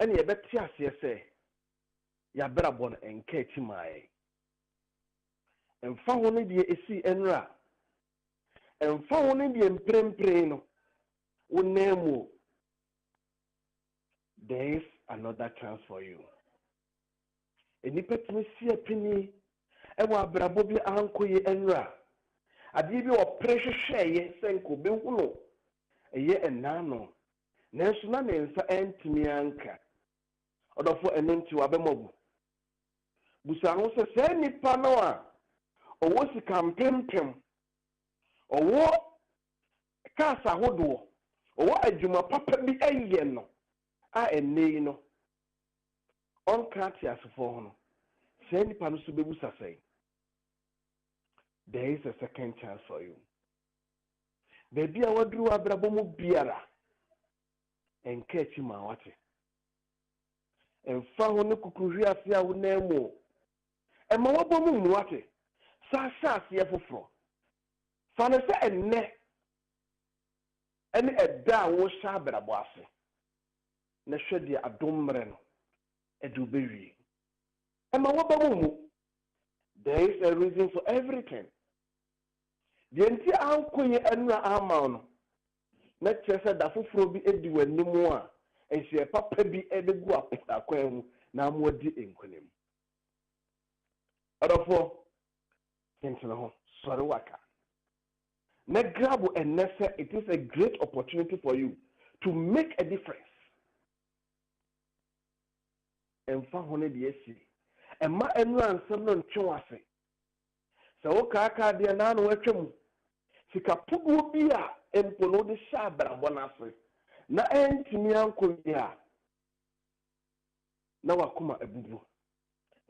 ɛne yɛbɛte aseɛ sɛ yɛabrabɔ no ɛnka akyi maaɛ ɛmfa ho no deɛ ɛsii ɛnora ɛmfa ho no deɛ mprempren no wo nan mu o. There is another chance for you. Enipa tumi si apini ɛwɔ abrabɔ bi ankɔyɛ ɛnora adeɛ bi ɔpere hwehwɛeɛ sɛ nko bɛhu no ɛyɛ ɛnaa no nanso na ne nsa ɛntumi anka ɔdɔfo ɛno nti wabɛmɔbu busa ho sɛ saa nipa no a ɔwɔ sika mpempem ɔwɔ cars ahodoɔ ɔwɔ adwuma papa bi ɛyɛ no a ɛnɛ yi no ɔnka te asefoɔ ho no saa nipa no so bɛbusa sɛ there is a second chance for you. Baabi a waduru abrabɔ mu biara ɛnka akyi ma wate ɛmfa ho no kukuhwi ase a wonam mu ɛma wabɔ mu mu wate saa hyɛ aseɛ foforɔ fa no sɛ ɛnnɛ ɛne ɛda a wohyɛ abrabɔ ase na hwɛ deɛ adom mmerɛ no ɛde wobɛwie ɛma wabɔ mu there is a reason for everything. Deɛ nti ankɔyɛ ɛnura ama no na kyerɛ sɛ da foforɔ bi edi w'anim a ɛhyɛ papa bi ɛbɛgu akwan mu na mo adi nkonim ɔdɔfoɔ kentene ho sɔre waka na grab ɛnnɛ sɛ it is a great opportunity for you to make a difference ɛmfa ho no deɛ asi ɛma ɛnura nsɛm no ntwe wase sɛ wokaaka deɛ naa no watwa mu sika podoɔ bi a mpo no wode hyɛ abrabɔ no ase na ɛntumi ankɔ wie a na wakoma abubu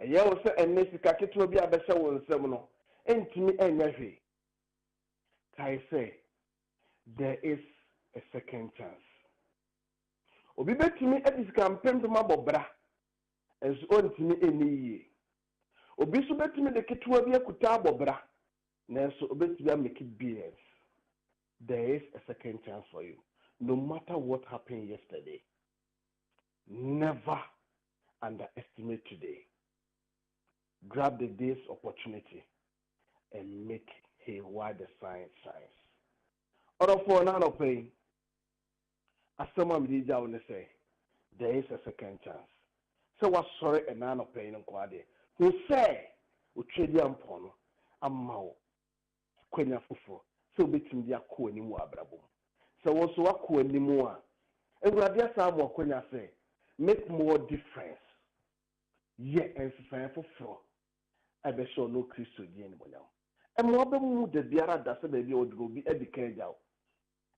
ɛyɛ wo sɛ ɛnnɛ sika ketewa bi a bɛhyɛ wo nsɛm no ɛntumi ɛnyɛ hwee kae sɛ there is a second chance. Obi bɛtumi adi sika mpempem abɔ bra ɛnso ɔntumi ɛnni yie obi so betumi de ketewa bi akuta abobra nanso obetumi amake BS. There is a second chance for you. No matter what happened yesterday, never underestimate today. Grab the day's opportunity and make hay while the sun shines. Other for another pain, as someone did say, there is a second chance. So what's sorry and none of pain and quality. Who say, we trade them upon a mouth, Quenya Fufu, so between the Aku and Muabrabo. So also Aku and Nimua. And we are there some more Quenya say, make more difference. Yet, and for four. I bet sure no Christian anymore now. And more than the Biara does a baby would go be educated out.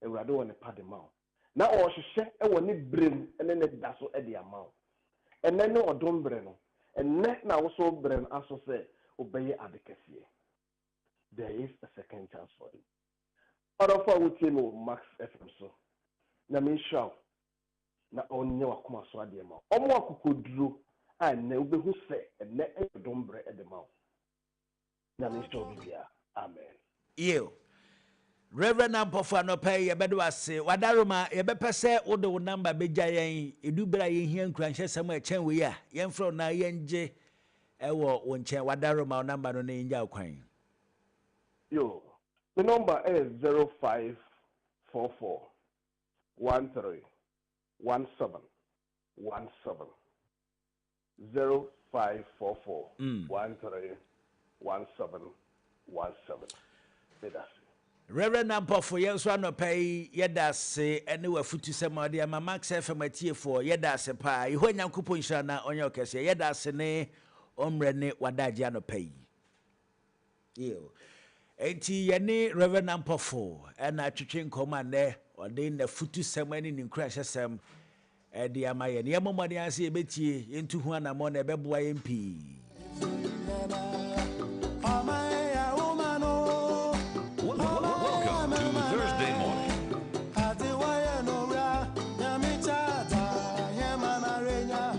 And we don't want to pay the amount. Now, or she said, I want to bring and then that's what the amount. And then no, don't bring. And net now also bring also say, obey advocacy. There is a second chance for you. Other for would say no Max FM so. Na me show. Na onye wakuma so ade ma. Omo akukuduro and na who say and net don't bring at the mouth. Na me show bia. Amen. You. Reverend Ampofo no pay ye bedo ase wadaroma ye bepe se wo de wo number beja yen edubra ye hia nkranhye sam a chen we ya yen fro na yenje ewo wo nchen wadaroma number no na yenja kwan. Yo, the number is 0544 13 17 17 0544 13 17 17. Reverend Ampofo yenso anopai yeda se ene wafutu semade ama Max FM atiefo yeda se pa iho nyankopon hira na onye okese yeda se ne omre ne wadaje anopai yo enti yene Reverend Ampofo na atwetwe nkoma ne ode na futu semani ni nkura hyesem ede ama ye ne yemomode ase ebetie yentu hu anamo na ebeboa yempi.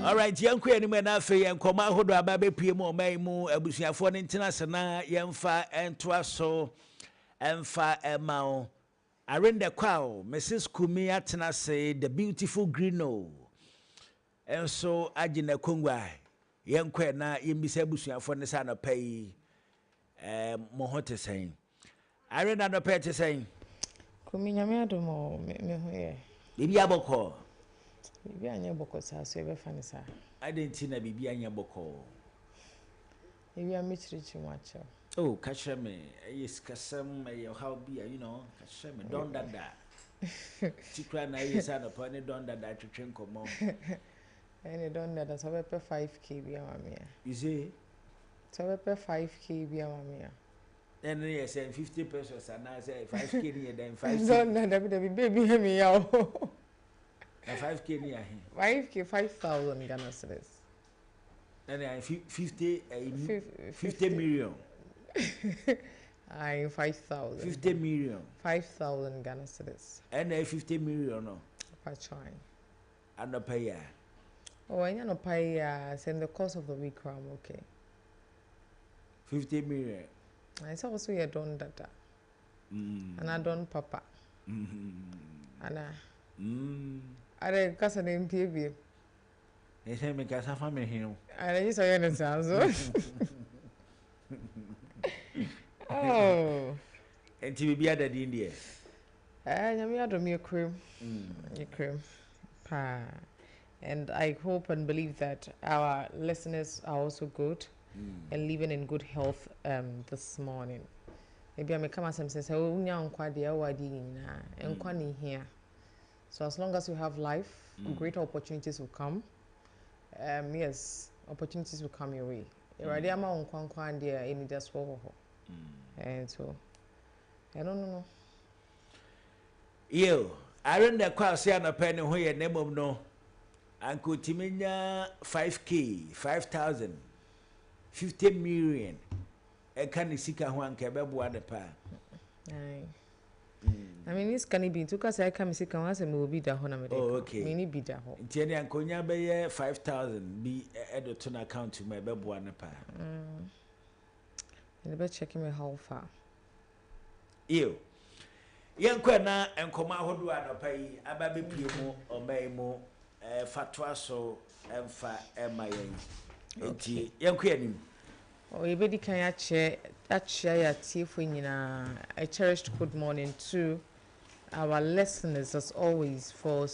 All right, yanku anime na afi yankoma hodo ababe pie mu omai mu abusuafo ne ntina sena yemfa entoa so emfa emao arende kwao Mrs. Kumi atena say the beautiful Greeno enso agye na kongwa yenkwe na yembisa busuafo ne sa no pay mo hote sen are na no pay te sen Kumi nyame adomo me ho ye. bibi aboko Bibi anya boko sa so e be fa ne sa. adenti na bibi anya boko Bibi am chirichi mu acho. oh kasheme yes kasam how be you know kasheme don dada tikra na yesa no pa ne don dada twetwe nkomo Any don that so be 5k bi amame ya. you say So be 5k bi amame ya. then yes 50 pesos and I say 5k ni then 5 Don that baby hear me ya. na 5k ni ahe 5k 5,000 Ghana cedis. then 50 million I 5,000. 50 million 5,000 Ghana cedis. and 50 million no Per try. and no pay ya Oh, I no pay send the course of the week I'm okay. 50 million I saw also you don data. And I don papa. And I kasa na MPB. they say me kasa family hino I just say no sounds. Oh. enti bibi ada din die Nyame adom ye cream. Ye cream. Pa. And I hope and believe that our listeners are also good and living in good health this morning. Maybe I may come as say unya nkwa de awadi nyina nkwa ni here. So as long as you have life, greater opportunities will come. Yes, opportunities will come your way. Already ama nkwa de any just wo ho. And so I don't know. yo are na kwa se na pay ne ho ye nemom no anko timinya 5k 5,000 50 million e kan sika ho anka beboa de pa Aye. I mean, this can be to cause I come sick and once I will be the honor. Oh, okay. Mini be the home. ntiani ankonya be ye 5,000 bi edo to na account me beboa ne pa And about checking me how far. yo yenkwa na enkoma hodo anopai aba be pie mu omai mu fatwa so emfa emayen enti yenkwa anim Oh, you better can actually ya tifo nyina. A cherished good morning to our listeners as always for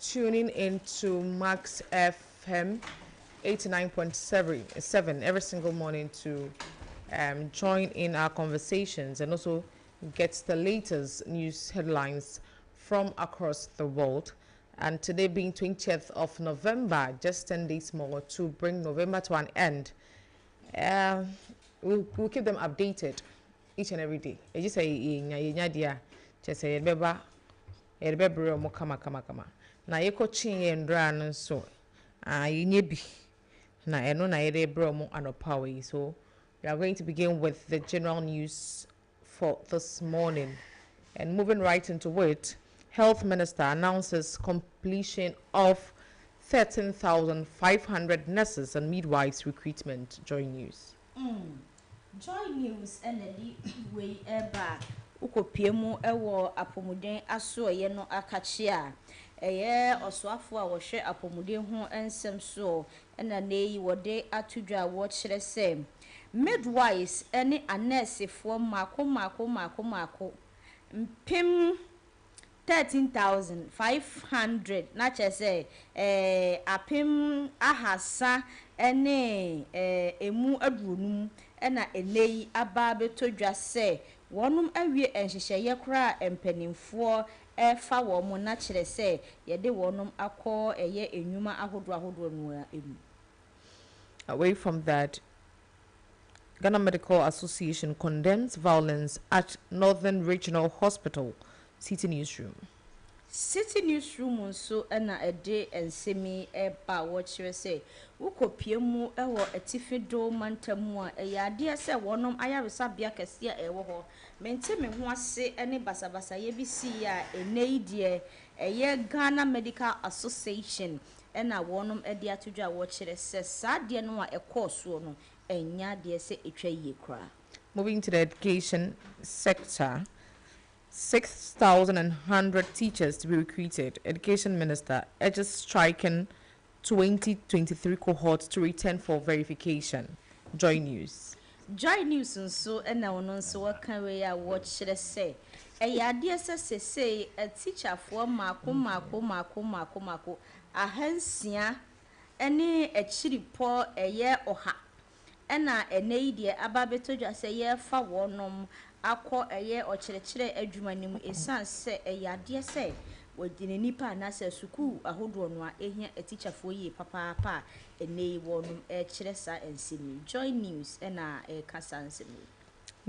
tuning into Max FM 89.7 every single morning to join in our conversations and also get the latest news headlines from across the world. And today being 20th of November, just 10 days more to bring November to an end. We'll keep them updated each and every day. I just say, just say, beba, beba, mo kama. Na yeko chinye ndra so, yinyebi. Na eno na bro mo anopawe. So we are going to begin with the general news for this morning, and moving right into it. Health Minister announces completion of 13,500 nurses and midwives recruitment. Joy News. Joy News and the way eba ukopiemu ewo apomuden aso ye no akachia eye osoafo a wo hwe apomuden ho ensem so na neyi wode atudwa wo kire se midwives ene anesefo mako mpem 13,500 na chese apem ahasa ene emu adurunum ena eneyi aba betodwa se wonum awie enhyehyeye kra empanimfo efa wo mo na kire se yede wonum akọ eye enwuma ahodo no emu. Away from that, Ghana Medical Association condemns violence at Northern Regional Hospital. City Newsroom. City Newsroom so na ede ensemi eba wo kire se ukopiemu ewo atifido mantamu a eyade se wonom ayaresa bia kese a ewo ho mente me ho ase ene basabasa ye bi si a enei de eye Ghana Medical Association ena wonom ede atodwa wo kire se sade no a ekoso no enya de se etwa yie kra. Moving to the education sector, 6,100 teachers to be recruited. Education Minister urges striking 2023 cohort to return for verification. Joy News. Joy News nso na wono nso waka we ya wo kyerɛ sɛ ɛyade sɛ say a teacher for mako ahansia ɛne akyiripɔ ɛyɛ ɔha ɛna ɛnɛ die ababetodwa sɛ yɛ fa wonom akɔ ɛyɛ ɔkyerɛkyerɛ adwuma nim esan sɛ ɛyade sɛ wodine nipa na sɛ suku ahodo no a ehia a teacher for yi papa ɛnɛ wonom ɛkyerɛ sa ensemi. Joy News ɛna ɛkasa ensemi.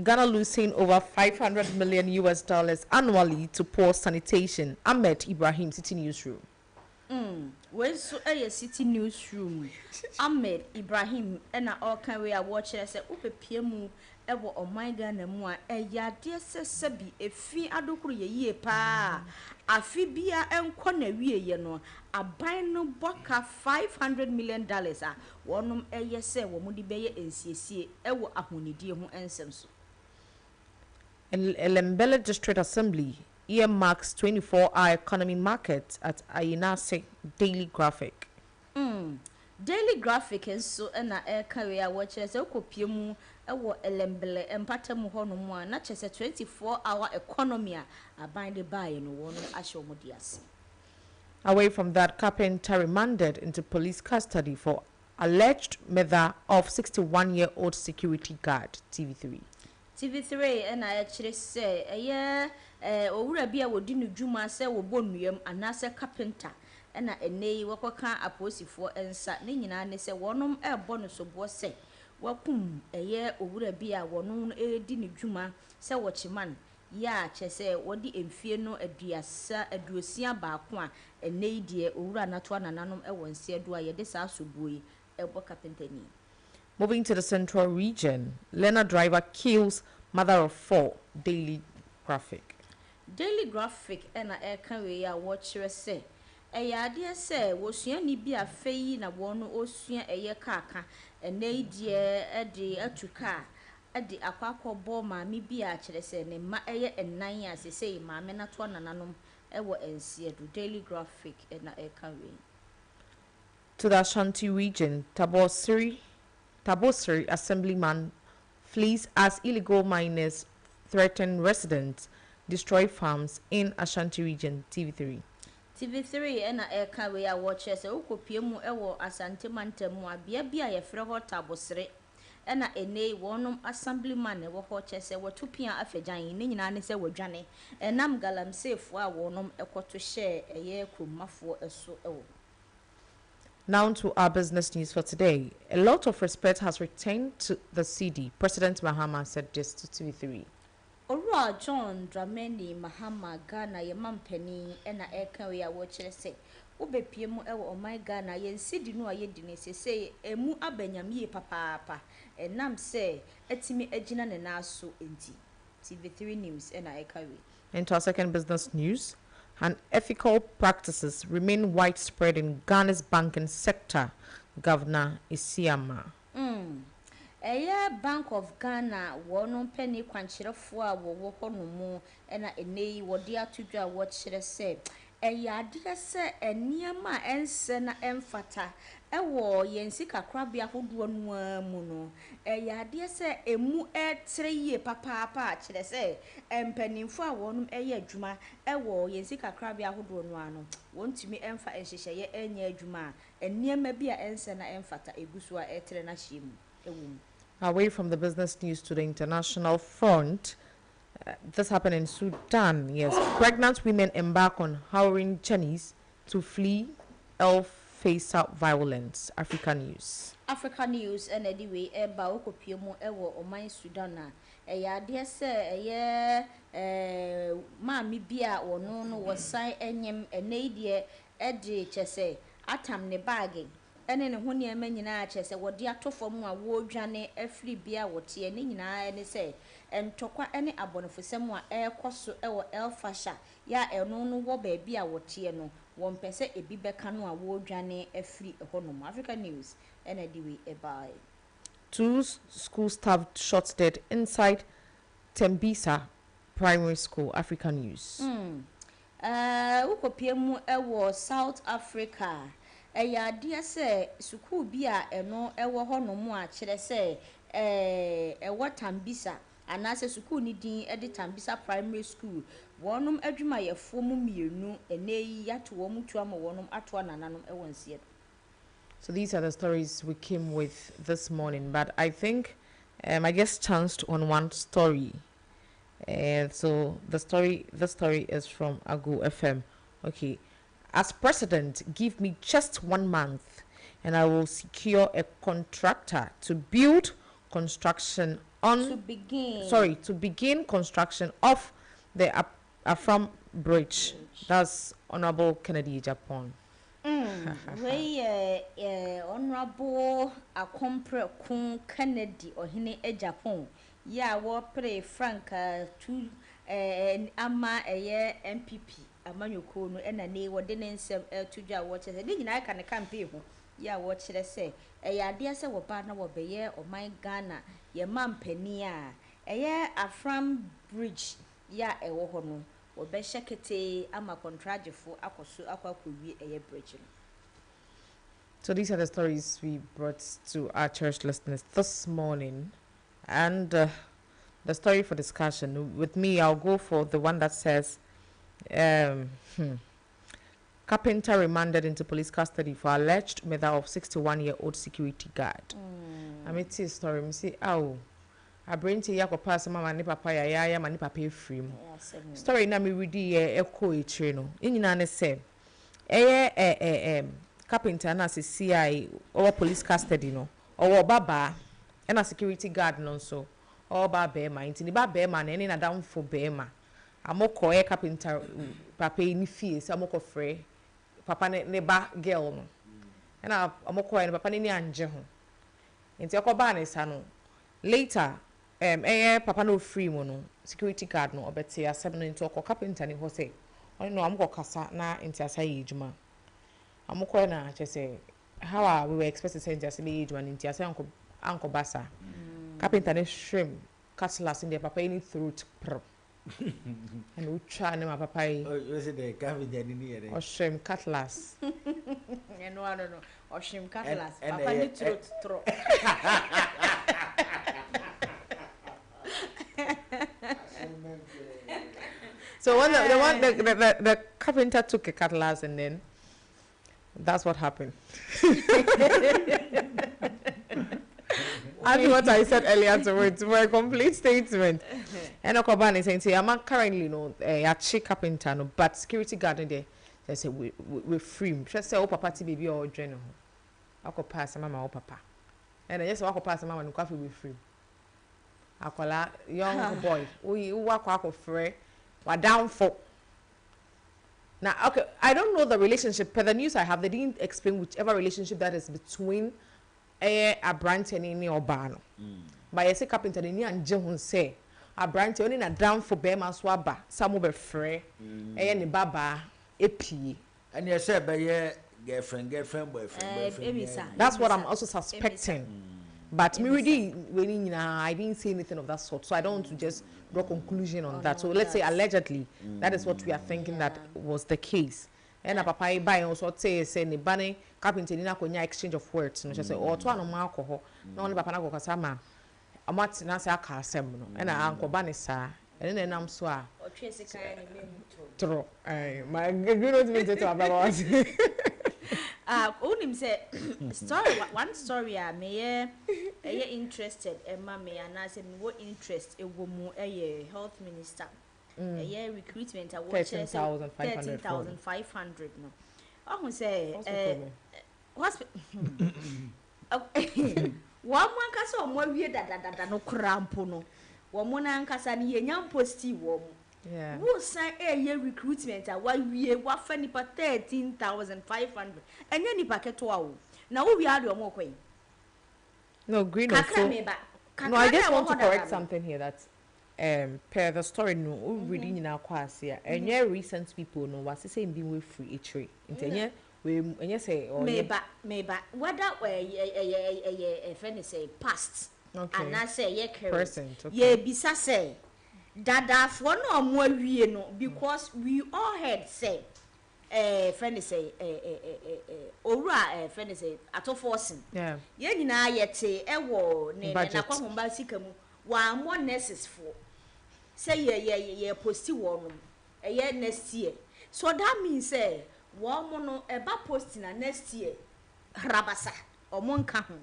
Ghana losing over $500 million annually to poor sanitation. Ahmed Ibrahim, City Newsroom. When so a City Newsroom, Ahmed Ibrahim, and all can we are watching as a upe piemu ever on my Ghana mua, ya dear sabi, a fee adokru ye pa, a fee bia and corner we no, a bino boka $500 million, one a yes, womudi beye and CC, ever a honey dear who answers. And Elembele District Assembly earmarks 24-hour economy market at Ayinase Daily Graphic. Daily Graphic is so na air carrier watches a copium ewo Elembele empatamu hono not just a 24-hour economy a bind by no one ashomodias. Away from that, carpenter remanded into police custody for alleged murder of 61-year-old security guard. TV3 and I actually say owura bia wodi no dwuma sɛ wo bonuam anase carpenter na enei wakoka aposifo ensa ne nyina ne sɛ wonom ebo no sobo sɛ wakum owura bia wono edi ne dwuma sɛ wochiman ya che sɛ wodi emfie no aduosia baako a enei die owura nato anananom nse do a yede sa sobuyi ebo carpenter ni. Moving to the central region, Lena driver kills mother of 4. Daily Graphic. Daily Graphic and a carry a watcher say. A idea say, was ye be a fay na one ocean a year kaka, and nay dear a day a to car. At the aquaco ball, mammy be a say, and my and 9 years, they say, mamma not one anonum, ever and see a Daily Graphic and a carry. To the Ashanti region, Tabosiri Assemblyman flees as illegal miners threaten residents, destroy farms in Ashanti region. TV3 and a carry a watches a ukopiemu ewo Asante Mantemu a bia ye freho Tabosiri and a ne wonum assemblyman ewo hoches ewo tupia afejan ni nyina ne se wadwane enam galam safe wa wonum ekoto share eye kromafo eso ewo. Now to our business news for today. A lot of respect has returned to the CD. President Mahama said this to TV3. Ora John Dramani Mahama Ghana Yemampeni ena eka we a watcher say. Ubepie mu ewo my Ghana yen CD no ayedine say emu abanyam papa enam say etimi agina ne naso enti. TV3 News ena eka we. Into our second business news. Unethical practices remain widespread in Ghana's banking sector, Governor Isiama. Bank of Ghana, one penny quanchirafua, wo honomo, and a nay, what dear to do what should I say? Dear sir, and near my ensena emphata, a war yensika crabia who do one mono. Dear sir, a mu 3 year papa, should I say, and penny for one juma, a war yensika crabia who do one. Want to me empha and she say, any juma, and near maybe a ensena emphata, a gusua etrenashim, a womb. Away from the business news to the international front, this happened in Sudan. Yes, pregnant women embark on hiring Chinese to flee face-out violence. Africa News. Africa News and anyway, eba okopiemu ewo oman Sudan na ya de se maami bia wono no wosan enyem enedie ede chese atam ne bag ene ne ho ne nyina chese wode atofom a wodwane afri bia wote ne nyina ne se entokwa ene abonofosem a ekoso ewo El Fasha ya eno no wo ba bia wote no won pese ebi beka no a wodwane afri honom. Africa News ene diwi ebai. 2 school staff shot dead inside Tembisa Primary School. Africa News. Ukopiemu ewo South Africa. adeɛ sɛ sukuu bi a ɛno ɛwɔ hɔ no mu a kyerɛ sɛ ɛwɔ Tambisa anaasɛ sukuu ni din ɛde Tambisa primary school wɔnom adwumayɛfoɔ mu mmienu ɛnɛ yi yato wɔn mu tu ama wɔnom ato anananom ɛwɔ nsie. So these are the stories we came with this morning, but I think I just chanced on one story. So the story is from Agu FM. Okay. As president, give me just 1 month and I will secure a contractor to build construction to begin construction of the Afram Bridge. That's Honorable Kennedy Japan. Honorable Akompre Kun Kennedy or Hine Japan. Ya wo pre Frank to ama MPP amanyoko no na ne wo de ne nsem to dwa wo che de nyina aka ne campaign ho ya wo kire se ade se wo ba na wo beye o man Ghana ye mampani a Afram Bridge ya ewo ho no wo be shekete ama contractfo akoso akwakowie bridge no. So these are the stories we brought to our church listeners this morning. And the story for discussion, with me, I'll go for the one that says, carpenter remanded into police custody for alleged murder of 61-year-old security guard. I mean, it's a story. I say, oh, I bring to Yako pass mama ni papa ya mani papa free. Story na me read echo a train. In say, carpenter na se CI or police custody no or baba. And a security guard no so all ba bema inti ni ba bema na na down for bema amoko carpenter papa ni fees amoko frɛ papa ne ba girl no na amoko ne papa ni anje ho inti akoba ne sa no later papa no free mo no security guard no obete asem no inti akɔ carpenter ni ho say oni no amoko kasa na inti asa yi ejuma amoko na che say how we were expecting say inti asa yi ejuma inti asa Uncle Bassa, carpenter ne shrimp, cutlass in the papa any throat, and we try my papa. Or shrimp cutlass. No, or shrimp cutlass. Papa need throat. So when the carpenter took a cutlass and then that's what happened. That's what I said earlier to a complete statement. And Okoban is saying, I'm currently a chick carpenter, no, but security guard there. They say we're free. Just say, oh, papa, baby, or general. I could pass mama or papa. And I just walk past mama and coffee with free. I call a young boy. We walk of free. We're down for. Now, okay, I don't know the relationship. Per the news I have, they didn't explain whichever relationship that is between a branch and any urbano. But I say carpenter ni anje hun say a branch only na down for bema swaba some over free ni baba epi. And you say by your girlfriend boyfriend. That's what I'm also suspecting. But me really I didn't say anything of that sort, so I don't want to just draw conclusion on that. So let's say allegedly that is what we are thinking that was the case. And a papa buy also say ni bane carpenter ni na konya exchange of words no say o to anoma alcohol na only papa na go kasa ma amati na say aka asem no and anko ba ne sa and then am so a o twe se kan ni me tro my good me to about onim say story one story me interested ma me ana say me wo interest e wo mu health minister recruitment I watch 13,500 no. I say hospital one man kasa mo wie da no krampo no. Wo mo na nkasa ne yenya posti wo mo. Yeah. Wo san recruitment a wa wie wa fa nipa 13,500. Enya nipa keto a wo. Na wo wie ade o mo kwen. No, green also. No, I just want to correct something here that per the story no reading in our class here and recent people no was saying being with free tree intenye we say or maybe whether a friend say past and I say ye person ye bisa say dada for no mo wie no because we all heard say friend say owura friend say atoforsen Yeah. ye nyina yete ewo ne na kwahomba sika mu wa mo nurses for say ye posti wonum eye next year so that means say wo mo no eba post na next year rabasa omo nka ho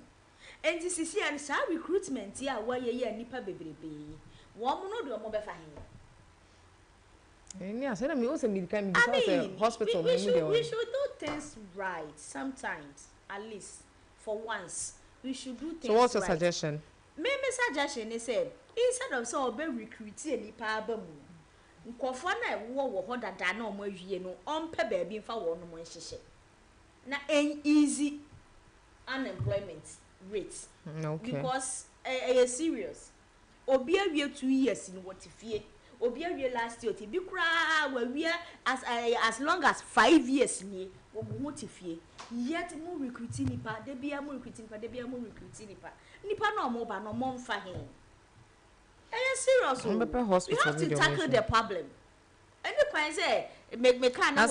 enti sisi an sa recruitment ya wa ye nipa bebrebe wo mo no de omo befa hin. Yeah, so me also me can be hospital. We should do things right sometimes, at least for once. We should do things right. So what's your suggestion? My suggestion is say instead of so be recruiting nipa aba mu. Nkofo na wo ho dada na omo awie no ompe ba bi mfa wo no mo nhihye. Na easy unemployment rate. Okay. Because is serious. Obi awie 2 years in what fie. Obi awie last year ti bi kura we as long as 5 years ni wo mo tifie yet mo recruiting nipa de bia mo recruiting nipa nipa no mo ba no mo mfa he serious we have to tackle the problem any point say me can na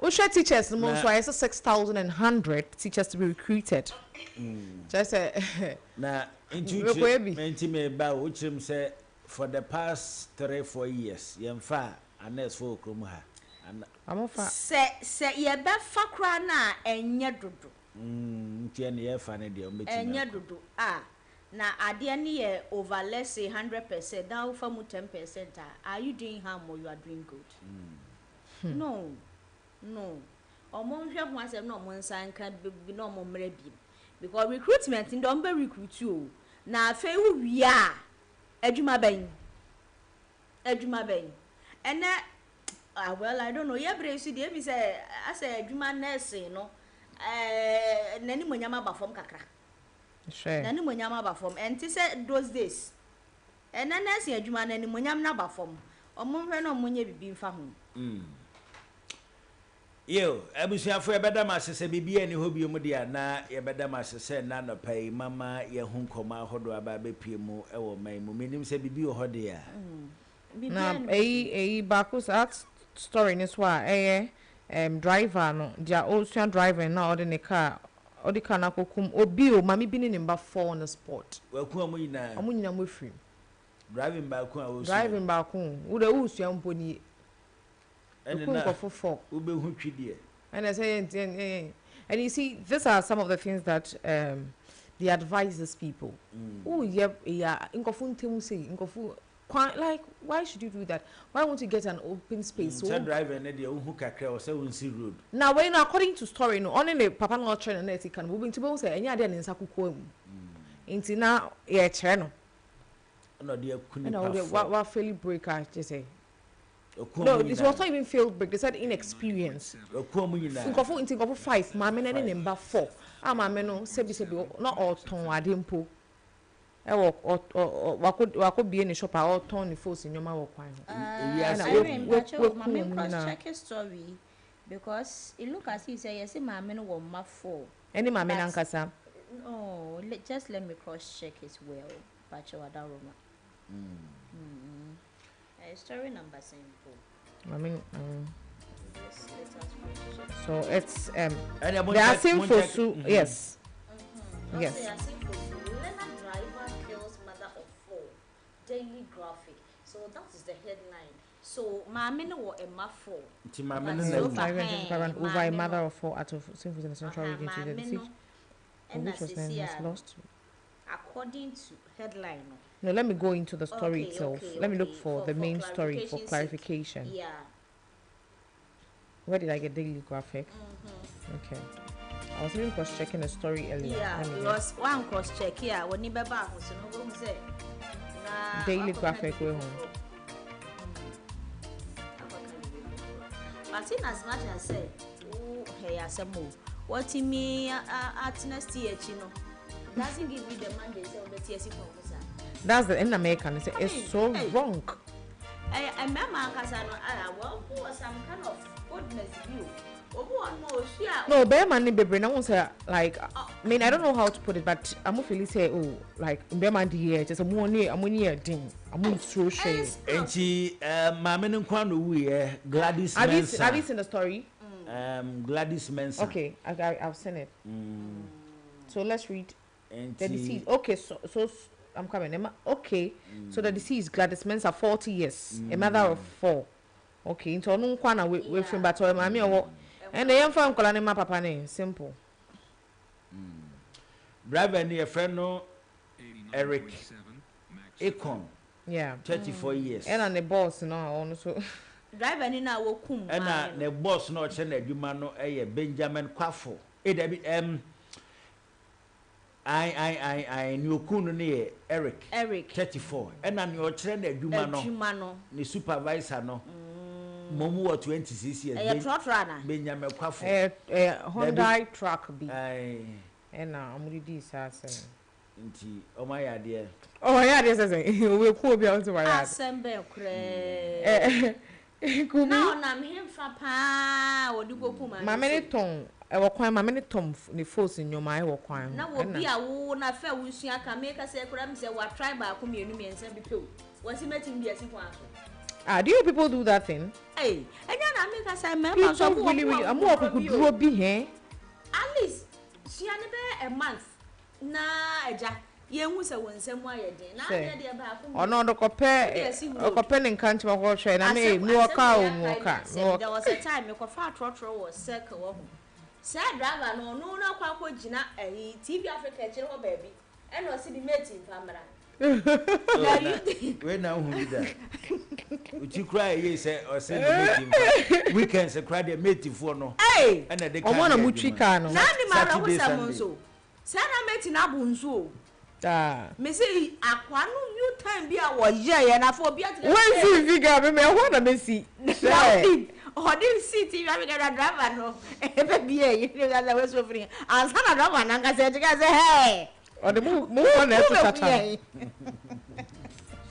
we should teachers mo so I say 6,100 teachers to be recruited just na intuition me ba which him say for the past 3-4 years yemfa anes for okrom ha amofa se ye be fa kra na enye dodo ntie ne ye fa ne de o metima enye dodo na ade ne ye over let's say 100% now for mu 10% are you doing harm or you are doing good? No omo hwe ho asem no omo nsan kan bi no omo mra bi because recruitment in don't be recruit you na fe wu wia adwuma ban and well I don't know ye bre su de bi say asa adwuma nurse no nani monyama ba form kakra sure nani monyama ba form and ti say those days and nurse adwuma nani monyam na ba form omo hwe no omo nya bibi mfa ho yo abusuafo ebeda masese bibia ni ho biom dia na yebeda masese na no pai mama ye hu nkoma hodo aba bepie mu ewo man mu menim se bibi ho dia na bakus at story ni so driver no dia ocean driver na odi ne car odi car na kokum obi o mami bi ni number 4 on the spot waku amunyina mo free driving back wo wo de usua mponi and I say, and you see, these are some of the things that they advise these people. Oh, yeah, like, why should you do that? Why won't you get an open space? So driver road. Now, when according to story, no, only the papa no train and they can move to both say, and yeah, then in Sakuko. Into now, yeah, channel. No, dear, what fairly breaker, just say. No, it was not even field break. They said inexperience. Nkofo inti nkofo 5, mama na number 4. Mama no sebi not all ton adempo. Wako be in shop all ton the force in your mouth. Check his story because it look as he say yes, mama no one ma 4. Any mama nankasa. No, just let me cross check his well. Bachelor Roma. Story number simple. I mean, so it's they are simple so yes. Yes. They are simple. Leonard driver kills mother of 4. Daily Graphic. So that is the headline. So mama no Emma 4. Mama no over a mother of 4 out of simple in the central region to the city. Which was then lost. According to headline. No, let me go into the story itself. Let me look for the main story for clarification. Yeah. Where did I get Daily Graphic? Okay. I was even cross-checking the story earlier. Yeah, it was one cross-check. Yeah, when you back, so no one say. Daily Graphic, we're home. But in as much as say, oh, hey, as a move. What you mean at next year, you know, doesn't give you the mandate of the TSC officer. That's the in American. It's so wrong. I remember well, who was some kind of goodness view. No, bear money, baby. No one say like. I mean, I don't know how to put it, but I'm feeling say, oh, like bear money here. Just a money, thing. I'm so shame. And she, Mamma and Kwano, Gladys Mensa. Have you seen the story? Gladys Mensa. Okay, I've seen it. So let's read the deceased. Okay, so I'm coming. Okay, so the deceased Gladys Mensa, 40 years, a mother of 4. Okay, into no Kwana we from Bato, Mammy, and the young fan calling my papa name. Simple. Driver near friend no Eric Akon. Yeah, 34 years. And on the boss, no, also. Driver ni na wokum. And the boss no chen adwuma no Benjamin Kwafo. I knew Kuno near Eric 34. And an your trend adwuma no. Ni supervisor no. Momu 26 years. Benjamin Kwafo. Hyundai truck B. And I'm with this assay. Oh my idea. Oh yeah, this is it. We'll call be also my assemble now I'm him for pa or do go puma. My many tongue. I will cry my many tom the force in your mind will cry. Now will be a woman affair which I can make us say crams that were tried by a community and send people. Was he making me as if one? Do you people do that thing? Hey, and then I make us a member of really I'm more could draw be here. At least she had a month. Na eja ye hu se wonsem aye den na ade de ba afu ono do kope ne nkanche ma ko hwe na me mi oka o mu oka there was a time me ko fa trotro was circle wo say driver no kwa ko gina TV Africa e kire wo baby e no si di mate famra we na hu da uti cry ye say o say di mate weekends e cry the mate fo no e na de ka o mo na mutwi ka no na ni ma ra wo sam so Sana meti na bunzo. Me say akwa no new time bi a wo ye na for bi at. When see figure me ho na me see. O din city we get driver no. E be bi e you know that we so free. And sana driver na nka say hey. O de mo na to tata.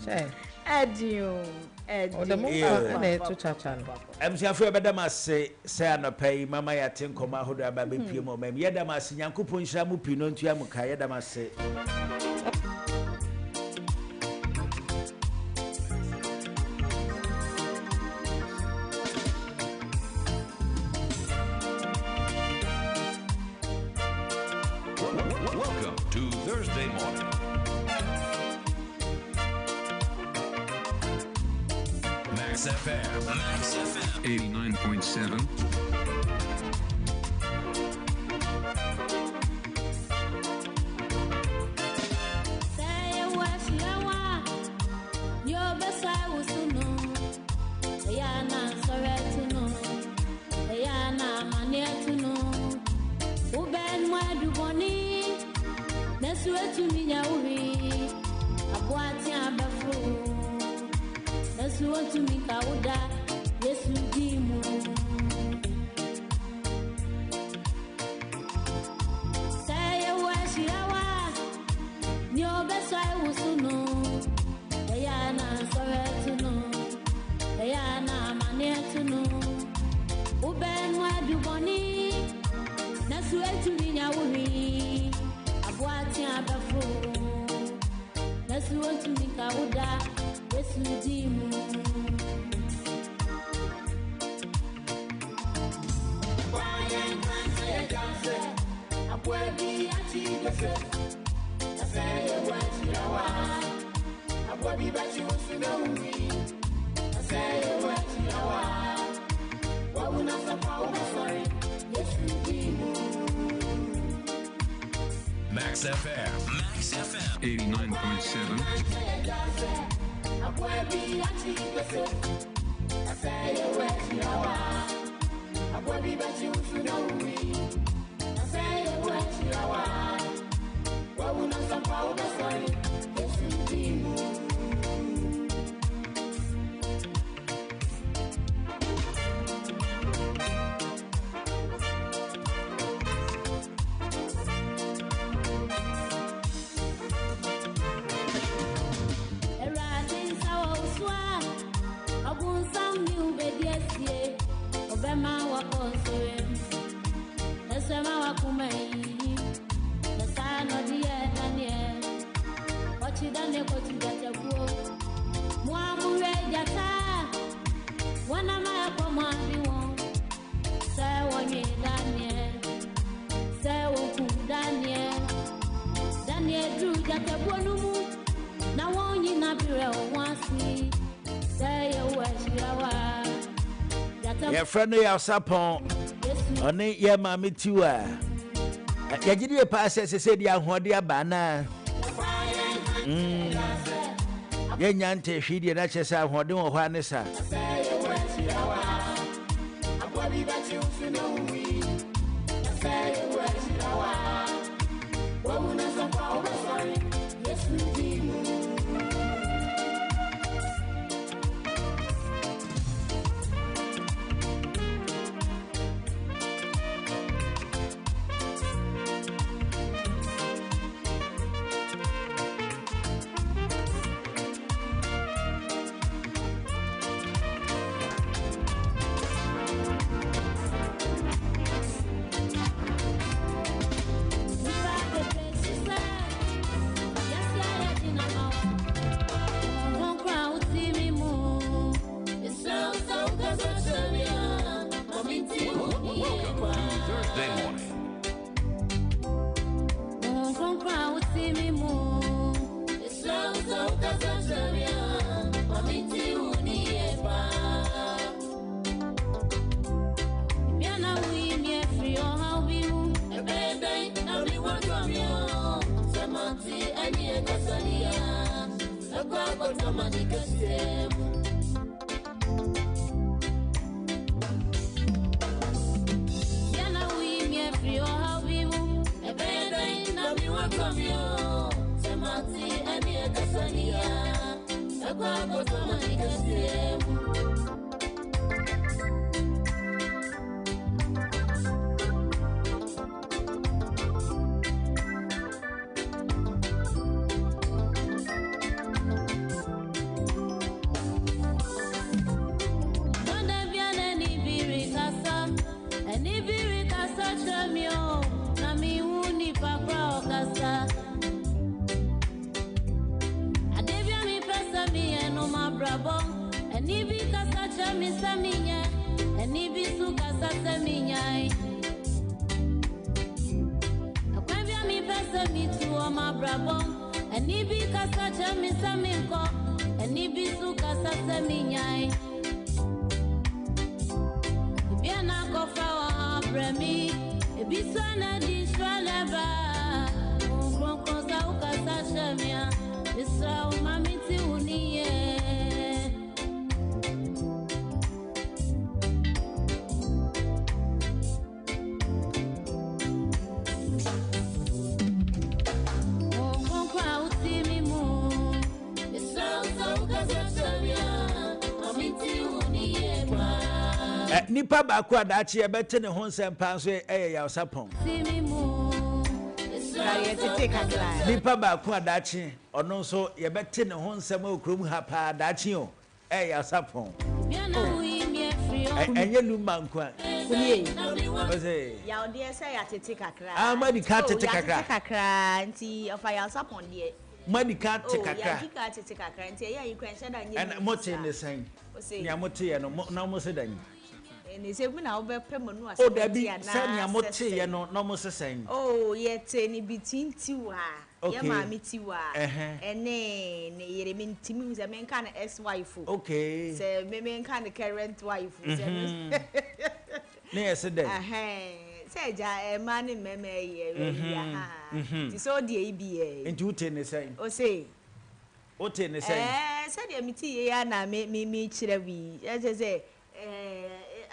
Say. Edio. O de mo na to tata. Amsiafo ebedama se anopai mama ya tenkoma hodo aba be pie mo mam yedama se nyankopon hira mu pi no ntua mu ka yedama se Welcome to Thursday morning. Max FM 89.7. To me, Kauda, yes, you demo. Say, where she was, your best I was to know. Ayana, sorry to know. Ayana, mania to know. Uben, where do bonnie? Nasu to me, Yawi. Abuatia, Bafo. Nasu to me, Kauda, yes, you demo. Max FM 89.7. jata wana maya kwa mwambi won say wonye Daniel say woku Daniel Dru jata bonumu na wonyi na bire wansi say ye washirawa jata your friend ya sapon oni ye mami tiwa yagidi pa se dia hode aba na ye nyante hwidi na chesa hode wo hwa ne sa nipa ba kwa dachi e bete ne ho nsem pa so ya osapon nipa ba kwa dachi ono so ye bete ne ho nsem okrom ha pa dachi o ya osapon enye luma nkwa ose ya ode se ya tete kakra amadi ka tete kakra nti ofa ya osapon de madi ka tete kakra ya ka tete kakra nti ya yikwense da nye and mote ne san nya mote ye no na mo se dan ni se gu na obepe mo nu ase o da bi se nya mote ye no na mo se san ye te ni bitinti wa ye ma mi ti wa ene ne yere mi ntimi se men kan ex wife okay se men kan current wife se ne yes dey se ja ma ni meme ye ya ha ti so de ibi e nti ute ne san o se ute ne san se de mi ti ye ya na mi kire wi se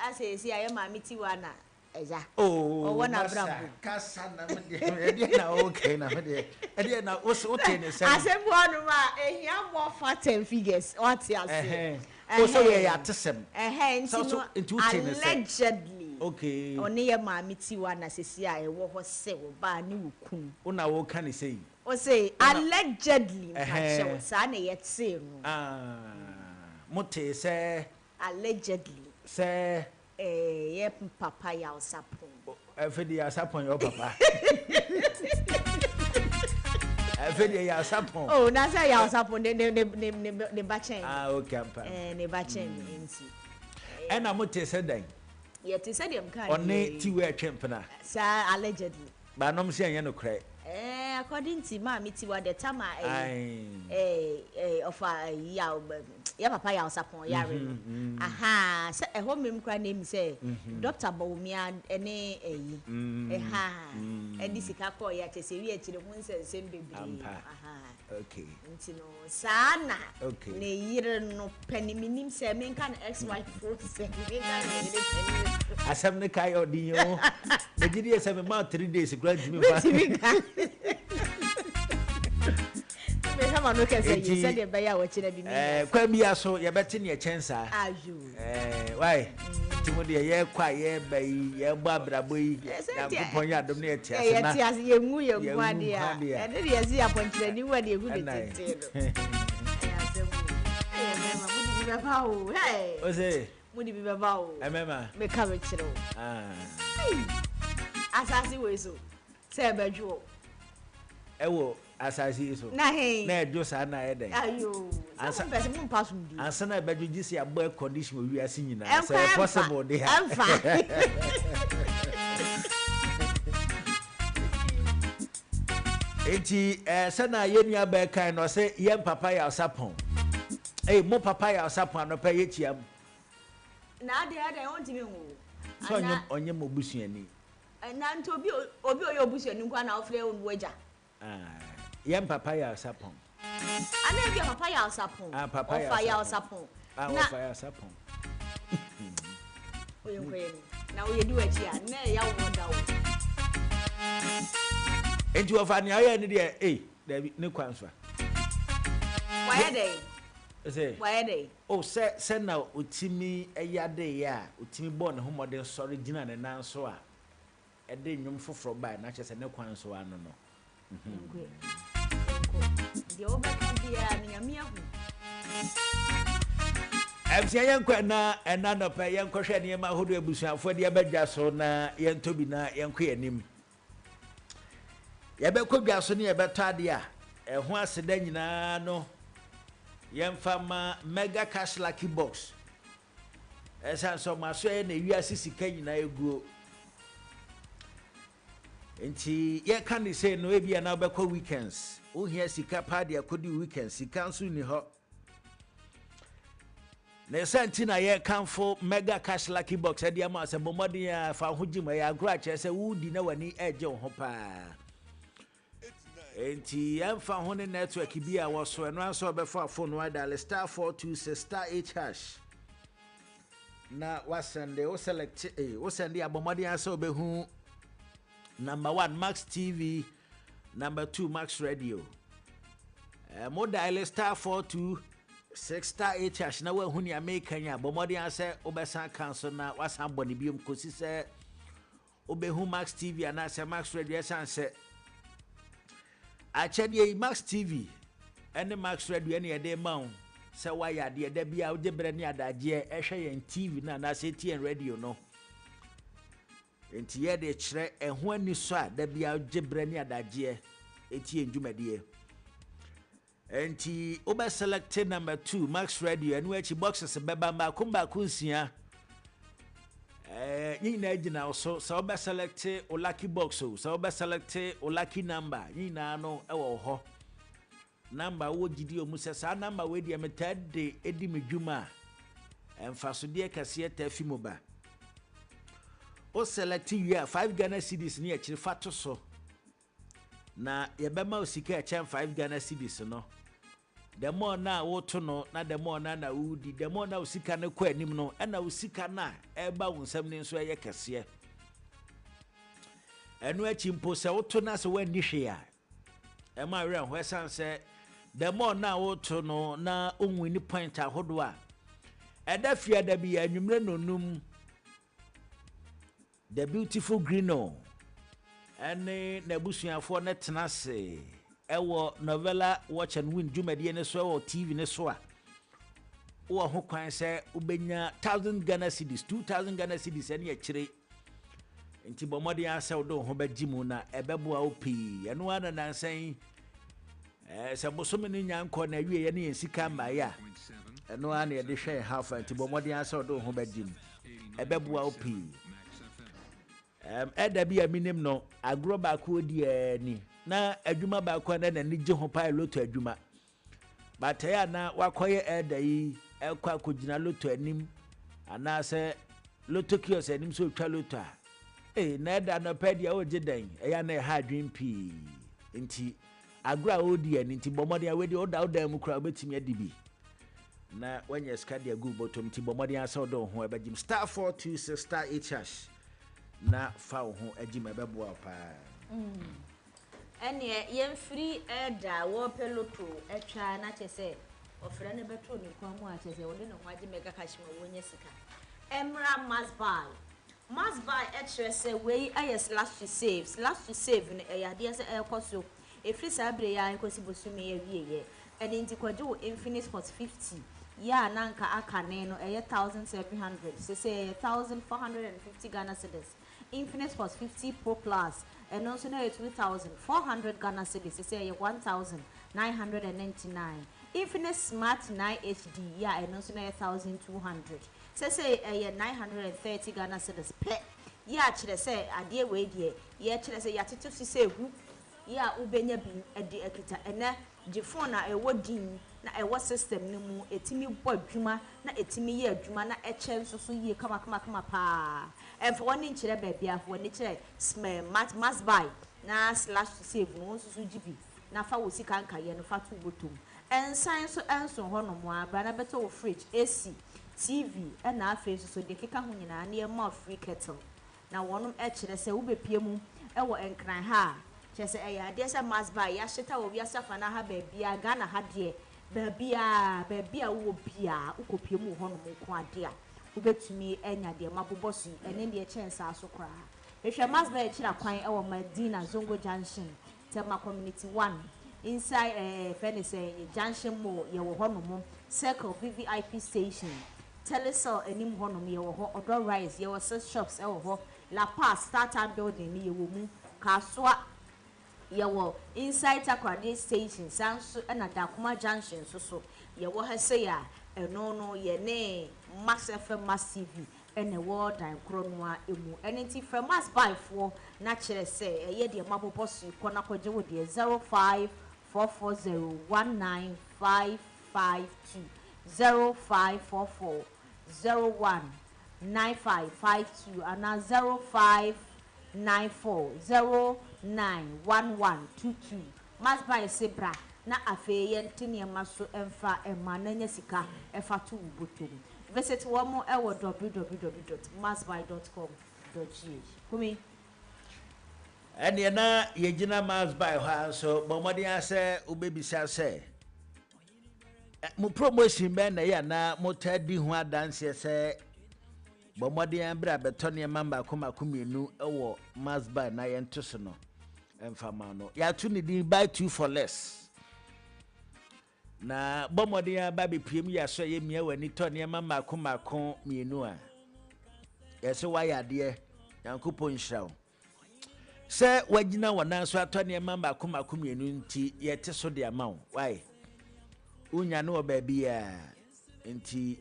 asesi aye mami tiwa na eja wona brambo kasa na me de na okay na me de na o te ne say asembu anu ma ehia mo fa 10 figures what ase o so ye ya tesem nti allegedly okay oni ye mami tiwa na sesi aye wo ho se wo ba ni wukun una wo kan say o say allegedly ma sa na ye tse no mote say allegedly say ye papa ya osapon efedi ya sapon your papa Afedi ya sapon. Oh, na say ya sapon ne ba chen. Ah, okay ampa. Ne ba chen nti. And I'm to say then. Ye te say dem kan. Only ti we atwempena. Sa allegedly. Ba nom se anya no krai. According to Mama Tiwa, the time of ya papa ya sapon ya re. Aha, say e ho mem kra name say Dr. Bawumia ene e di sika ko ya chese wi achire ho nsensem bebre. Aha. Okay. Nti no sana. Okay. Ne yire no paniminim say men kan XY 47 men kan ne Asem ne kai odinyo. Me gidi ese me ma 3 days grant me fa. Me ha manu ke say you said e be ya wachi na bi me. Kwa bia so ye beti ne chensa. Ayu. Why? Ti mo de ye kwa ye ba yi ye gba brabo yi. Na kupon ya dom ne etia se na. Etia se ye ngu ade a. E ne de ye aponchire ni wa de egu de tete no. Mema mudi bi ba o. Hey. Ose. Mudi bi ba o. Mema. Me ka me chiro. Asasi we so. Se bedwo. Ewo asasi so. Na hey. Na edwo sa na ye den. Ayo. Asa pese mun pasum di. Ansa na bedwo gisi abo condition wi asi nyina. Se possible dey. Amfa. Enti sana ye nua ba kan no se ye papa ya sapon. Mo papa ya sapon no pa ye tiam. Na ade won timi hu. So onye mo busuani. Na nto obi oyo busuani nkwa na ofre won waja. Ye papa ya sapon. Ana bi papa ya sapon. Papa ya sapon. Na ofa ya sapon. Oyo kwenu. Na oye di wachi a na ya wo da wo. Enti ofa ni aye ni de David ne kwanfa. Why dey? Say. Why dey? Oh, say na otimi eyade ya, otimi born homode sorry gina ne nan so a. E de nwum foforo ba na chese ne kwan so anu no. De obaka dia mi nyame ahu. Ebsia yenkwa na ena no pa yenkohwe ne ma hodo abusuafo de abadwa so na yentobi na yenkwa yanim. Yebekwa so ne yebetade a ho aseda nyina no yemfa ma mega cash lucky box. Esa so maso e na wiase sika nyina eguo. Enti ye kan say no ebia na obekwa weekends. Wo hia sika pa de akodi weekends sika nso ni ho. Na esanti na ye kanfo mega cash lucky box e de ama se bomodin a fa ho gima ya agro a chese wudi na wani eje ho pa. Enti yemfa ho ne network bi a wo so eno anso obefa phone wa dial *426*8#. Na wasende o select o send abomodi anso obehu number 1 Max TV, number 2 Max Radio. Mo dial *426*8# na wa hu ni America nya abomodi anse obesan cancel na wasan boni biom kosi se obehu Max TV and as Max Radio sanse achede Max TV and Max Radio any day maun se why ya de bia wo de bre ne adaje ehwe yen TV na say TN radio no enti ye de kire eho ani so a da bia wo de bre ne adaje eti enjumade enti oba select number 2 Max Radio and which boxes beba ma kumba kunsia nyina agina so oba select o lucky box so oba select o lucky number nyina no e wo ho number wo gidi o musa sa number we dia metade edi medwuma emfaso de kase tafi moba o select you 5 Ghana cedis ni akiri fato so na yebema osika echen 5 Ghana cedis no the more na woto no na the more na wudi the more na osika ne kwa anim no na osika na eba wonsam ne so ye kase enu achi mpo se woto na se wani hwe a ema we ho esan se the more na woto no na onwini point ahodo a eda fia da bi anwumre nonum the beautiful green ene na busuafo ne tenase ewo novella watch and win jumadi ne so ewo TV ne so a wo ho kwan se ubenya 1000 Ghana cedis 2000 Ghana cedis ene akire enti bomodi ase wo do ho bagimu na ebeboa opi eno ana nansan sɛ bosome no nya nkɔ na awie yɛ ne yɛn sika mmaeɛ a ɛno ara na yɛde hwɛ half nti bɔ mmɔden asɛ ɔde wo ho bɛgye mu ɛbɛboa wo pii ɛda bi a menim no agorɔ baako odi ani na adwuma baako a na n'ani gye ho paa loto adwuma batɛyɛ a na wakɔyɛ ɛda yi ɛkɔ akɔgyina loto anim anaasɛ loto kios anim sɛ ɔtwa loto a na ɛda no pɛ deɛ ɔgye dan ɛyɛ na ɛha adwen pii nti agorɔ a ɔdi ani nti bɔ mmɔden a wɔdi ɔda ɔdan mu koraa wobɛtumi adi bi na wanya sika de agu bɔtɔm nti bɔ mmɔden asɛ ɔde wo ho ɛbɛgyem star 426 star 8 hash na fa wo ho agyim ɛbɛboa wo paa ɛneɛ yɛmfiri ɛda wɔpɛ loto atwa na kyɛ sɛ ɔfrɛ no bɛtɔ ne kwan mu a kyɛ sɛ wɔde ne ho agye mɛka kahyema wɔnyɛ sika ɛmmra masby ɛkyerɛ sɛ wei ayɛ slash to save no ɛyɛ adeɛ sɛ ɛrekɔ so ɛfiri saa berɛ yɛ a ɛkɔsi bosome awieyɛ ɛne nti kɔgye wo infinite sport 50 yɛ a na nka aka ne no ɛyɛ 1700 sɛ sɛ ɛyɛ 1450 Ghana cedis infinite sport 50 pro plus ɛno nso na ɛyɛ 2400 Ghana cedis sɛ ɛyɛ 1999 infinite smart 9 HD yɛ a ɛno nso na ɛyɛ 1200 sɛ ɛyɛ 930 Ghana cedis pɛ yɛ a kyerɛ sɛ adeɛ wei deɛ yɛ kyerɛ sɛ yɛatete so sɛ ɛhu yɛ a wobɛnya bi ɛde akita ɛnɛ gye phone a ɛwɔ din na ɛwɔ system no mu ɛtumi bɔ adwuma na ɛtumi yɛ adwuma na ɛkyɛ nso so yie kama paa ɛmfa wɔne nkyerɛ baabi a wɔne kyerɛ must buy na slash to save no nso so gye bi na fa wɔ sika nkayɛ no fa to bɔtɔm ɛnsan so ɛnso hɔ nom a bra na bɛtɔ wɔ fridge AC TV ɛna afei nso so de keka ho nyinaa na yɛma free kettle na wɔnom ɛkyerɛ sɛ wobɛpie mu ɛwɔ nkran ha kyɛ sɛ ɛyɛ adeɛ sɛ must buy yɛahyeta wɔ wiase afa na ha baabi a Ghana ha deɛ baabi a wowɔ bia wokɔpie mu hɔ nom nko ade a wobɛtumi anya deɛ mabobɔ so ɛne deɛ kyɛn saa so koraa ehwɛ must buy kyerɛ kwan ɛwɔ Medina Zongo Junction Tema Community 1 inside fɛne sɛ junction mall yɛwɔ hɔ nom Circle VVIP station Telecel anim hɔ nom yɛwɔ hɔ Odo Rise yɛwɔ 6 shops ɛwɔ hɔ La Paz Startup Building ni yɛwɔ mu Kaswa yɛwɔ inside Takoradi station sanso ɛna Dakuma junction so yɛwɔ ha sɛ ya ɛno no yɛne Max FM Mass TV ɛna ɛwɔ dan koro no a emu ɛne nti from Mass buy for na kyerɛ sɛ ɛyɛ deɛ mabobɔ so kɔ na kɔgye wo deɛ 0544019552 0544019552 ana 0594091122 Mass buy sebra na afei yɛnte nneɛma so ɛmfa ɛma na nya sika ɛfa to wubotom visit wɔn ɛwɔ www.massbuy.com.gh kumi ɛneɛ na yɛgyina masby hɔ a nso bɔ mmɔden asɛ wobɛbisa sɛ mo promotion bɛn na yɛ anaa motaa di ho adanseɛ sɛ bɔ mmɔden berɛ a bɛtɔ nneɛma mbaako mmienu ɛwɔ masby na yɛnto so no ɛmfama no yɛato ne din buy 2 for less na bɔ mmɔden aba bɛpiem yɛ so yɛ mmea w'ani tɔ nneɛma mbaako mmienu a yɛsɛ wayɛ adeɛ Nyankopɔn nhyira wo sɛ wagyina wɔ nan so atɔ nneɛma mbaako mmienu nti yɛte so de ama wo wae wonya ne wɔ baabi a nti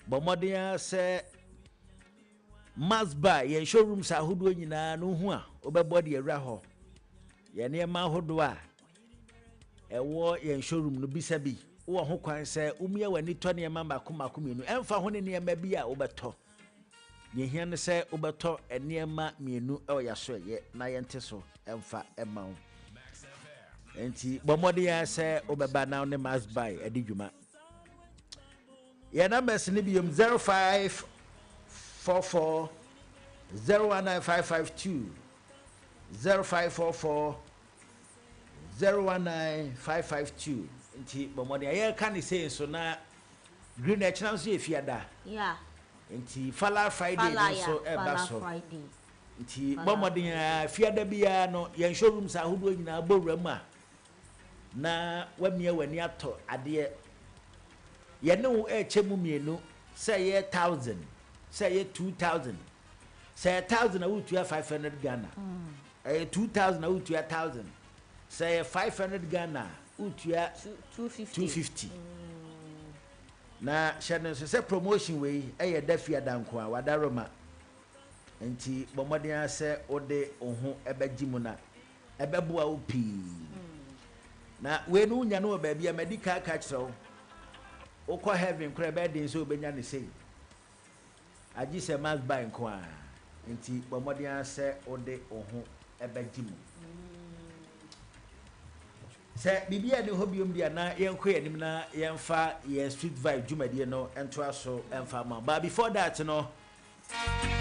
bɔ mmɔden sɛ masba yɛn showrooms ahodoɔ nyinaa no ho a wobɛbɔ de awura hɔ yɛn nneɛma ahodoɔ a ɛwɔ yɛn showroom no bisa bi wɔ ho kwan sɛ umia w'ani tɔ nneɛma mbaako mmienu ɛmfa ho ne nneɛma bi a wobɛtɔ yɛhia ne sɛ wobɛtɔ nneɛma mmienu ɛwɔ yɛasoɛyɛ na yɛnte so ɛmfa ɛma wo nti bɔ mmɔden sɛ wobɛba na ne must buy ɛde dwuma yɛn numbers ne biom 0544 019552 0544 019552 nti bomode aye ka ne say so na green e chana so efiada yeah nti Fala Friday so e ba so nti bomode afiada bia no yen showrooms ahodo nyina bowura mu a na wamia wani ato ade ye ne wo e chemu mienu say ye 1000 say ye 2000 say 1000 na wutu 500 Ghana 2000 na wutu 1000 say 500 Ghana utua 250 na hyɛ no nso sɛ promotion wei ɛyɛ da fia danko a wadaroma nti bɔmmɔden asɛ wode wo ho ɛbɛgye mu na ɛbɛboa wo pii na wei no wonya no wɔ baabi a madi ka kyerɛ wo wokɔ heaven kora ɛbɛden sɛ wobɛnya ne sei agye sɛ mas by nko a nti bɔmmɔden asɛ wode wo ho ɛbɛgye mu sɛ bibia ne hɔ biom bia na yɛnkɔ yɛnim na yɛmfa yɛn street vibe dwumadie no ɛntoa so ɛmfa ma but before that no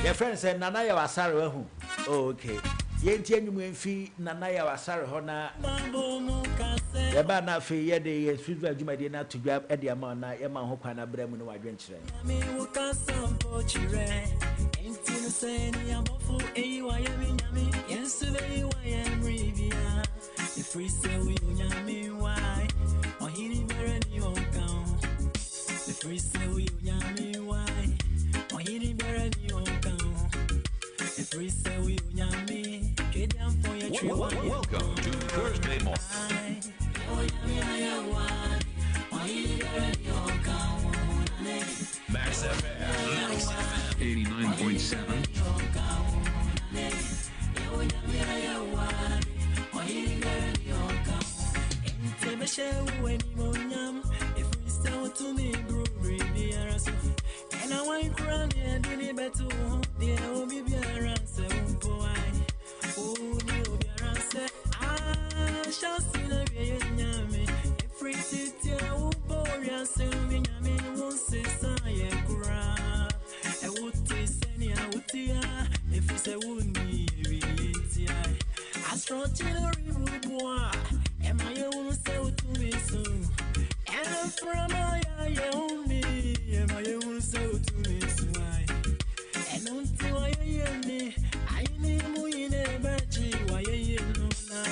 your friend said Nana ya wasare wahu. Oh, okay. Yenti anyum emfi Nana ya wasare ho na ya ba na fe ye de ye street adwuma de na to dwa e de ama na ye ma ho kwa na bra mu no wadwen kire. Me wo ka sampo kire. Enti no se ni amofo eyi wa ye mi nyame. Yesu be wa ye mribia. The free say we nyame why. O hiri bere ni on kan. The free say we nyame why. Welcome to Thursday morning. Max FM 89.7. And I want crown and didn't bet to the Obi Biaranse. Oh, you Biaranse. I shall see the Yami. Every city, oh, Boria, Sylvia, won't say, Saya, Kura. I would taste any outia if it's a woundie. I strong chillery would boy. Am I own so to me soon? And from my own me. Am I own so to me so and until I hear me, I need more in a battery. Why you know now?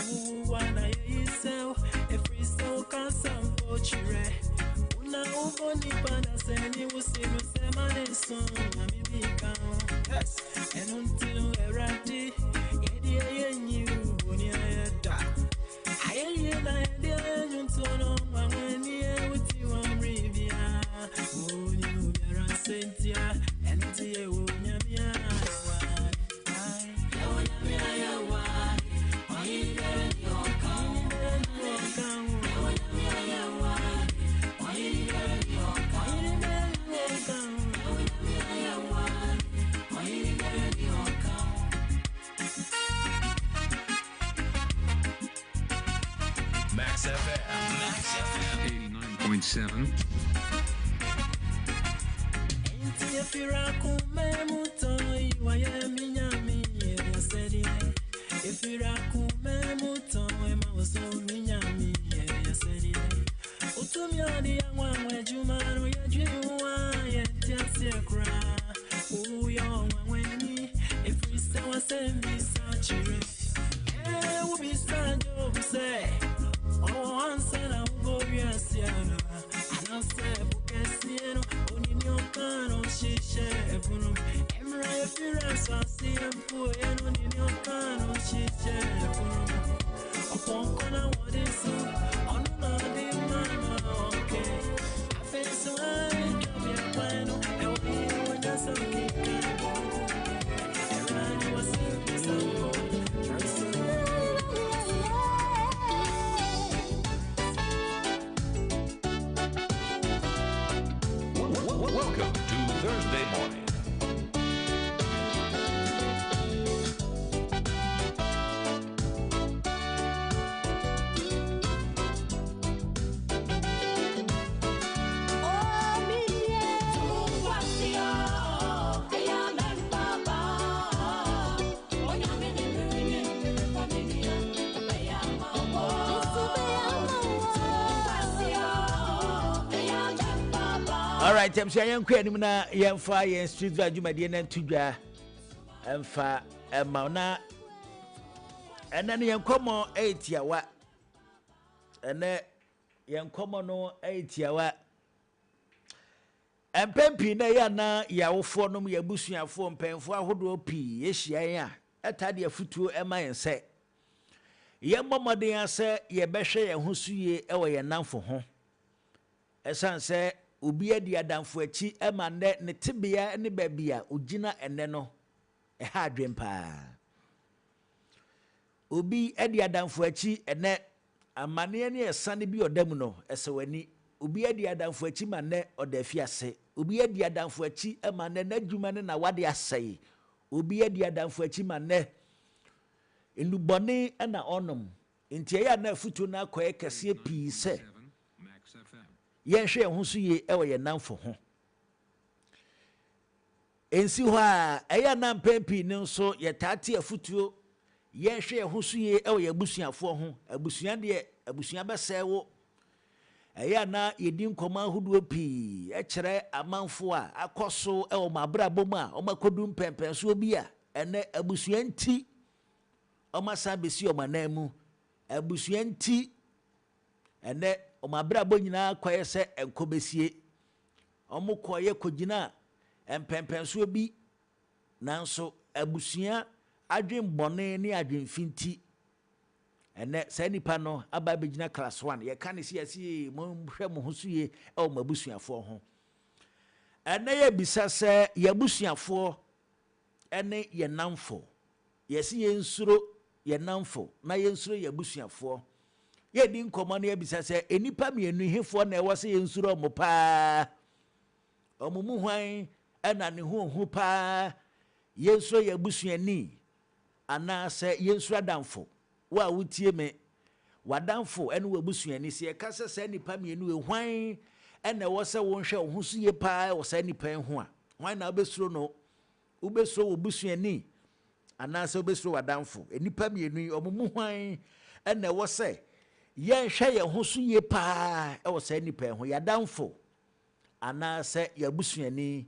One I sell if we so can some poetry. Una uboni pada seni usimu semane son na mimi count. Yes, and until we're ready, yedi you boni ayada. I hear na yedi you to know when you with you on revia. Oh, you are Cynthia and you. Max FM 89.7. Welcome to Thursday morning. All right, I'm saying I'm quitting na yemfa yen street value madie na tudwa emfa ema na ena ne yenkomo 8 yawa ene yenkomo no 8 yawa empempi na ya na yawofo no yabusuafo mpemfo ahodo pi yehia ya etade afutuo ema yense yɛmmɔ mmɔden a sɛ yɛbɛhwɛ yɛn ho so yie ɛwɔ yɛn namfo ho ɛsiane sɛ obi adi adamfo akyi ɛma nnɛ ne tebea ne baabi a ogyina ɛnnɛ no ɛha adwen paa obi adi adamfo akyi ɛnɛ amanneɛ ne ɛsane bi ɔda mu no ɛsɛ w'ani obi adi adamfo akyi ma nnɛ ɔda afiase obi adi adamfo akyi ma nnɛ n'adwuma ne na wade asɛe obi adi adamfo akyi ma nnɛ ndubɔne ɛna ɔnom nti ɛyɛ na afutuo no akɔyɛ kɛseɛ pii sɛ yɛnhwɛ yɛn ho so yie ɛwɔ yɛn namfo ho ɛnsi hɔ a ɛyɛ na mpɛn pii no nso yɛtaate afutuo yɛnhwɛ yɛn ho so yie ɛwɔ yɛn abusuafoɔ ho abusua deɛ abusua bɛsɛe wo ɛyɛ na yɛdi nkɔmɔ ahodoɔ pii ɛkyerɛ amanfo a akɔ so ɛwɔ mabrabɔ mu a ɔmakɔdu mpɛmpɛnsoɔ bi a ɛnɛ abusua nti ɔmasa bɛsi ɔmanan mu abusua nti ɛnɛ ɔmabrabɔ nyinaa kɔyɛ sɛ ɛnkɔ bɛsie ɔmo kɔyɛ kɔgyina mpɛmpɛnsoɔ bi nanso abusua adwenbɔne ne adwenfinti ɛnɛ saa nipa no aba bɛgyina class 1 yɛka ne si yɛsi mohwɛ mo ho so yie ɛwɔ mo abusuafoɔ ho ɛnɛ yɛbisa sɛ yɛabusuafoɔ ɛne yɛnamfo yɛsi yɛnsuro yɛnamfo na yɛnsuro yɛabusuafoɔ yɛdi nkɔmmɔ no yɛbisa sɛ enipa mmienu hefoɔ na ɛwɔ sɛ yɛnsuro ɔmo paa ɔmo mu hwan ɛna ne ho ohu paa yɛnsuro yɛabusuani anaasɛ yɛnsuro adamfo wa wotie me wadamfo ɛne wabusuani sɛ yɛka sɛ saa nipa mmienu ehwan ɛna ɛwɔ sɛ wɔnhwɛ wo ho so yie paa wɔ saa nipa yi ho a hwan na wobɛsuro no wobɛsuro wabusuani anaasɛ wobɛsuro wadamfo enipa mmienu yi ɔmo mu hwan ɛna ɛwɔ sɛ yɛnhwɛ yɛn ho so yie paa ɛwɔ saa nipa yi ho yɛadamfo anaasɛ yɛabusuani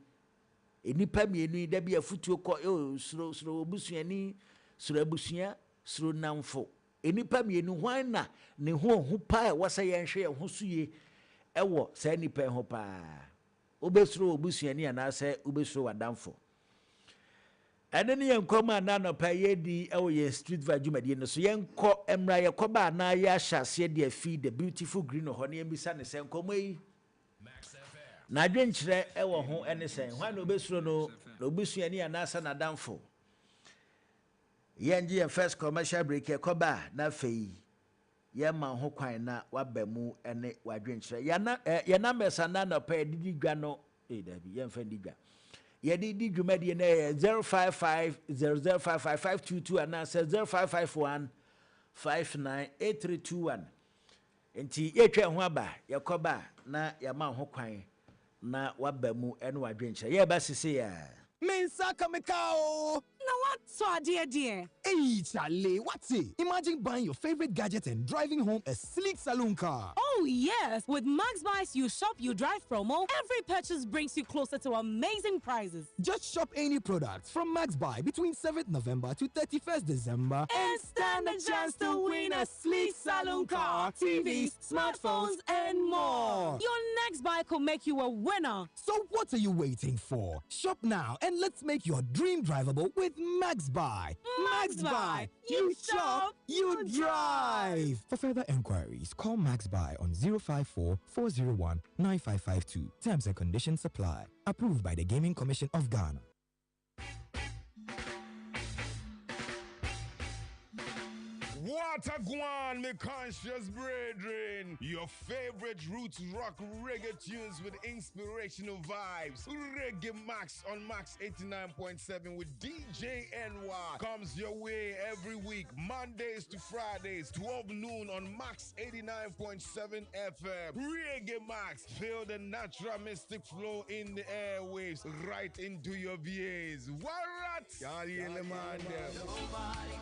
enipa mmienu yi dabi afutuo kɔ suro wabusuani suro abusua suro namfo enipa mmienu hwan na ne ho ohu paa ɛwɔ sɛ yɛnhwɛ yɛn ho so yie ɛwɔ saa nipa yi ho paa wobɛsuro wabusuani anaasɛ wobɛsuro wadamfo ɛne ne yɛn nkɔm a nanɔpa yɛdi ɛwɔ yɛn street vibe dwumadie no so yɛnkɔ mmra yɛkɔba anaa yɛahyɛ aseɛ de afi the beautiful green hɔ ne yɛmbisa ne sɛ nkɔmmɔ yi na adwenkyerɛ ɛwɔ ho ɛne sɛn hwan na obɛsuro no na obusuani anaasɛ nadamfo yɛngye yɛn first commercial break yɛkɔba na afei yɛma ho kwan na waba mu ɛne wadwenkyerɛ yɛn numbers ananɔpa yɛdedi dwa no dabi yɛmfa di dwa yɛdedi dwumadie no yɛ 0550055522 anaasɛ 0551598321 nti yɛtwa ho aba yɛkɔba na yɛma ho kwan na waba mu ɛne wadwenkyerɛ yɛba sese ya Mensa kamekao. Now what saw dear? Hey, Charlie, what's it? Imagine buying your favorite gadget and driving home a sleek saloon car. Oh, yes. With Max Buys You Shop, You Drive promo, every purchase brings you closer to amazing prizes. Just shop any products from Max Buy between 7th November to 31st December And stand a chance to win a sleek saloon car, TVs, smartphones, and more. Your next buy could make you a winner. So what are you waiting for? Shop now and let's make your dream drivable with Max Buy. Max Buy. You shop, you drive. For further enquiries, call Max Buy on 054 401 9552. Terms and conditions apply. Approved by the Gaming Commission of Ghana. What a guan, me conscious brethren. Your favorite roots rock reggae tunes with inspirational vibes. Reggae Max on Max 89.7 with DJ NY comes your way every week, Mondays to Fridays, 12 noon on Max 89.7 FM. Reggae Max, feel the natural mystic flow in the airwaves right into your ears. What? Nobody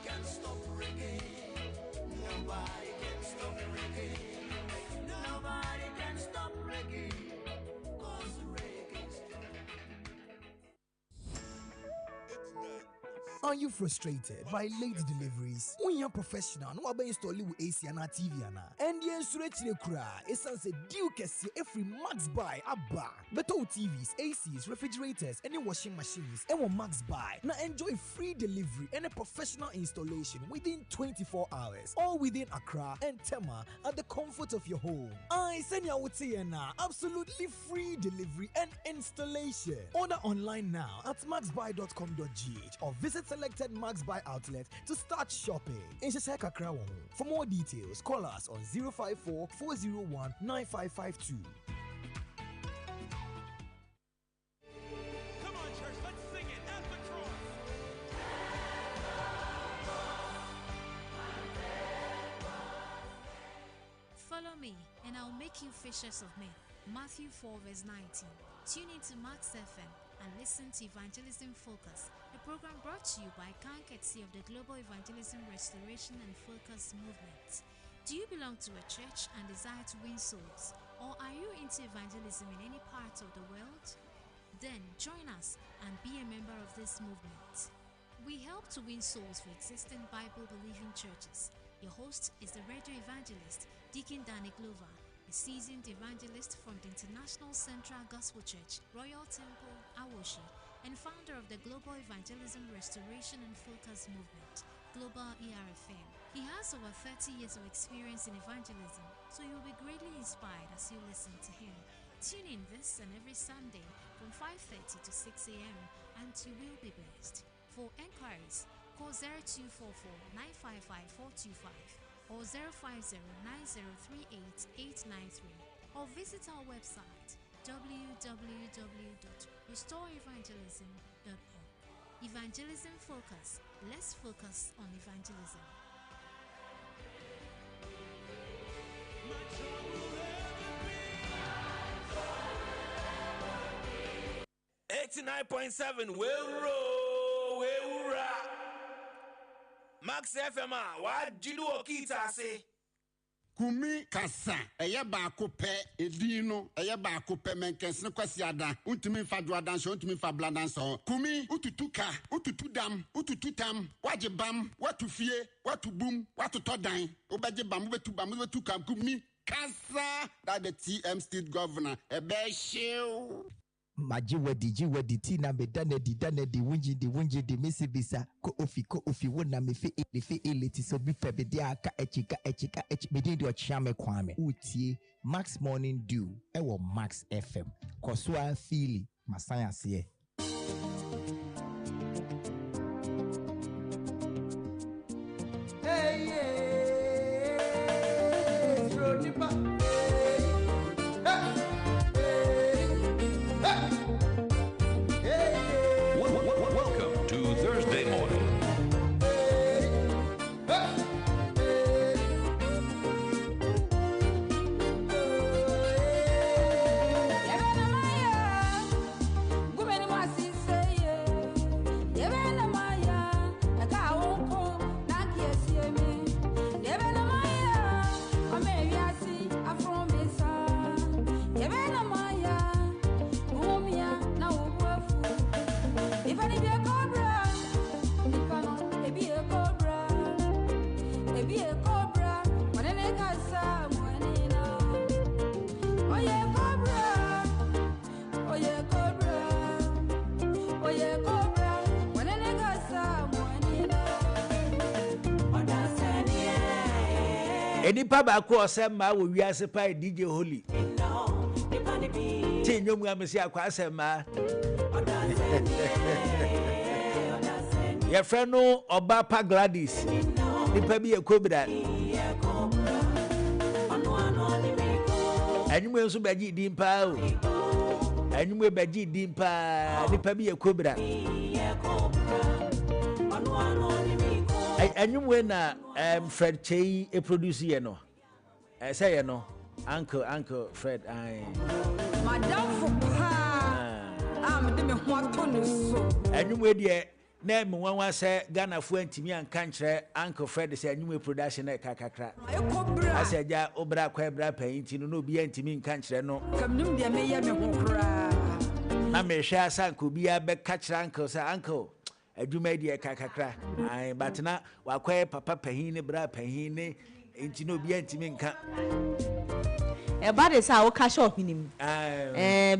can stop reggae. Nobody can stop reggae. Nobody can stop reggae. 'Cause reggae's Are you frustrated by late deliveries? When Wonya professional no wabe install with AC and TV ana. And the insurance kura essence deal kesi every Max Buy abba. Better TVs, ACs, refrigerators, any washing machines, and Max Buy. Now enjoy free delivery and a professional installation within 24 hours. All within Accra and Tema at the comfort of your home. I send you absolutely free delivery and installation. Order online now at maxbuy.com.gh or visit selected Max Buy outlets to start shopping. In Shashaka Crown. For more details, call us on 054 401 9552. Come on, church, let's sing it at the cross. Follow me, and I'll make you fishers of men. Matthew 4, verse 19. Tune into Max FM and listen to Evangelism Focus, a program brought to you by courtesy of the Global Evangelism Restoration and Focus movement. Do you belong to a church and desire to win souls? Or are you into evangelism in any part of the world? Then join us and be a member of this movement. We help to win souls for existing Bible-believing churches. Your host is the radio evangelist, Deacon Danny Glover, a seasoned evangelist from the International Central Gospel Church, Royal Temple, Awoshi, and founder of the Global Evangelism Restoration and Focus movement, Global ERFM. He has over 30 years of experience in evangelism, so you'll be greatly inspired as you listen to him. Tune in this and every Sunday from 5:30 to 6 a.m. and you will be blessed. For enquiries, call 0244 955 425 or 050-9038-893 or visit our website www.restoreevangelism.org. Evangelism Focus. Let's focus on evangelism. 89.7 Weura Max FM what do you kita say Kumi kasa eye baako pe edin no eye baako pe menkensne kwasiada untumi fa duadan so untumi fa bladan so kumi ututuka ututudam utututam wajebam watufie watubum watutodan obejebam betubam betukam kumi kasa that the TM state governor ebe shew Maji ti na me dane di wunji di misibisa ko ofi wona me fe ele ti so bi pebe de aka echika me din di ochiame kwame utie Max Morning Dew e wo Max FM koso a feel masanya se Enipa ba ko osema wo wiase pa DJ Holy Tinyo mu amesi akwa asema Ye friend no Oba Pa Gladys nipa bi ekobra Anyume nso baji dimpa o Anyume baji dimpa nipa bi ekobra Anyume na Fred Chey e produce ye no say ye no uncle Fred Madam Fupa am de me ho ato no so Anyume de na me wanwa say Ghana fu antimi anka nkire uncle Fred say Anyume production e kakakra ase ja obra kwa bra painti no obi antimi nka nkire no kamnim de me ye me ho kra na me hwe asa uncle bia be ka kira uncle say uncle adwuma die kakra ai but na wakwae papa pahin ne bra pahin ne enti no bia ntimi nka eba de sa wo ka sho hwenim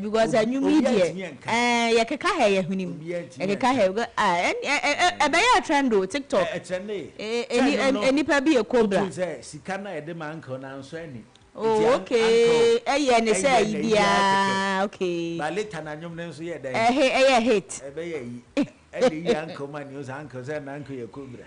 because anyu media ye keka ha ye hwenim ye keka ha ebe ya trend o TikTok eni pa bi e cobra sika na ye de ma nka na nso ani okay eye ne say bia okay ba later na nyum ne nso ye dan eye hit ebe ye yi e de yi anka man yo za anka ze na anka ye cobra.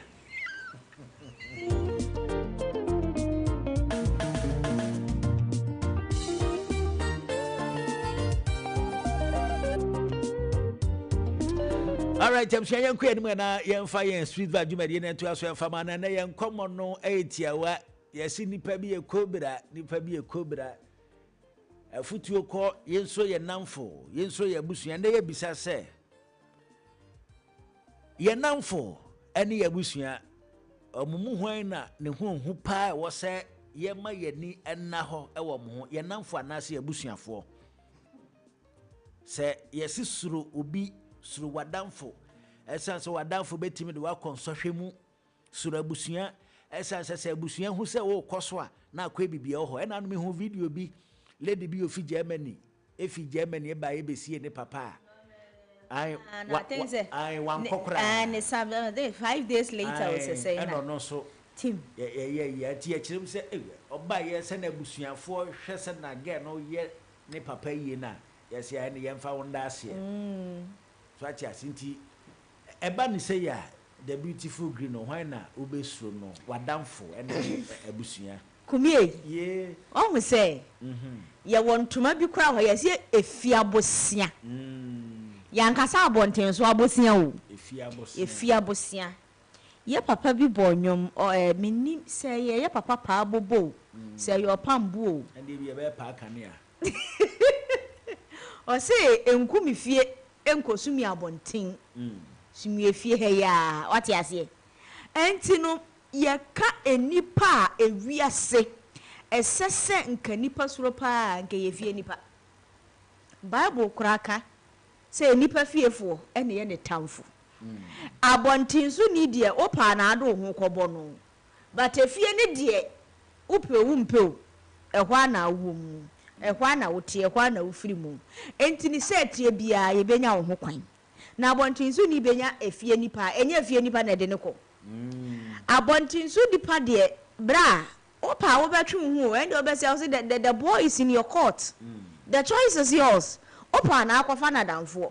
All right, I'm saying you na yen fire street value media na to aso fama na yen komo no etiawa yesi nipa bi e kobra afutuo ko yenso ye namfo yenso ye busua na ye bisa se ye namfo ene ye busua omumu hwan na ne honhu pa wo se ye ma ye ni enna ho e wo mo ye namfo anase ye busuafo se yesi suru obi suru wadamfo esanse wadamfo betimi de wakonsɔhwemu suru abusua esanse se abusua hu se wo kɔso a na akɔ bibia ho ɛna no me hu video bi lady bi ofi Germany e ba e besie ne papa ai wan kokra and 5 days later we say na no so team ye ti achirim se oba ye se na abusuafo hwɛ se na ge no ye ne papa yie na yes ya ne yemfa wonda ase so achi asinti eba ni say ya the beautiful green no why na obesuro no wadamfo ene abusua kumie ye o say ye wontuma bi kura ho yes efi abosia yankasa abonten so abosia o efi abosia ye papa bi bonyom meni say ye papa pa abobo say your pambu o and ye be pa kanea o say enkumi fie enkosumi abonten sumi efie he ya wate ase enti no ye ka enipa ewiase esese nka nipa soro pa nka ye fie nipa bible kuraka say nipa fiefo ene ye ne tamfo abonten so ni de opa na ado ho kɔbɔ no but efie ne de upewu mpew ehwa na awum ehwa na wote ehwa na wofiri mu enti ni setie bia ye benya wo ho kwan na abonten so ni benya efie nipa enya efie nipa na de ne kɔ abonten so nipa de bra opa wo betwe ho and obese say the boy is in your court the choice is yours opa na akwafa na damfo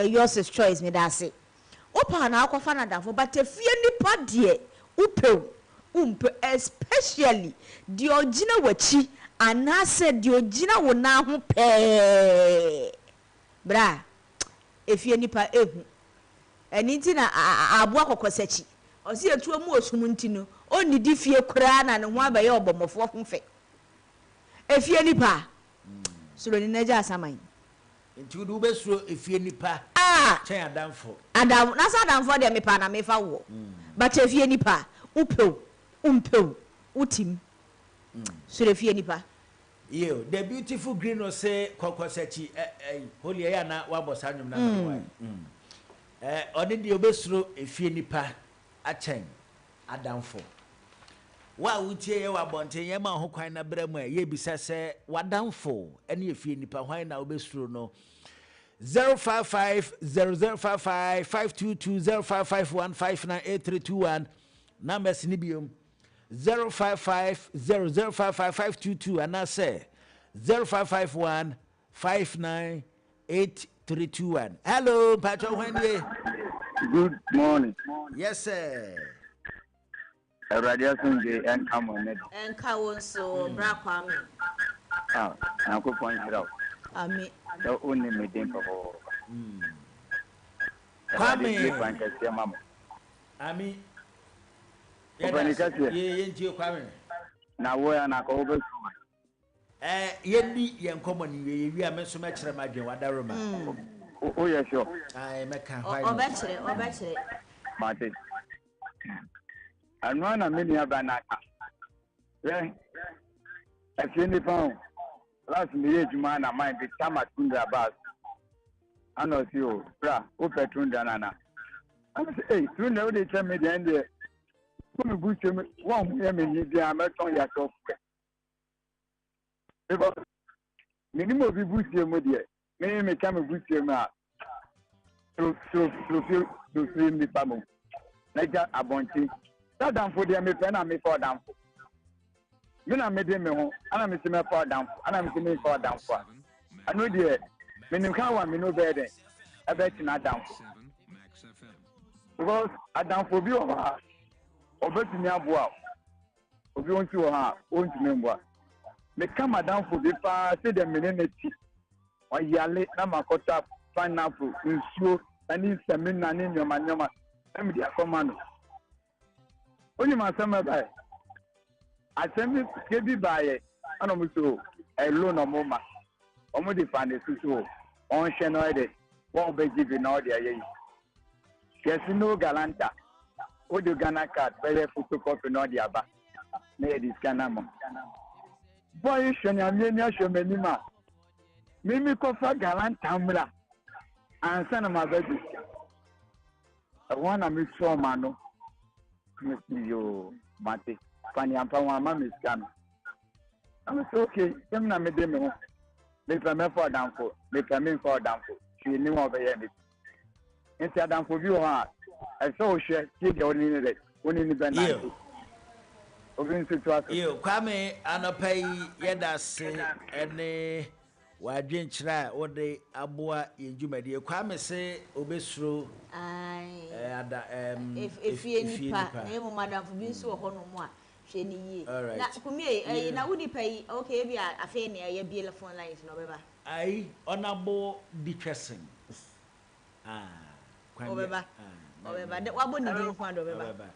yours is choice me that say opa na akwafa na damfo but efie nipa de upew especially the original wachi anase the original wo na ho pe bra efie nipa ehu eni nti na abo akokosachi osi etu mu osum nti no oni di fie kura na ne ho abaye obomofo ho fe efie nipa suro ni naja asaman nti udu be suro efie nipa chen adamfo na sa adamfo de me pa na me fa wo but efie nipa upew utim suro efie nipa yo the beautiful green no say kokosachi holy ya na wabosa nwum na no oni de obesuro efie nipa achen adamfo wa wutie ye wabonten ye ma ho kwan na bremu ye bisa se wadamfo ene efie nipa hwan na obesuro no 0550055 5220551598321 numbers ni biom 055005522 and I say 0551598321. Hello, Patrick Wendy. Good morning. Yes, sir. Radio Sunday and come on it. And Kawon so Bra Kwame. I'm going to point it out. Ami. The only meeting for Kwame. Ami. Na wo ya na ko be yendi yen common wi ameso me kire madwen wadaroma o ye sure meka obekire mate anu na me ni abana eh afini pa last me ye juma na mind the tama tunda bas ano si o bra o petrunda na I say, hey, you know they tell me the end there. Come and boost him. One year, me, I'm not on yourself. Because minimum be boost him with you. Me come and boost him out. So feel me, Pamo. Like that, a bunty. That down for the me pen and me for down for. Me na me dem me ho, ana me se me for down for, ana me se me for down for. I know the me nim kan wa me no be dey. I bet na down for. Because I down for bi o ha. Obetumi aboa. Obi won ti o ha, won ti me mboa. Me come down for bi pa say dem me na ti. O yale na makota pineapple, nsuo, ani semina ni nyoma. Em dia command. Only my summer by. I send me kebi by ana mo so elo no mo ma. Omo dey find the so on channel dey. Won be give na all there yi. Yes no galanta. O de Ghana card, be photocopy no dia ba. Na e dis Ghana mo. Boy shanya me ni asho mani ma. Mimi ko fa galanta mra. Ansa na ma baby. I want to make sure, man. You, Mate. Fanny and Pama, Mammy Scan. I'm okay. I'm not me demo. Make a man for down for. Make a man for down for. She knew over here. Instead of for you, I saw she did only the only the banana. You, Kwame, and pay Yedas, and wadwenkyerɛ a wode aboa yɛ dwumadi Kwame sɛ obesuro efie nipa na emu madam bi nso wɔ hɔ no mu a hwɛ ni yie na kumie na wodi pay okay bi afɛ ne ya bi telephone lines no beba ai honorable ditressen Kwame obeba de wabo ni din kwa do beba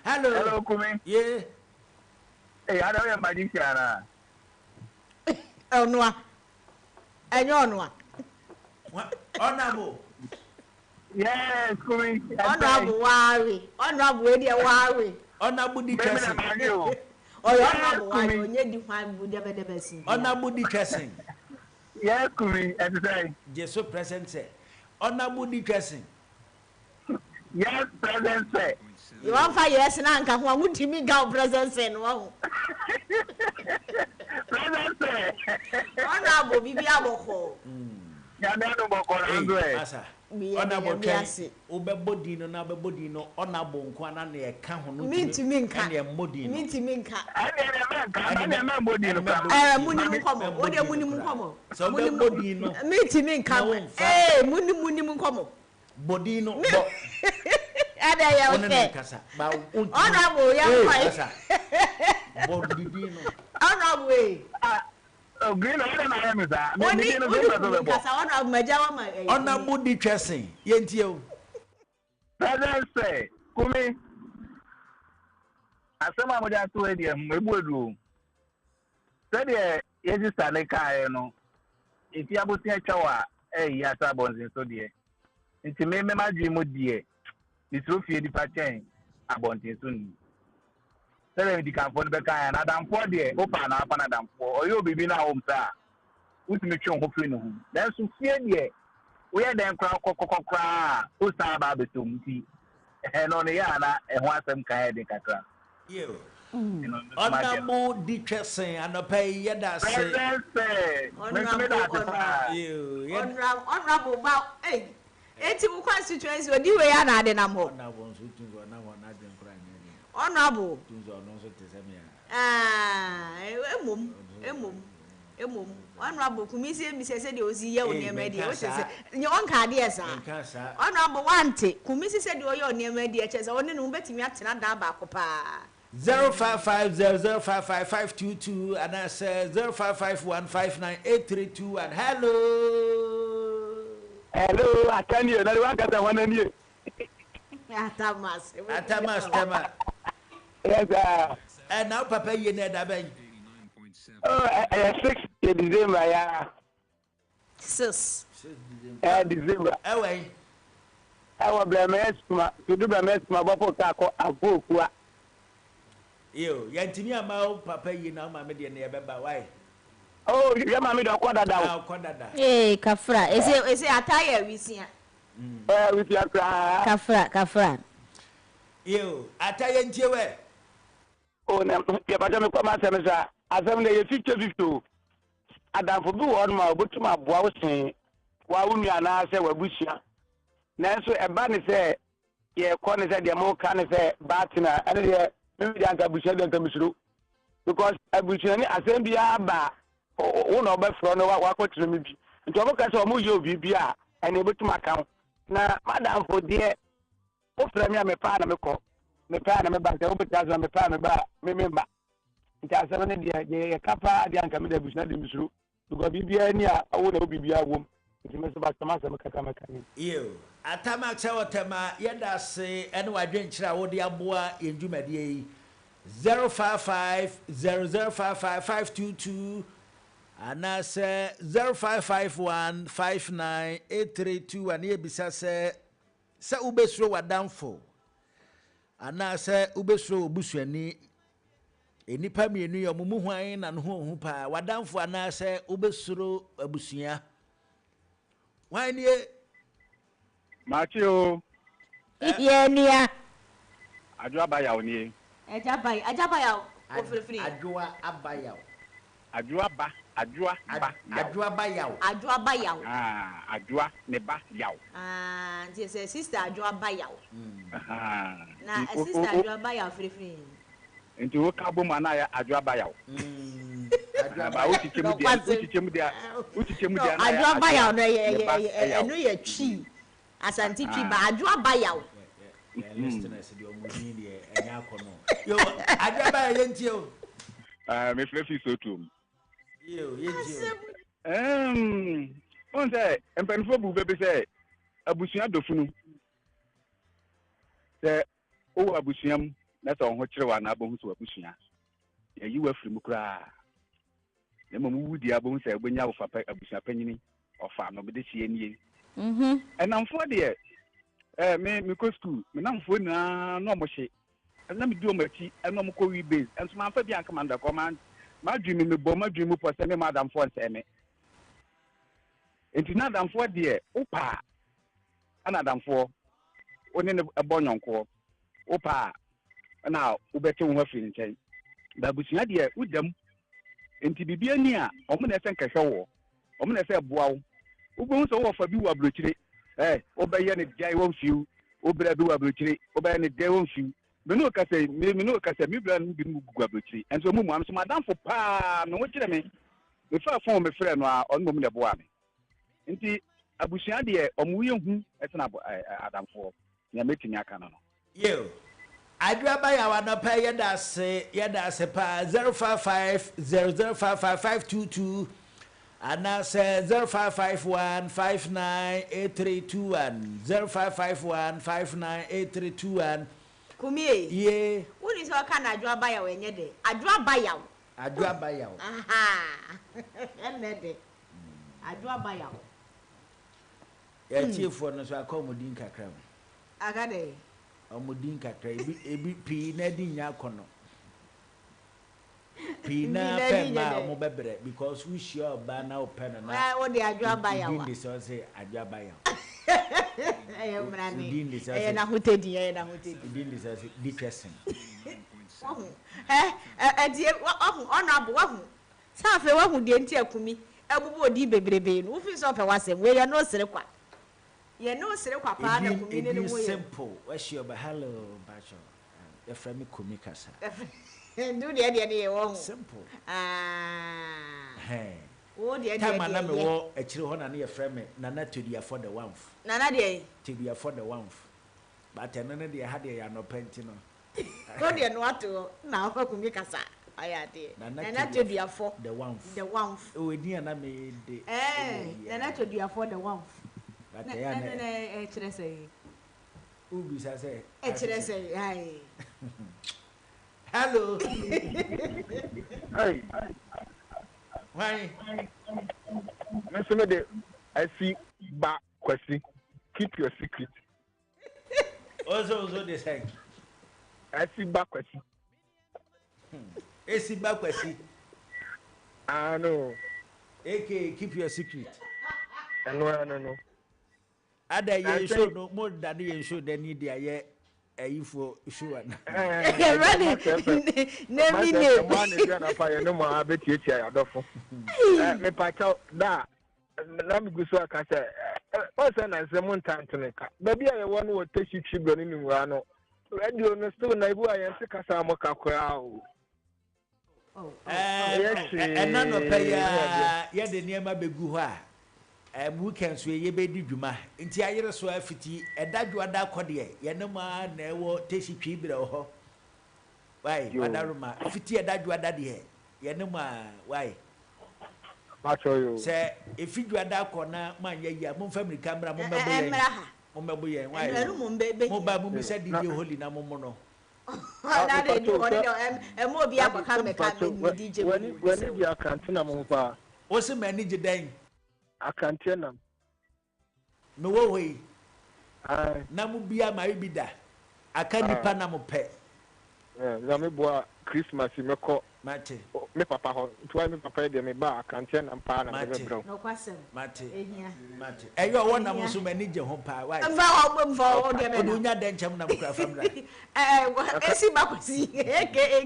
hello Kumi yeah hey I don't have magician Onwa Enyo honorable yes Kumi honorable worry honorable we dey worry honorable ditressen honorable worry onye di hwan bu de be sin honorable ditressen yes Kumi and say Jesu present say honorable ditressen yes present say you want fire yes na nka ho amutimi ga present say no ho present say honorable bibi aboko ya me no boko na asa honorable kai obebodi no na obebodi no honorable nko na na e ka ho no mitimi nka na e modi no mitimi nka ana me modi no muni nkomo o de muni nkomo so obebodi no mitimi nka muni nkomo body no bo ada ya oke honorable ya kwai body no honorable green na me za me no kasa honorable majawa ma honorable ditressen yentie o present say Kumi asema mo ja to e die mmebu edu se de yeji sane kai no iti abosi atwa ya sa bonzin so de nti me madwi mo die ditrofie di pachen abontin so ni sele di kan fo be kan na dan fo de opa na apa na dan fo oyo bibi na hom sa utimi twe ho firi no hu dan so fie de we ya dan kra kokokokra o sa ba betom ti no ne ya na e ho asem kan de kakra yo honorable ditressen anopai yeda se honorable ba eti mu constituency odi we ya na ade na mo honorable nso tunzo na wona ade nkra nya honorable tunzo no nso tesem ya emom honorable kumisi mi se de ozi ye onema de o se nye on ka de esa honorable wante kumisi se de o ye onema de che se oni no betimi atena da ba kopa 0550055522 and I say 0551598832 and hello atani na wa kata wana ni atamas tema yes and now papa ye na da ben 6 December ya 6 December away awa blamesma tudu blamesma bofo kako afokua yo yantimi ama papa ye na ma me de na ye beba why oh ya ma me do kodada kodada kafra ese ataya wisia With your cry. Kafra. You, I tell you, Ntiwe. Oh, no, yeah, but I'm coming to as I'm the 50. Adam for do on my book to my boy saying, why wouldn't you answer what Bushia? Nancy, a banner say, yeah, corner said the more can say, Batina, and maybe the answer Bushia don't come through. Because a Bushia, I send the Abba, or no, but from what to me. And to look at some of your BBR and able to my account. Now, Madam for dear, hopefully, I'm a fan of me pan and me back, the open thousand me pan about me member. It has 7 years, a kappa, the uncle, the Bushia, the Misru. Because BBR near, I won't be a woman. It's a mess about the master. You, Atama Chawatama, Yada say, and I drink Chawodia Boa in Jumadi 055 0055 522. And I say 0551 59 and here beside say Ubesro wa downfall. And I say Ubesro Bushani enipa mienu yo mumu hwan na no ho pa wa downfall and I say Ubesro abusia. Why nie? Matthew. Yeah, nia. Adwa bayaw ni. Ajabayaw. Ofrefri. Adwa abayaw. Adwa bayaw. Adwa ne ba yaw. This is sister Adwa bayaw. Na sister Adwa bayaw free. Nti wo ka bom ana ya Adwa bayaw. Ba utichemu dia. Adwa bayaw no eno ye twi. Asante twi ba Adwa bayaw. Listeners the omuni de enya kono. Yo Adwa bayaw yentio. Me flefi so too. Yo, yentio. On say empanfo bu bebe say abusua dofunu. Say o abusuam na so ho kire wa na abohu so abusua. Ya yi wa firi mu kra. Na mo wudi abohu say ogbenya wo fa abusua panyini ofa no be de hie nie. Enamfo de me ko school, me namfo na no mo hye. Na me di o machi, na mo ko wi base. Enso man fa bi an commander command. Ma dream me bo ma dream po se me madam for se me. Enti na adam for de opa. Ana adam for oni ne ebonyonko. Opa na ubete wo afiri nchen. Da busua de udam. Enti bibia ni a omo na ese nkehwe wo. Omo na ese boa wo. Ubo so wo fa bi wo abrochire. Obeye ne jai won fiu. Obra bi wo abrochire. Obeye ne jai won fiu. Me no ka say me bra no bi mu gugu abrochire. Enso mu am so madam for pa no wo kire me. Me fa fon me frɛ no a on mo ne boa me. Nti abusua de omo ye hu etena adamfo. Ya metimi aka no. Yo. Adwa baya wa no pa yeda se pa 055 0055 522 and I say 0551 598321 0551 598321 Kumie. Yeah. Who is what can Adwa baya when ye de? Adwa baya. Aha. Enede. Adwa baya. Ya chiefo no so akomodin kakra. Agade. Omodin kakra ebi pi na di nya kono. Pina pema mo bebre because we sure ba na open na. Why the Adwa baya? Din this say Adwa baya. Eh umrani. Eh na hotedi. Din this say depression. Die honorable wahu. Sa fe wahu die nti akumi. Ebubu odi bebrebe no. Wo fi so pe wasem. We no sere kwa. Ye no sere kwa pa na akumi ne wo ye. Simple. We sure ba hello bacho. E frame kumi kasa. Do the idea dey wo. Simple. Hey. Oh the idea. Time na me wo e kire ho na na ye frame na na todia for the one. Na dey. Todia for the one. But enene dey ha dey ya no penti no. Go dey no ato na akumi kasa. Aya dey. Na todia for the one. Oh e dia na me dey. Na todia for the one. But ya na e kire say. Ubi sa say. E kire say. Ai. Hello. Hey. Why? Mr. I see back question. Keep your secret. Also the same. I see back question. I see back question. I know. AK, keep your secret. No. Ada ye show no more than ye show the need ye for sure. Name me one is gonna fire no more bet you I don't me patch out that let me go so I can say what's an someone time to make baby I want to take you children in Rano. Radio no still na ibu I am sick as I'm a crowd. And none of pay yet the near my begua. Weekends we ye be djuma nti ayere so afiti edadwo ada kode ye ne ma na ewo teshi twibire ho why wadaruma afiti edadwo ada de ye ne ma why macho yo se efidwo ada kona man ye ya mo family camera mo mebo ye why mo ba mo bisa di holy na mo no na de di ode mo obi akwa me DJ when you account na mo pa o se manage den akantena me wo we na mu bia ma bi da aka nipa na mo pe na me boa Christmas me ko mate me papa ho to me papa de me ba akantena mpa na me bro no kwasem mate mate eyo wo na mo so manage ho pa why mfa o de me no nya den chem na mo kra famra esi ba kwasi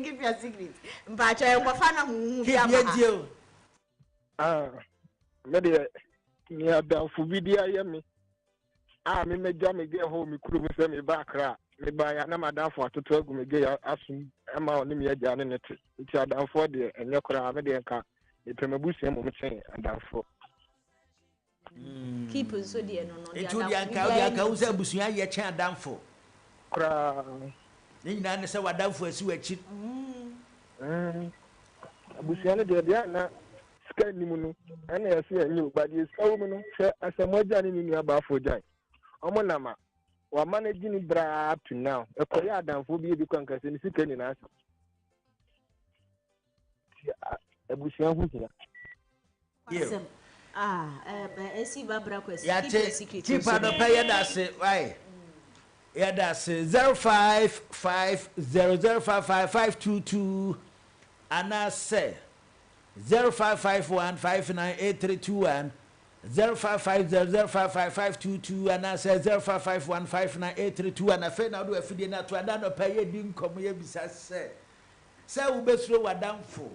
give your secret mpa cha en kwa na hu bia ma me ya da fu bidia ye me me meja me get home kuru me se me ba kra me ba ya na madafo atoto agu me ge asum ama oni me ya ne nete nti adafo de enye kra me de nka e pemabusu mo me chen adafo keep so de no no etu dia nka uza abusu ye chen adafo kra ni nyina ne se wadafo asi wachi abusu ne de na ska ni mu no ana yesi anyi obadi ska mu no se asamoja ni ni aba afo jan omo nama wa manage ni bra up to now e ko ya danfo bi kwanka se ni sika ni na asa abusu hu hia esi babra kwesi ya keep no pay ya da se why ya da se 0550055522 ana se 0551598321 0550055522 and I say 0551598321 and I say now do a feed na to ada no pay din kom ye bisa say we be slow wadamfo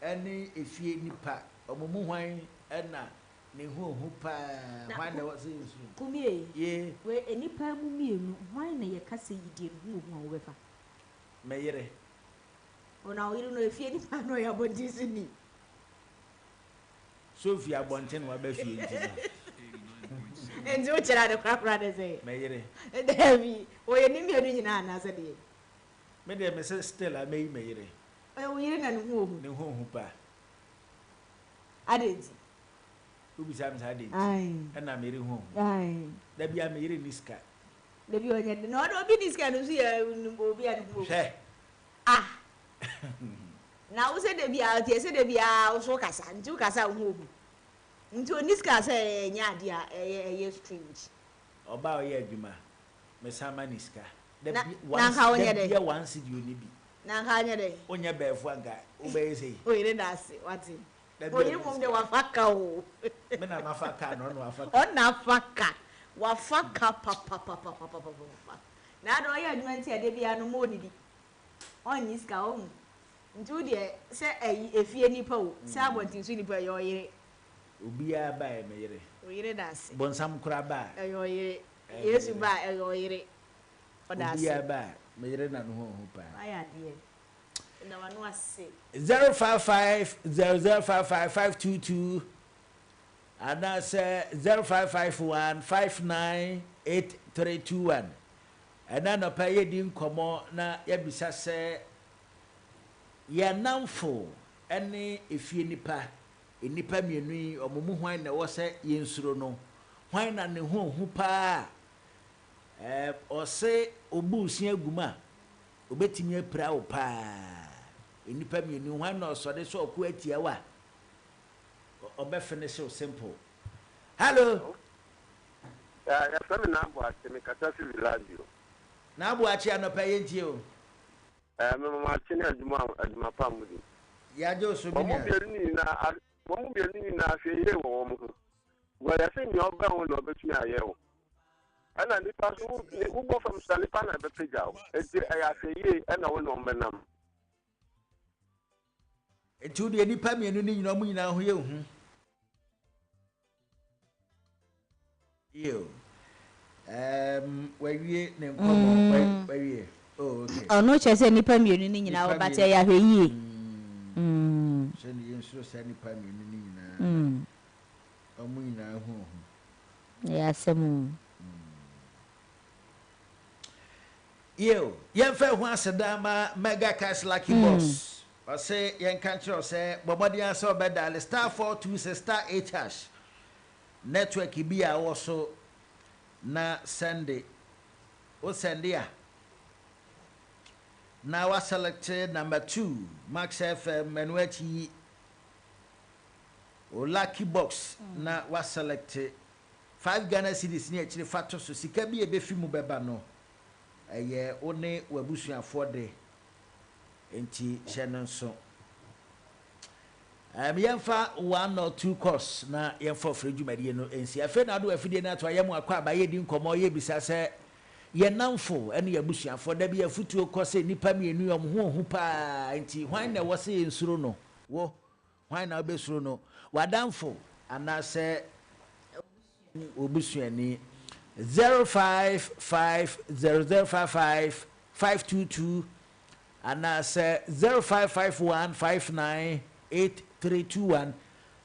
any efie nipa omumu hwan na ne hu pa hwan na was kumie ye we enipa mu mienu hwan na ye kase yidie hu hu we fa meyere ona oyiru no efie nipa no ya bodisi ni Sophia Bonten wa be fie nti. Enzi o chira de kwakura de say. Meyere. Davi, o ye ni mienu nyina na se de. Me de me se still a meyere. O yire na ne hu ohu. Ne hu pa. Adenti. Ubi sam sa adenti. Ai. Na meri hu. Ai. Da bia meyere niska. Da bia onye no do obi niska no so ya obi a ne hu. Hwe. Ah. Na wo se de bia tie se de bia wo so kasa nti wo kasa wo hu nti oniska se nya ade a eye strange oba o ye adwuma me sama niska na ka wonye de bia wan si di oni bi na ka nya de onye befu anka wo be sei o ire da se wati o ire mum de wafaka o me na mafaka no no afaka on na afaka wafaka papa na do ye adwuma nti ade bia no mo ni di on niska o ntu de se efie nipa o se abontin so nipa yo yire obia ba e meyere o yire dase bonsam kura ba yo yire yesu ba yo yire o dase obia ba meyere na no ho pa aya de na wanu ase 0550055522 ana se 0551598321 ana no pa ye di nkomo na ya bisa se ya namfo ene efie nipa enipa mienu yi omumu hwan na wo se yensuro no hwan na ne hu pa ose obusia aguma obetimi apira wo pa enipa mienu hwan na osode so oku atia wa obe finish simple hello ya fami na abo ati me kata fi village na abo achi anopa yentie o me mama chini aduma pa mudi ya jo so bi mo bi ni na fe ye wo mo wa ya se nyo ba won no betumi aye wo And I nipa who go from Salipan at the Pijao. It's a ye and I will know Menam. It would be any pammy and you know me now. You. Where you name where you? Oh, okay. Oh, no, chess any pammy in our battery. Send the insurance any pammy. Yes, you fair once a dama mega cash lucky boss. I say, young country, say, Bobody answer better. Star 426 star 8 hash. Network be also na Sunday. O Sunday. Now I selected number 2, Max FM Menueti. O lucky box na was selected 5 Ghana cedis near actually factor so sika bi ebefi mu beba no eye one wabusuafo de enti hye so yemfa 1 or 2 course na yemfa frejumade no ensi afi na do afide na to ayemu akwa abaye di nkomo ye bisa se ye namfo ene yabusuafo da bi afutuo course nipa mienu yom ho pa enti hwan na wose ensuro no wo hwan na obesuro no wadamfo anase obusuani 0550055522 anase 0551598321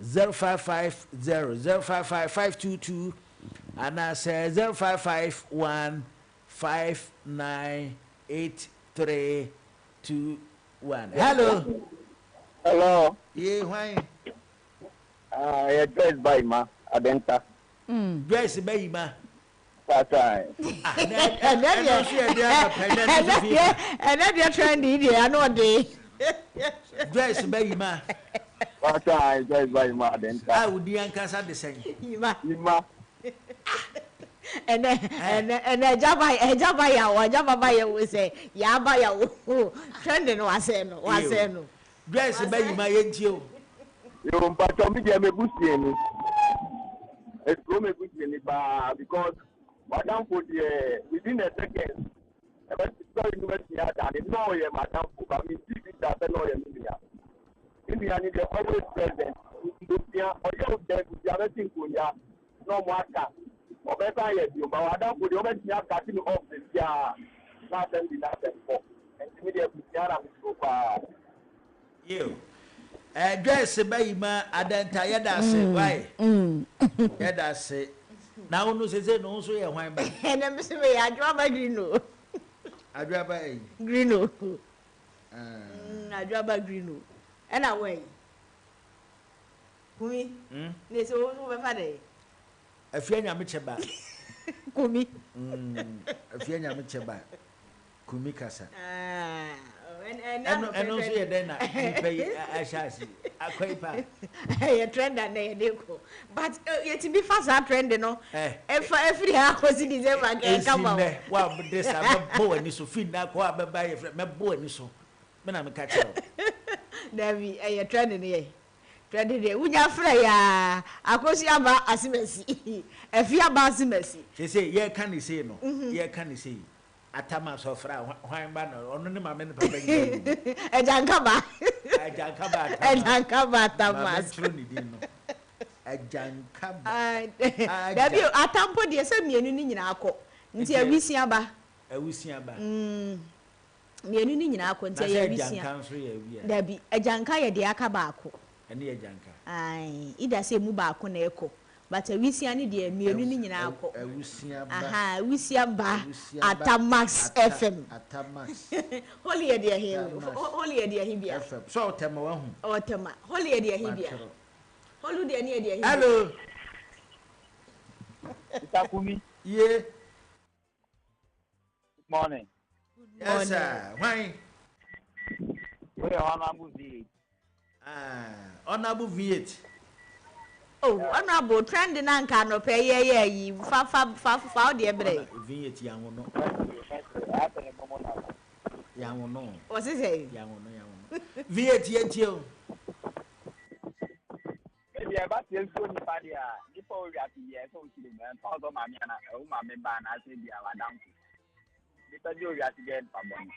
0550055522 anase 0551598321 Hello. Yeah, why? Yeah, dressed by ma Adenta. Dress by ma. That's right. And then you're trendy, I know they. Dress by ma. That's right, dressed by ma Adenta. I would be uncasa the same. Ima. And Jabaya will say, Yabaya, trending was no. Dress by my angel. You but me me busi it's from a busi because madam for the within a second about the university and no yeah madam for me see that no yeah India need always present India or you there to have thing no matter or better yet you but madam for the obviously have cutting off the not then the last for and immediately so far you dress by ma Adenta yedase why yedase na onu sese no so ye hwan ba and I'm saying Adwaba Greeno Adwaba Greeno Adwaba Greeno and away Kumi ne so wo be fa dey afia nyame cheba Kumi afia nyame cheba Kumi kasa and also ye den na pay ashasi akoipa a trend and they go but yet be fast that trend no every house in December come out wa this bo ani so feed na ko abeba ye me bo ani so me na me catch up Davi a trend here unya fra ya akosi aba asimesi efia ba asimesi say ye can say no ye can say atama so fra hwan ba no ono ne ma me ne papa ngi ejankaba tamas ejankaba dabi atampo de se mienu ni nyina akọ nti awisia ba mienu ni nyina akọ nti awisia dabi ejanka ye de aka ba akọ ene ejanka ai ida se mu ba akọ na ekọ but awisia ni de mienu ni nyina akọ awisia ba Atamax FM holy ye de here holy ye de here bia so tema wa hu otema holy ye de here bia holy de ni de here hello Itakumi yeah morning yes sir why we are honorable V8 honorable V8 oh honorable trend na nka no pe ye yi fa de bre V8 ya wono ya wono o se say ya wono V8 ye tie o e ba tie so ni pa dia ni for we are here, so we can talk about my man, my member, and I say, yeah, Madame. Because you are together, Pabon.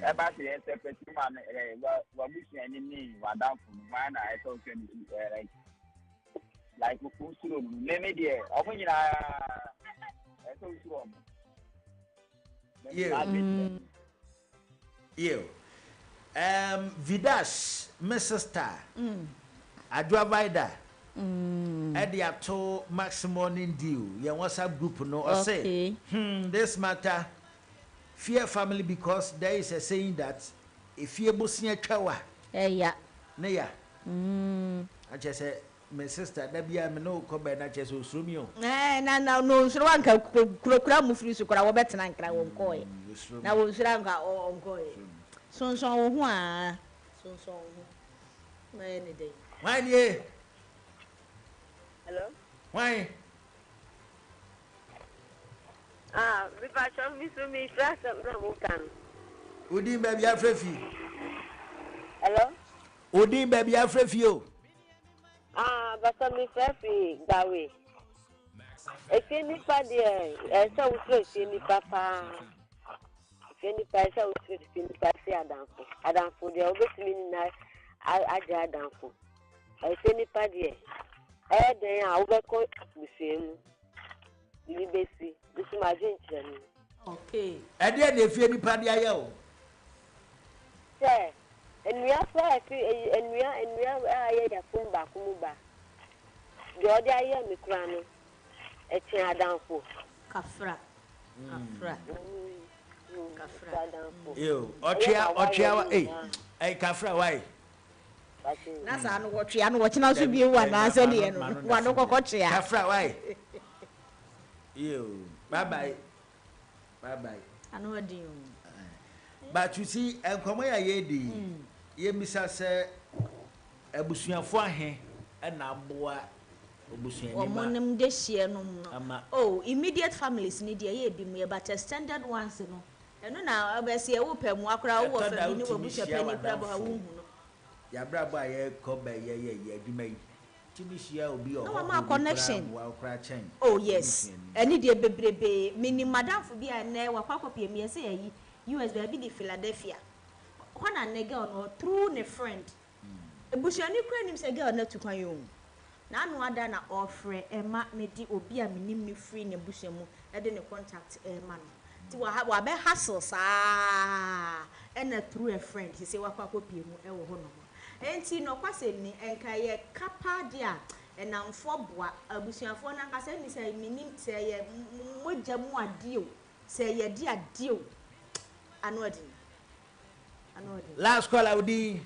About the separate man, what we see any name, Madame from one, I told you, like who's room, maybe there, or when you are, I told you. You. Vidash, Mrs. Star. Adwa Vida. Edia to Max Morning Deal. Your WhatsApp group no or say. This matter fear family because there is a saying that if you busia chawa. Yeah. Neya. I just said my sister that be am no come na just usrumio. No so wan ka kura mu firi so kura wo betina nkra wo nkoe. Na wo nsira nka o nkoe. So ho a so ho. Na any day. Why ye? Hello? Why? We pass on me flash up na mutan. Udin baby afrefi. Hello? Udin baby afrefi o. But me flafi dawe. Ese ni pa de, esa usre ese ni papa. Ese ni pa esa usre ese ni pa se adanfo. Adanfo de obetimi na aja adanfo. Ese ni pa de. Den a ubeko busemu. Libesi, bisi majinche ni. Okay. Ade de fie ni pa de aye o. Se, enua fa fi enua aye ya kumba kumuba. Jodi aye mi kura no. Etin adanfo. Kafra. Yo, ochia kafra why? Na sa no wochia no wochina so bi wa na se de no. Wa no kokochia. Kafra why? Yo, bye. Anu adi. But you see, enkomo ya ye di. Ye misa se abusuafo ahe na aboa obusuani ma. Omonim de hie no no. Oh, immediate families ni de ye bi mu but extended ones no. Eno na obese ye wo pemu akora wo family ni wo busua pani kra ba wo hu no. Ya brabo aye ko ba ye adwuma yi. Timishia obi o. No ma connection. Wa kra chen. Oh yes. Eni de bebrebe mini madam fo bi na wa kwakopie mi se yi US ba bi di Philadelphia. Kwana nege ono through ne friend. Ebusuani kra nim se girl na tukwan yo. Na anu ada na offer ema medi obi a minim ni free ne busuamu e de ne contact ema no. Ti wa be hassle sa na through a friend he say wa kwakopie mu e wo ho no. Enti no kwase ni enka ye kapa dia enamfo boa abusuafo na nka se ni se minim se ye mogya mu ade o se ye di ade o anu adi last call Audi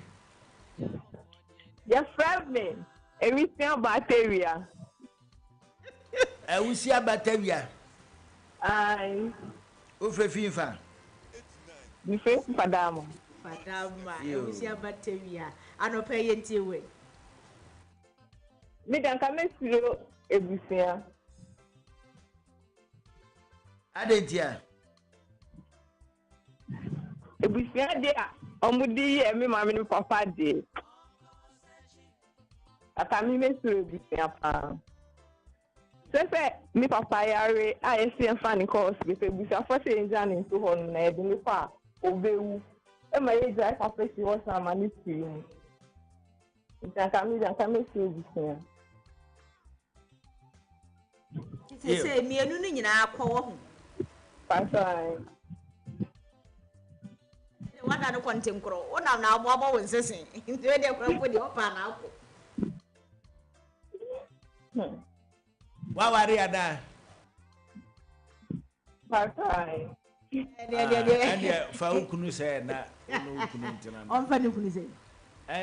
your friend me everything bacteria ewusia bacteria ai o frefinfa ni fe padamo ewusia bacteria anope ye ntiwe me dan ka mesiro ebusia adentia ebusia dia omudi emi mama ni papa de aka mi mesiro ebusia pa se mi papa yare a esi enfa ni course be ebusia for se enja ni so ho na edi ni pa obewu e ma ye jai papa si wo sa ma ni ti dan ka mesiro ebusia se mienu ni nyina akwo ho pasai wada no kontem kro wona na abo wonsese nti de kro po de opa na akwo wa wari ada pasai de fa ukunu se na ukunu ntina on fa ni kunu se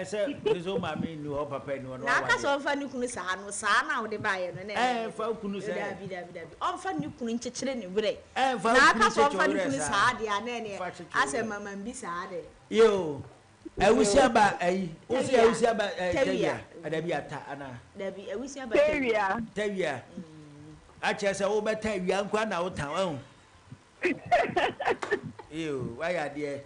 se bezo mama ni o papa ni wona na aka so on fa ni kunu sa no sa na wo de ba ye no na fa ukunu se dabi on fa ni kunu nchechire ni bere fa na aka so on fa ni kunu sa de ana ne ase mama mbi sa de yo ewusia ba ayi o se ewusia ba tawia adabi ata ana dabi ewusia ba tawia a che se wo be tawia nkwa na wo tan yo wa ya de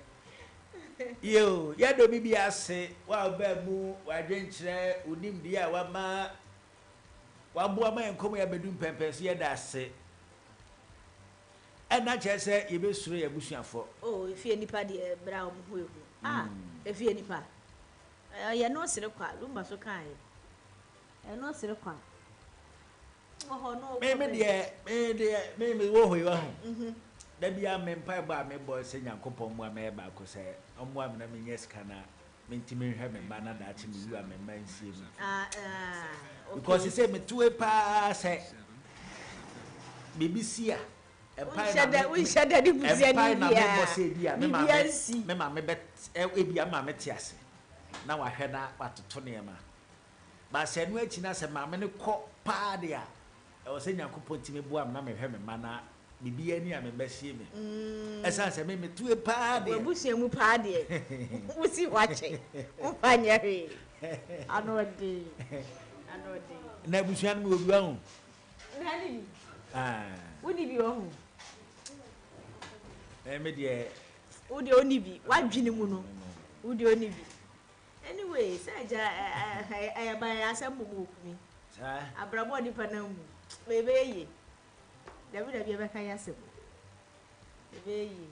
Yo, ya do bibi ase, wa ba mu, wa dwenkyerɛ, unim dia wa ma wa boa ma enkom ya bedum pempes ya da ase. Ɛna kyerɛ sɛ yɛbɛsuro yɛ busuafo. Oh, efie nipa de bra om hu ehu. Ah, efie nipa. Ye no sere kwa, lumba so kan. E no sere kwa. Oh no. Me wo ho yo ho. Da bia me mpa ba me boy sɛ Nyankopɔn mo ma ba ko sɛ ɔmo am na me nyes kana me ntimi hwɛ me ba na da akyi me wu a me man sie mu. Because he say me tuwe pa sɛ bibisia we shada di busia ni bia me ma me bet e bia ma me te ase na wa hwɛ na watoto ne ma ba sɛ no akyi na sɛ ma me ne kɔ pa de a e wo sɛ Nyankopɔn ti me bu am na me hwɛ me ma na bibia ni a me bɛhye me ɛsan sɛ me tuwe pa de we busia mu pa de wusi wache wo fanya he anodi na busia no obi wa ho na ni woni bi wo ho me de wodi oni bi wadwene mu no wodi oni bi anyway say ja ayaba asem mo okumi abrabo di pa na mu bebe yi dabi e be kan yasem bebe yi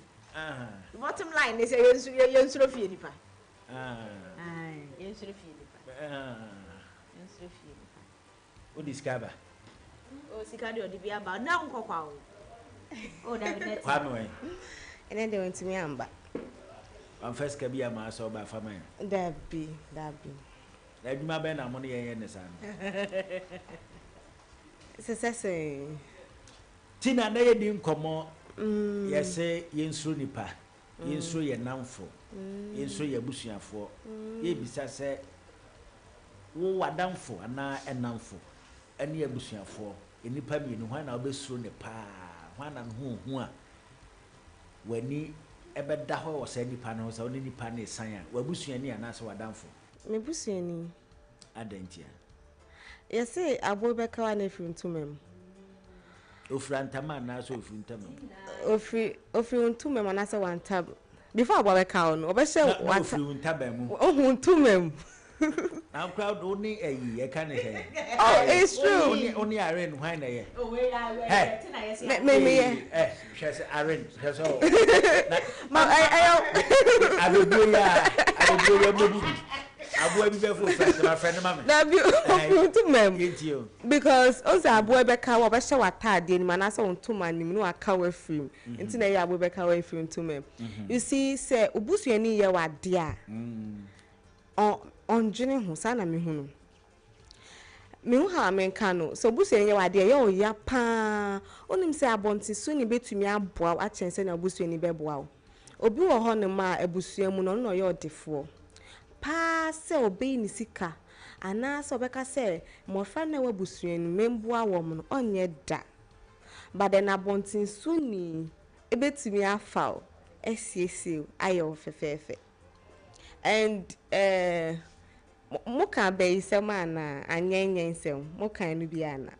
bottom line is yensuro fie nipa yensuro fie nipa o discover o sikadi odi bi aba na nkokwa o dabi net kwa me ene de wentimi amba am first ka bia ma so ba fama dabi na adwuma be na mo ne yen ne san sese tina na ye di nkomo yese yensuro nipa yensuro ye namfo yensuro ye busuafo ye bisa se wo wadamfo ana enamfo ene ye busuafo enipa mienu hwan na obesuro ne pa hwan na hu a wani ebeda ho wo sa nipa no so ne nipa ne san a wabusuani ana so wadamfo me busuani adantia yese abo beka wa na firintumem ofrantama na so ofrintamam ofri untumem na se wantab before abo beka no obehye wantab ofrintabam ohuntumem now crowd only e can he oh it's true only Aaron why na ye oh wait I me she's Aaron so ma Abu bi be for my friend mama na bi untumem because oza abo beka wo behye watade ni manase untuma nim no aka wa film nti na ye abo beka wa film untumem you see say obusuani ye wade a onjini hu sana me hunu me hu ha me nka no so busuani ye wade ye o ya pa onim say abonti so ni betumi aboa a chense na busuani beboa obi wo ho ne ma abusuamu no no ye odefo pa se obe ni sika ana so beka se mofra na wabusuani memboa wo no onye da but na abonti so ni ebetumi afa esiesie ayo fefefe and muka be isema na anyenye nsem muka no bi ana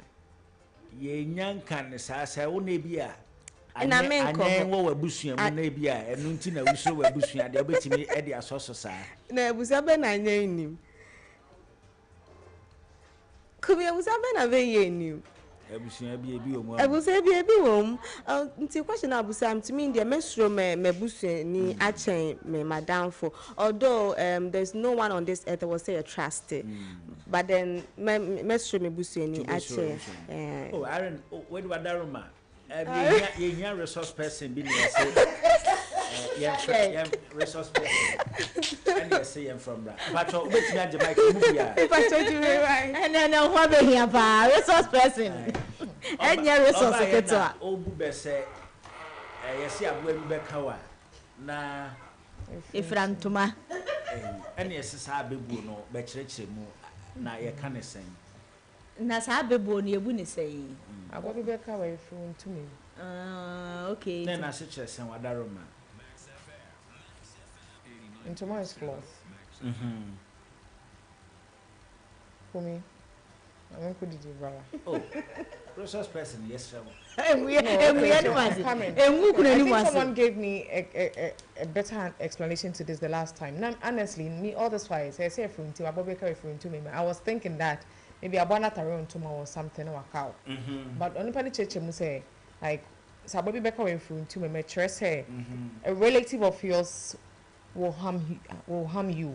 ye nyanka ne sasa wo na bi a na menko wo wabusua mu na bi a enu nti na wuso wabusua de obetimi e de asoso sa na abusa be na anyenim kubi abusa be na be yenim abusia bi ebi wo mu abusa bi ebi wo mu nti question abusa am to me the mesro me busuani ni achen me madamfo although there's no one on this earth that will say a trust but then mesro me busuani achen oh Aaron where do adaroma ye resource person bi na say resource person and you say I'm from bra but obetimi age mic move ya if I told you right and who be here pa resource person enya resource keto obu be say yesi abo bi be kawa na ifrantuma ene yesi sa bebu no be kirekire mu na ye ka ne sen na sa bebu no yebu ne sen abo bi be kawa ifruntumi okay na se kire sen wadaroma Ntoma is cloth. For me. I'm going to brother. Oh, resource person, yes, sir. I think someone gave me a better explanation to this the last time. Now, honestly, me all this wise, I say from to Abobeka referring to me. I was thinking that maybe I want to run tomorrow or something or cow. But only penny church must say like Sabobi Beka referring to me. Say a relative of yours will harm you.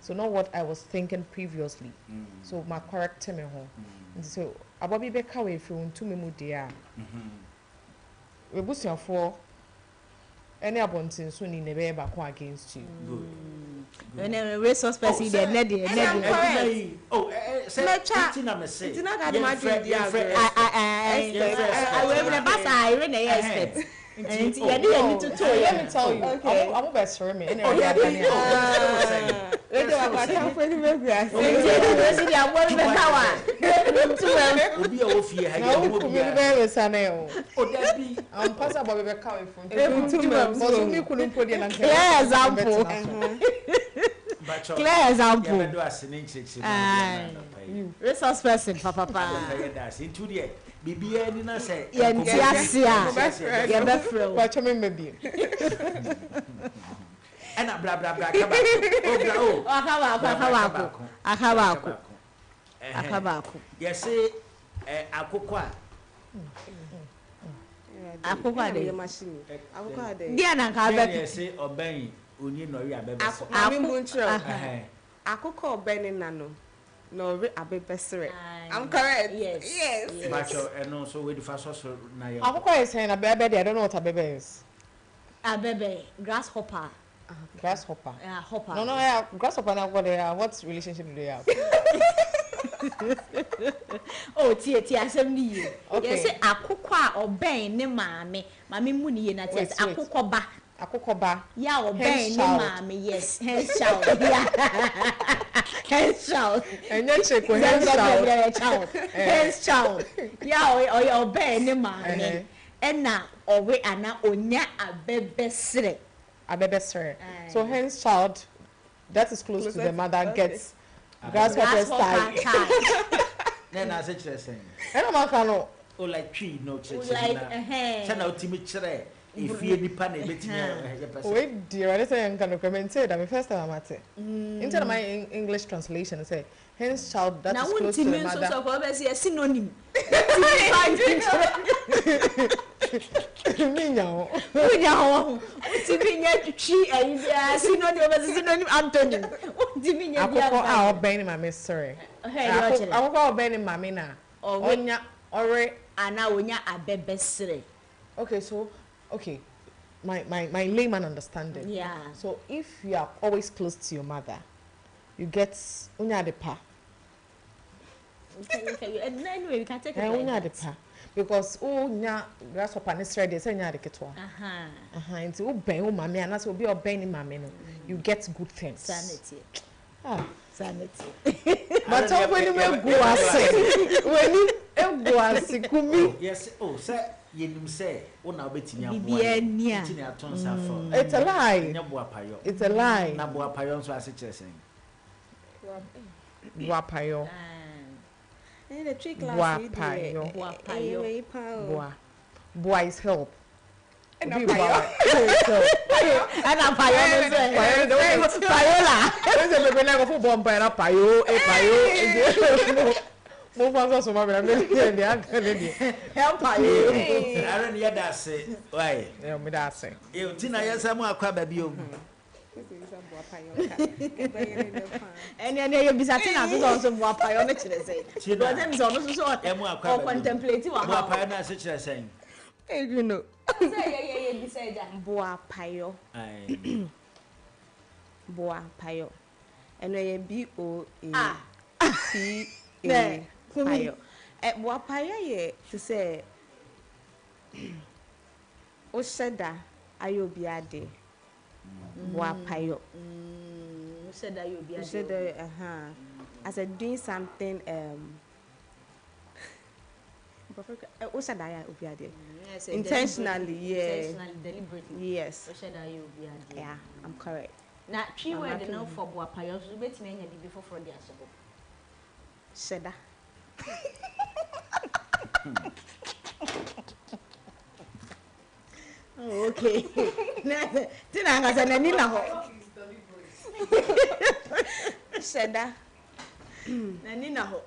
So not what I was thinking previously. So my correct me home. So Abobi Beka we from to me mudia. We boost your for any abundance soon in the way back against you. Good. When a resource person, they're not oh, say, it's not that much. I will never say I really expect. Let me tell you. Okay. I'm best for me. Oh, yeah. Clear example. Resource person, papa. Bibi any na say Tiasia. Maybe. And blah blah blah. Akabako. Yes, akokwa. Akokwa de machine. Akokwa de. Dia na ka be. Yes, oben oni no wi abebe. Akokwa oben na no. No, abebesere. I'm correct. Yes. Macho, and also with the first so now. Akokwa is saying abebe. I don't know what abebe is. Abebe, grasshopper. Grasshopper. Hopper. No, yeah, grasshopper now what they are. What relationship do they have? Oh, tia asemi. Okay. Yes, akokwa oben ne maame. Maame mu ni ye na tia akokoba. Akokoba. Yeah, oben ne maame. Yes, hands child. Yeah. Hands child. And then check with hands child. Hands child. Yeah, or oben ne maame. Ena owe ana onya abebesere. So hands child that is close to the mother gets grasshopper style. Then I said saying. And I'm oh like tree no church. Like channel timid chere. If you any pan wait dear, I say can comment say that first time I'm at it. Instead of my English translation say hence child that is close to the mother. Now what a synonym. Synonym Anthony. Our Benny my sorry. I'll Benny Mamina. Onya ore ana onya abebesere. Okay, my layman understanding. Yeah. So if you are always close to your mother, you get unya de pa. Okay. And anyway, we can take it. Unya de pa because unya grasshopper ne sre de say unya de ketwa. Nti u ben u mame ana so be oben ni mame no. You get good things. Sanity. Sanity. But when you go ase, when you go ase kumi. Yes. Oh, sir. Yenum say una obetimi aboa tini atonsa for it's a lie. It's a lie. Na boa payo so ase kire sen boa payo the tree class boa is help and payo payola we be na go for bomb payo Move on so much. I'm going to help you. I don't hear that say. Why? Yeah, me that say. You Tina, yes, I'm a crab baby. And then you be sat in as also more pioneer. But then is also so contemplative. What pioneer such as saying? You know. Say, you say that. Boa payo. Boa payo. And I B-O-A-P. Payo. Boa payo ye to say. Osheda ayobiade. Boa payo. Osheda ayobiade. Osheda as I doing something Osheda ayobiade. Intentionally, intentionally, deliberately. Yes. Osheda ayobiade. Yeah, I'm correct. Now, three words now for boa payo. So bet me any before for the asobo. Sheda. Okay. Tina ngasa nani na ho. Sheda. Nani na ho.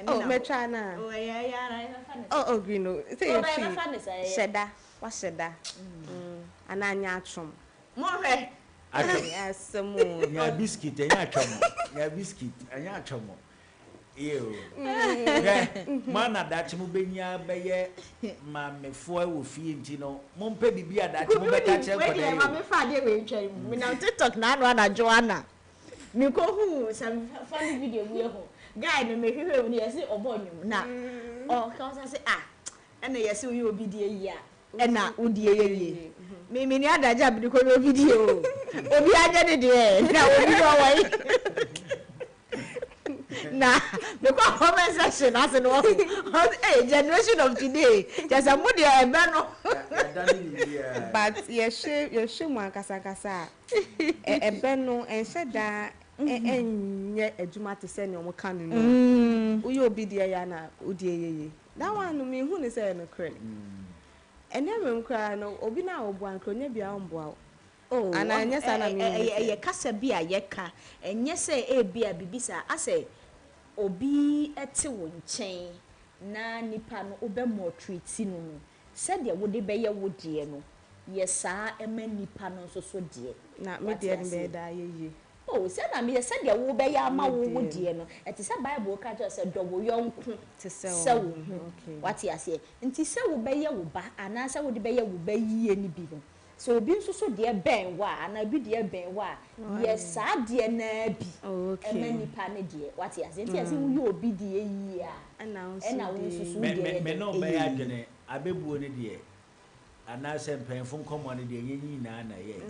Oh, metrana. Oh, yeah. Oh, green. Say you Sheda. What sheda? Ananya chum. More. Yes, some ya biscuit anya chomo. Ya biscuit anya chomo. Ew. Mana dachi mu benya beye ma mefo wo fie nti no mo mpe bibia dachi mu beka che ko dey. Ma me fa dey we ntwa mu. Me na TikTok na anu na Joanna. Me ko hu some funny video we ho. Guy no me hwehwe ni yesi obonyum na. Oh, ka say ah. Ena yesi we obi die yi a. Ena udie ye. Me ni adaja bi ko no video. Obi aje de de na obi do wai. Nah, the comment section as an hey, generation of today. There's a moody no. But yes, one kasa. A beno and said that and yet a juma to send your cannon. We will be the Ayana, Udi. That one me who is saying a credit. And never cry no, Obina or one could be on board. Oh, and I yes, I casa be a yeka, and yes, say a be a bibisa. I say. Obi ete wo nchen na nipa no obe mo treat no said ya wo de be ye wo de no yesa ema nipa no so so de na me de be da ye oh said na me said ya wo be ya ma wo de no eti say bible ka just say do wo yonku te se wo okay what ya say nti say wo be ye wo ba ana say wo de be ye wo ba yie ni bi no so obi nso so de ben wa na bi de ben wa yes sa de na bi okay ema nipa ne de what ya say nti ya say wo obi de yi a na wo nso so de me no be ya dwene abebuo ne de ana se mpenfo nkomo ne de yenyi na na ye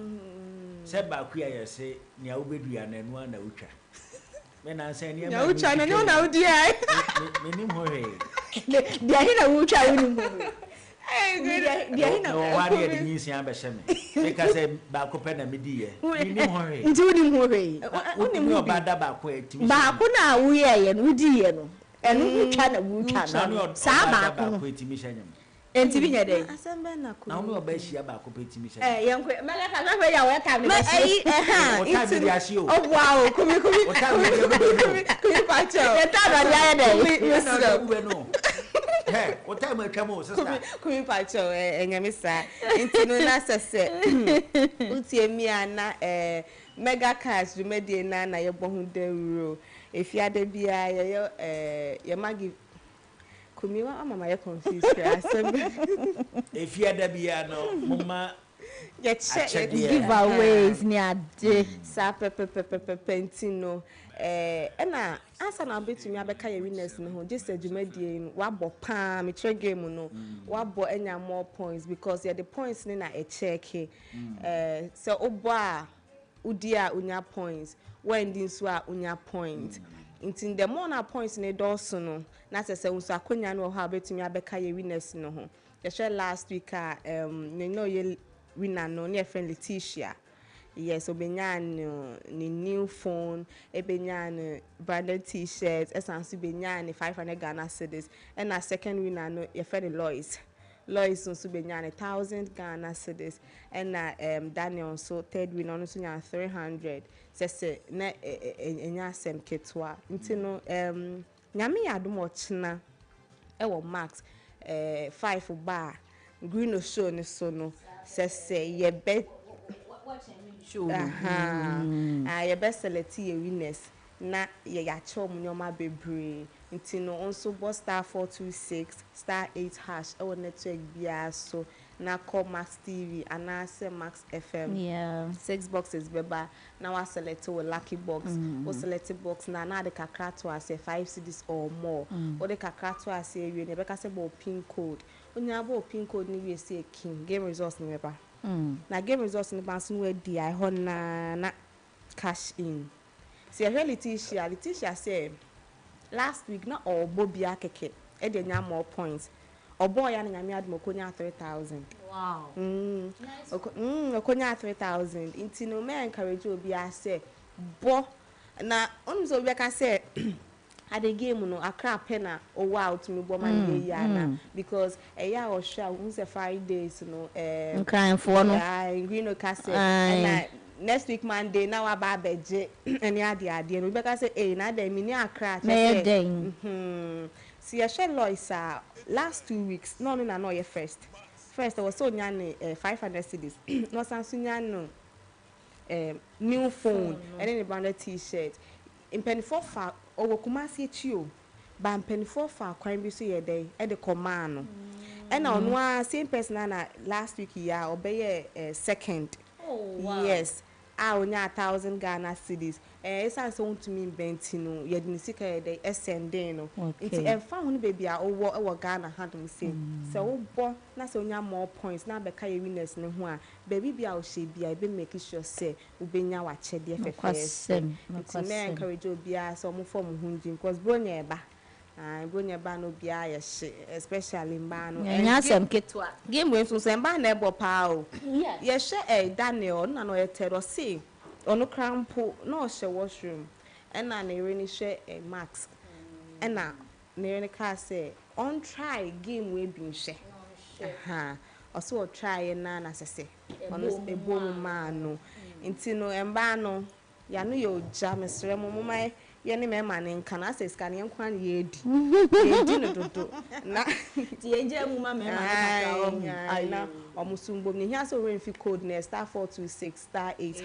se ba ku ya yese nia wo bedua na anu na wutwa me na se nia na wutwa na no na wudi ai me nim ho he de ahi na wutwa wo nim ho dia no wari de nyinsi ambehye me because ba ko pe na medi ye nim ho he nti wonim ho he wonim ho ba da ba ko etimi ba ko na wo ye no wudi ye no enu wutwa na wutwa no sa ba ko etimi hye enti bi nya dey asembe na ko na wo oba hia ba ko pe etimi hye yenko mala ka na ya we ka me iti oh wow kumi pacho e ta ba ya dey no hey what time atwamo sister kumi pacho enyamisa enti no na sese utie mi ana mega cash remedy na ye bohu dewuro efiade bia ye magi kumi wa mama ye confused asembe efiade bia no mama ye check giveaways ni ade sa pentino na asa na betumi abeka ye winners no ho just adwumadie no wabo pa me check game no wabo enya more points because the points ni na e check so obo a udia unya points when din so a unya point intin the more na points ni do no na sese unso akonya no ho betumi abeka ye winners no ho the share last week ne no ye winner no ne friend Letitia. Yes, obenyan ni new phone, ebenyan branded t-shirts, esansu benyan 500 Ghana cedis, and a second winner no your friend Lois also benyan 1,000 Ghana cedis, and Daniel so third winner no so 300. Sese na enya sem ketwa. Ntino nyame yadomo china ewo max 5 bar green show ni so no sese ye bet your best select your winners na ye ya chom nyoma bebre ntino onso bo star 426 star 8 hash e network bia so na call Max TV anase Max FM 6 boxes beba na wa select a lucky box o select box na de kakra to as 5 cedis or more o de kakra to as e we ne beka se bo pin code onya bo pin code ni we se king game results ni beba na game results ni banso we di I na cash in see reality Letitia say last week na obobia keke e de nya more points obo ya na nyame admo konya 3,000 wow nice okonya 3,000 intino me encourage obi a say bo na onzo obi ka say at the game no Accra pena or wow to me woman yana because a year or shall once a 5 days no crying for no green castle and next week Monday now about beje and the Rebecca say eh na de mini Accra see I share Loisa last 2 weeks no your first I was so nyane 500 cedis no sansunyano new phone and then a branded t-shirt in penny 4 far over Kumasi Chio but penny 4 far crime be so ye day at the command and on one same person last week yeah obey a second yes I only 1,000 Ghana cedis it's also to me bentino you didn't see day SND and found baby our Ghana had me say so boy that's only more points now because you winners no one baby be our she be I be making sure say we be now watch the FFS it's me encourage you be so more form hunting because bronya ba bronya ba no be especially ba no nya sem ketwa game we so sem ba na ebo pa o yes Daniel na no yetero see ono crampo no she washroom and na really share a max and na really ka say on try game we bin share also try na say ono e bom man no nti no emba no ya no yo jam sere mo mai ye ne me man nkan ase scan ye nkwan ye di no dodo na ti enje mu ma me man ai na omusumbom ni here so rain fi code ne *426*8#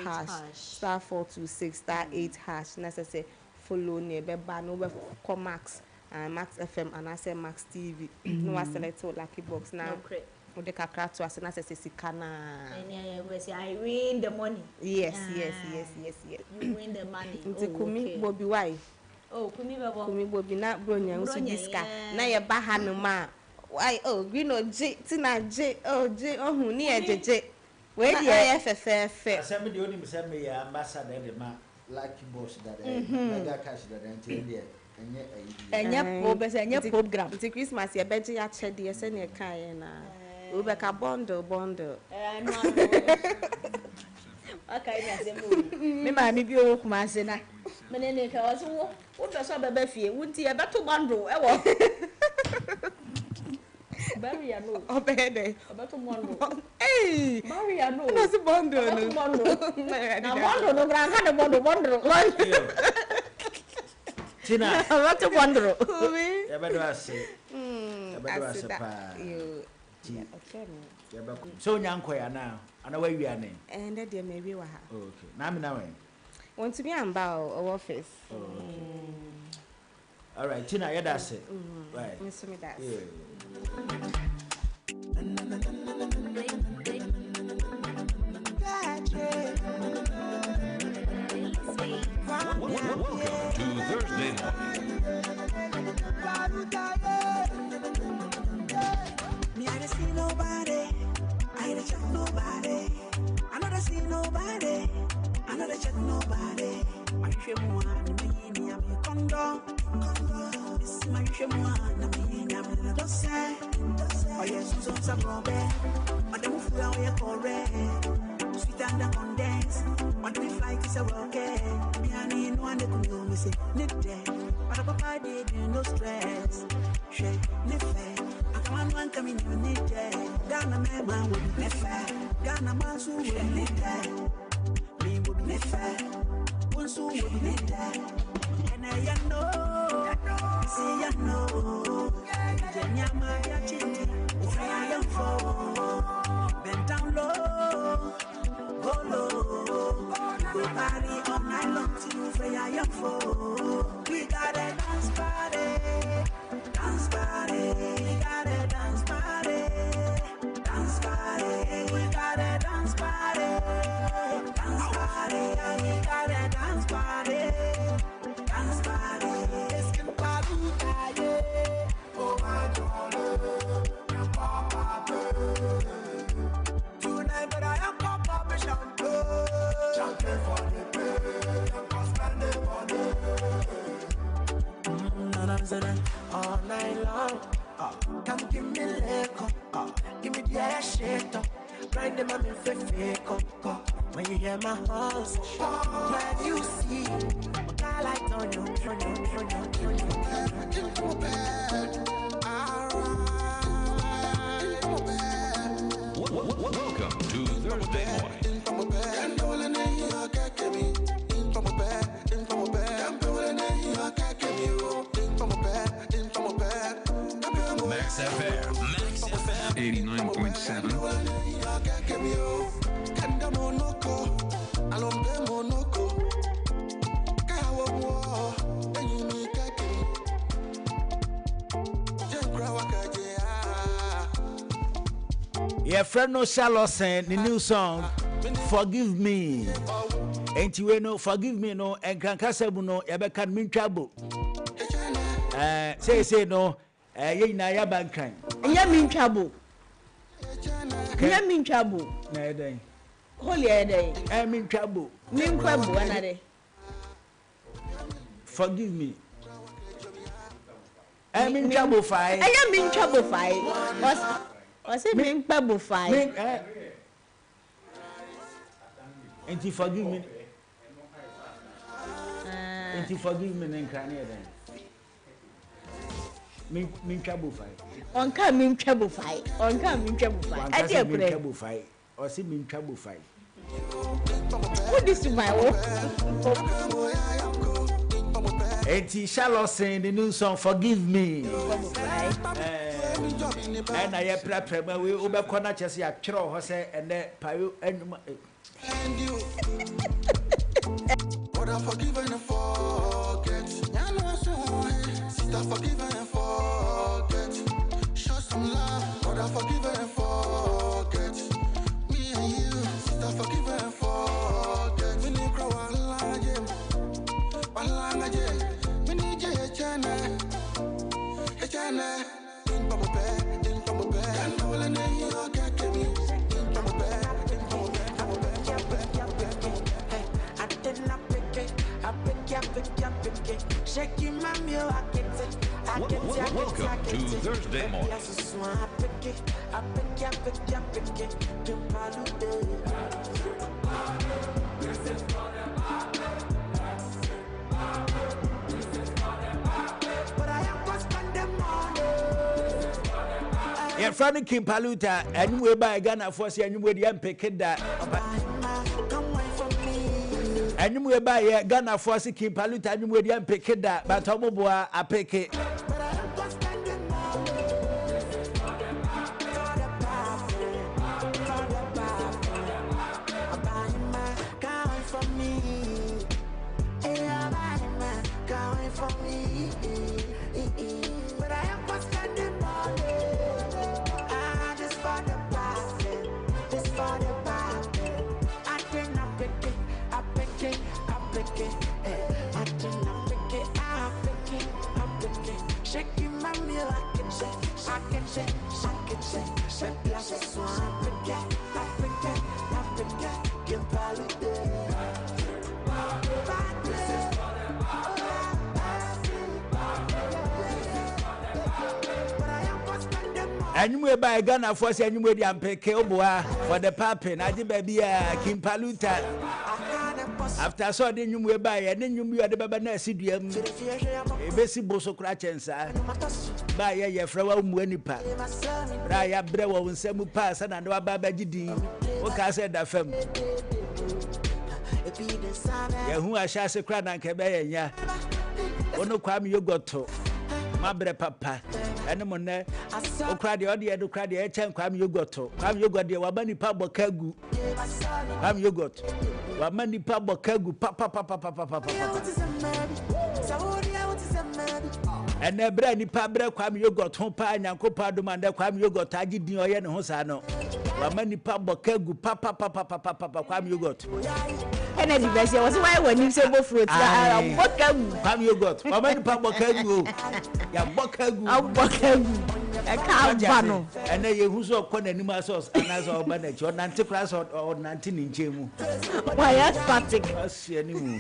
*426*8# na say follow ne be ba no be call Max FM and I say Max TV no was select lucky box now the kakra to as na say sikana I win the money yes you win the money kumi bobi why kumi bobi na bronya nso diska na ye ba ha no ma why green o j tina j ohun ni ejeje we dey FFF asem de oni misem me ya ambassador de ma lucky boss that mega cash that enye enye program it's Christmas ye beje ya chede se ne kan na Rebecca bundle okay na se me ma mi bi o kuma se na me ne ka o so wo do so bebe fie wunti e beto bundle e wo Maria no obede beto bundle hey Maria no na se bundle no na bundle no gran ka de bundle Tina beto bundle ya bedo ase pa so nyanko ya na ana wa wi ane and there may be wa ha okay na me na we want to be amba o office all right Tina ya da se right me so me that Welcome to Thursday morning. Me, I don't see nobody. I don't check nobody. I don't see nobody. I don't check nobody. My shame one, me, I'm a condo. This is my shame one, I'm a dossier. Oh, yes, so some problem. But the move out here correct. Sweet and the condense. But we fly to a rocket. Me, I need one that could go, me say, need day. But a papa did no stress. Shake, need fair. One coming you need that. Ghana man would be fair. Ghana man who would need that. Me would be fair. One who would need that. And I know, see I know. Jenya ya chiti, I am for. Bend down low, go low. Go party all night long till free I am for. We got a dance party. Dance party, we got a dance party. Dance party, we got a dance party. Dance party, we got a dance party. Dance party, it's can party, oh my God, tonight, but I am pop champagne. Champagne for the pay, I'm spending money. All night long, come give me liquor, give me the shit up, grind them on me fake up. When you hear my horse, when you see, I like on you. Center. Your friend no Charlotte the new song Forgive Me. Ain't you know forgive me no and can kasabu no yabeka min trouble. Say no ye na ya bankan. Ya min trouble. Ya min trouble. Na dey. Holy day. Min trouble. Min trouble na dey. Forgive me. Min trouble fight. Ya min trouble fight. What's it min trouble fight? And you forgive me. And you forgive me and can then. Min trouble fight. On come min trouble fight. On come min trouble fight. I did min trouble fight. Or see min trouble fight. What is my work? And he shall sing the new song Forgive Me. And I have prepared we over corner chess ya chro hose and then payo and you. But I forgive and forget. Sister, forgive and forget. Show some love. But I forgive and forget. Me and you, sister, forgive and forget. We need grow again. We need you, in Papa Bear, in Papa Bear. And no one in your get me. In Papa Bear, in Papa Bear. Welcome to Thursday morning. Yeah, Franny Kim Paluta, and we buy Ghana for say, and you would pick that. And you will buy Ghana for say Kim Paluta, and you would pick that, but Tomoboa, I pick it. And you will buy Ghana for say you will pick Oboa for the papping. I did baby Kim Paluta. After so then you will buy and then you will the Baba Nasidium. A basic boso cratchens. Buy your flower Mwenipa. Raya Brewa and Semu Pass and Baba Gidi. What I said that fem. Ya who I shall say cran and Cabaya ya. Ono Kwame Yogoto. Mabre papa ene mo ne okra de ode edo kra de e chen kwam yogurt de wa mani pa bokagu kwam yogurt wa mani pa bokagu papa ene bra ni pa bra kwam yogurt ho pa nyankopa do mande kwam yogurt agidin oye ne ho sa no wa mani pa bokagu papa kwam yogurt ene di bese was why when you say bo fruit ya bokagu kwam yogurt wa mani pa bokagu ya bokagu e ka ba no ene ye hu so ko nanim asos anaso oba na chi onante class or nante ni nchemu why at static asia ni mu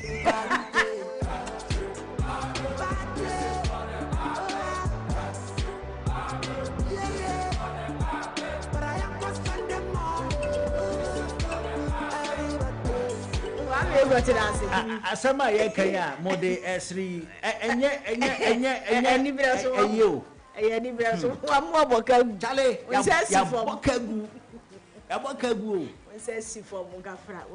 asama ye kan ya mode esri enye ni bra so eyo ni bra so wa mo bokagu chale ya bokagu o say si for mo gafra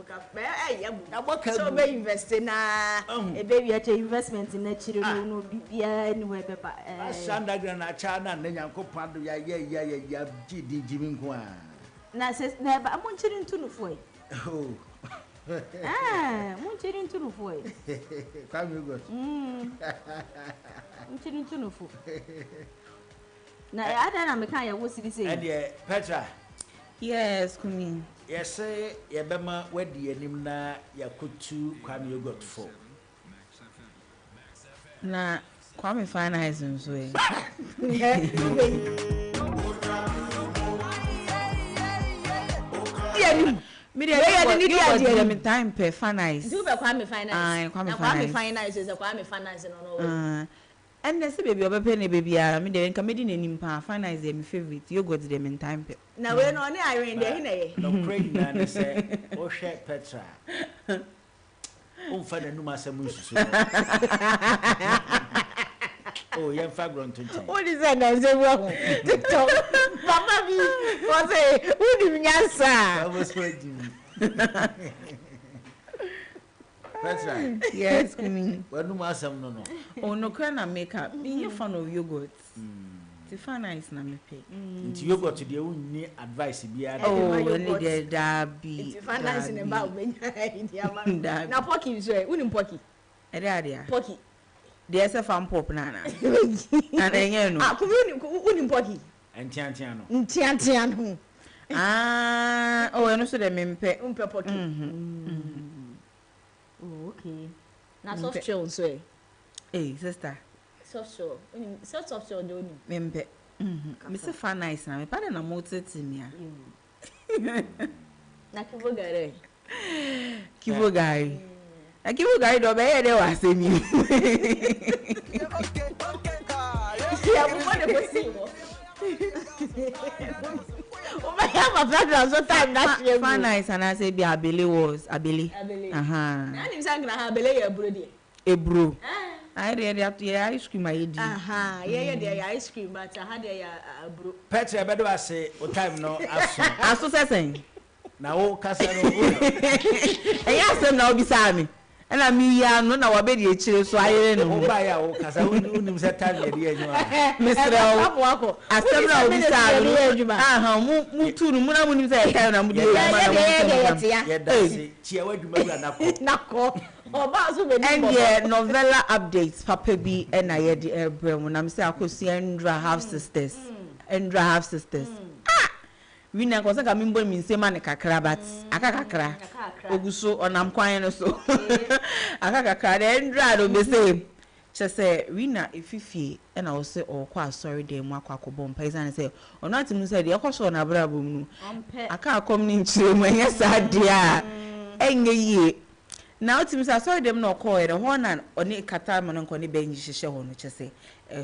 ya bokagu so be invest na e be wi ache investment na chire no bibia anywhere papa asanda gra na cha na nyanko pado ya gidi jimi nko a Na says never. I'm munching to no foy. Oh. Munching to no foy. Come you go. Munching to no foy. Na I don't know kind of what city say. And Petra. Yes, Kumi. Yes, say Yabama wedi enim na yakutu Kwame Yogurt for. Na Kwame finance nso e. Me time per finance. Do be Kwame finance. Kwame finance is a Kwame finance no. And they say baby obepe ne baby ara me dey nka me di nanim pa finance dey my favorite yogurt dey me time pe na we no ne iron dey he na ye no crazy na ne say o hwe Petra o fa na numa asem nsusu oh yem fa ground 20 what is that na say wo TikTok mama bi o say who di nyansa I was waiting Petra. Yes, Kumi. Well, no more some no. Oh, no, can I make up? Be a fan of yogurt. The fan is na me pay. Into yogurt today, we need advice. Be oh, we need that be. It's fan is in about when now Pocky is right. Unim Pocky. There. Pocky. There's a fan pop nana. And then ah, unim Pocky. And Tiantiano. Tiantiano. Ah, oh, and also the mempe. Pocky. Oh, okay. Now soft shell so. Hey, sister. Soft shell. Soft shell don't you? Mempe. Mr. Fan nice na me pa na motor team ya. Na kivo gare. Kivo gare. Na kivo gare do be here dey wa se mi. Ya mo de ko si wo. Oh my God, my brother so time that year. Fan nice and I say be abele was abele. Na nim say na abele ya ebro de. Ebro. I ready ice cream I eat. Yeah, the ice cream but I had a ebro. Petra bedo ase o time no aso. Aso sesen. Na wo kasa no wo. E ya se na obi sa mi. And I mean, yeah, no, now I bet you chill so I don't know. Buy out because I wouldn't set time yet. Mr. I still know this time. Move to the Muna Munim say, I'm with you. And yeah, novella updates, Papa B and I had the air brain when I'm saying I could see Endra half sisters. Endra half sisters. We na kosa ka mimbo mi nsema ne kakra but akakakra oguso onam kwan no so akakakra de ndra do be say che say we na efifie e na wo say okwa asori dem mu akwa akobompa izan say ono atimu say de ekoso na bra bom nu aka akom ni nchire mu enye sa de a enye yie na atimu say asori dem na okọ e ho na oni kata mo no nko ne benji hihye ho no che say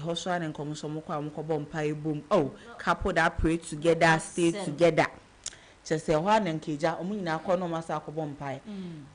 hoso and nkomuso mo kwa mkobompa ebom oh couple that pray together stay together just say ho and nkeja omunyina akọ no masa akobompa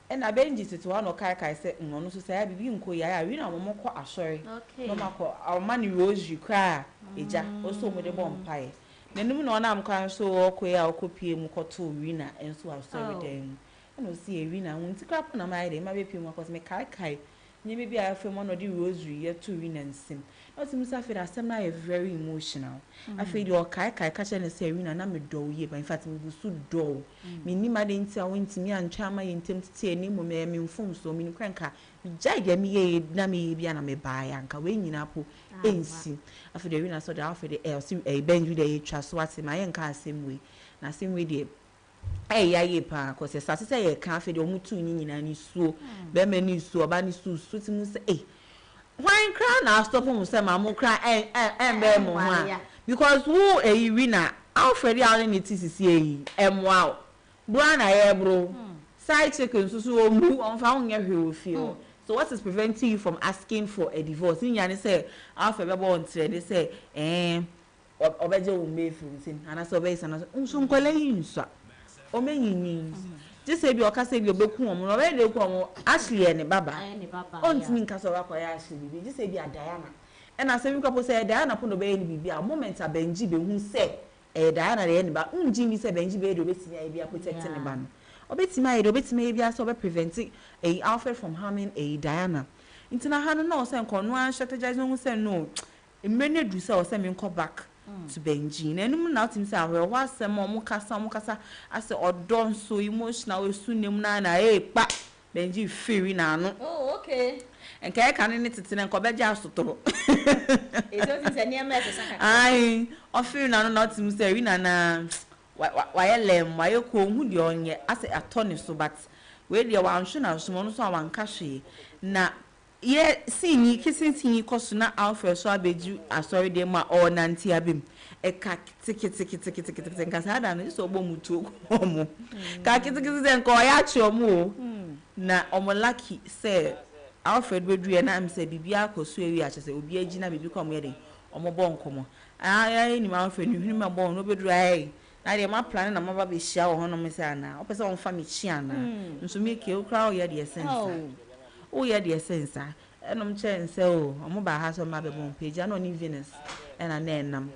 e na benji tete ho no kai say no so say bibi nko ya wi na mo kọ asori no makọ amani rose kra eja oso mo de bompa e nanum na ona amkwan so okọ ya okopie mu kọto wi na enso asori dem no see wi na won ti krap na mai de ma be pie mu akọ me kai nyeme bi afem no de rosary ye to wi na nsim oti musa fe asem na very emotional afi de okai kai ka chene say wi na me do ye but in fact me bu su do me ni ma de nti a wontimi antwa ma ye ntem tete ani mo me mfom so me ni kranka jai de me ye na me bia na me ba ya nka we nyina po ensi afi de wi na so de afi de e benju de ye twa so ati ma ye nka asem we na asem we de ya ye pa ko se sa se ye ka afi de omutu nyina ni suo be me ni suo ba ni su ti mu se why cry now stop him say mamu cry be mo ha because who e wina Alfred all ni TCC e emwa bro na ye bro side chicken so o mu on fa on ye hwe feel so what is preventing you from asking for a divorce in yani say Alfred be born they say obeje o me from sin ana so be san so nkwale yin so o menyin just say bi o ka say bi obeku omo no be de ku omo Ashley ne baba ontimi nka so wa ya Ashley bi just say bi Diana e na say bi ko say Diana po no be ni bibi a moment a Benji be hu say Diana de ni ba unji mi say Benji be de obetimi ai bi protect ne ba no obetimi ai de obetimi bi so be prevent Alfred from harming Diana intina ha no say nko no an strategize hu say no emre ne du say o say me nko back to Benji. And now Tim say, well, what's some mukasa, I said, or don't so emotional, we soon name nana, pa. Benji fearing now. Oh, okay. And can it to and cover just to it's a near message. I fear now not to say, Nana, why lem, why you call who the on yet, I say a tony so, but where the one should have someone so one cashy. Na, yeah, see me kissing see cost na Alfred so I beg you, I sorry, dear, my or Nancy Abim. A cack ticket, and Casada, so boom to homo. Cack ticket and go at your moo. Na omolaki say Alfred Bedri and I'm say Bibia ko swear as say obi agina be come here omo bon komo I ni Alfred ni him bon no bedri na dey ma plan na ma be hia wo hono me say na o pese on fa me chia na nso me ke o kra o ye de sense o ye de sense enom chen say o omo ba ha so ma be bon page na oni Venus na enam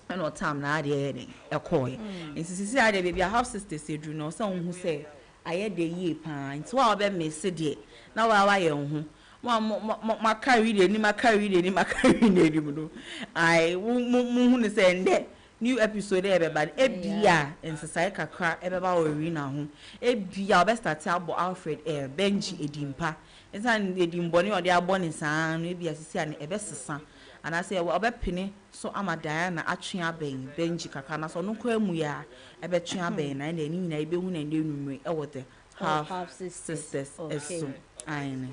no time na dey e koy insisi ade baby I have sisters say do no so who say aye de ye pa nti wa obe me se de na wa ye ho ma carry de ni ma carry de ni no ai mu ne se nde new episode e be bad e bia ensesai kakra e be ba ori na ho e bia obe start abo Alfred Benji edimpa ensan edimbo ni ode abo ni san no e bia sisi an e be sesa ana say obe pene so ama Diana atwe aben Benji kakra na so no kwa mu ya ebe twe aben na ni nyina ebe hu na ndi numre e wote half sisters eso aine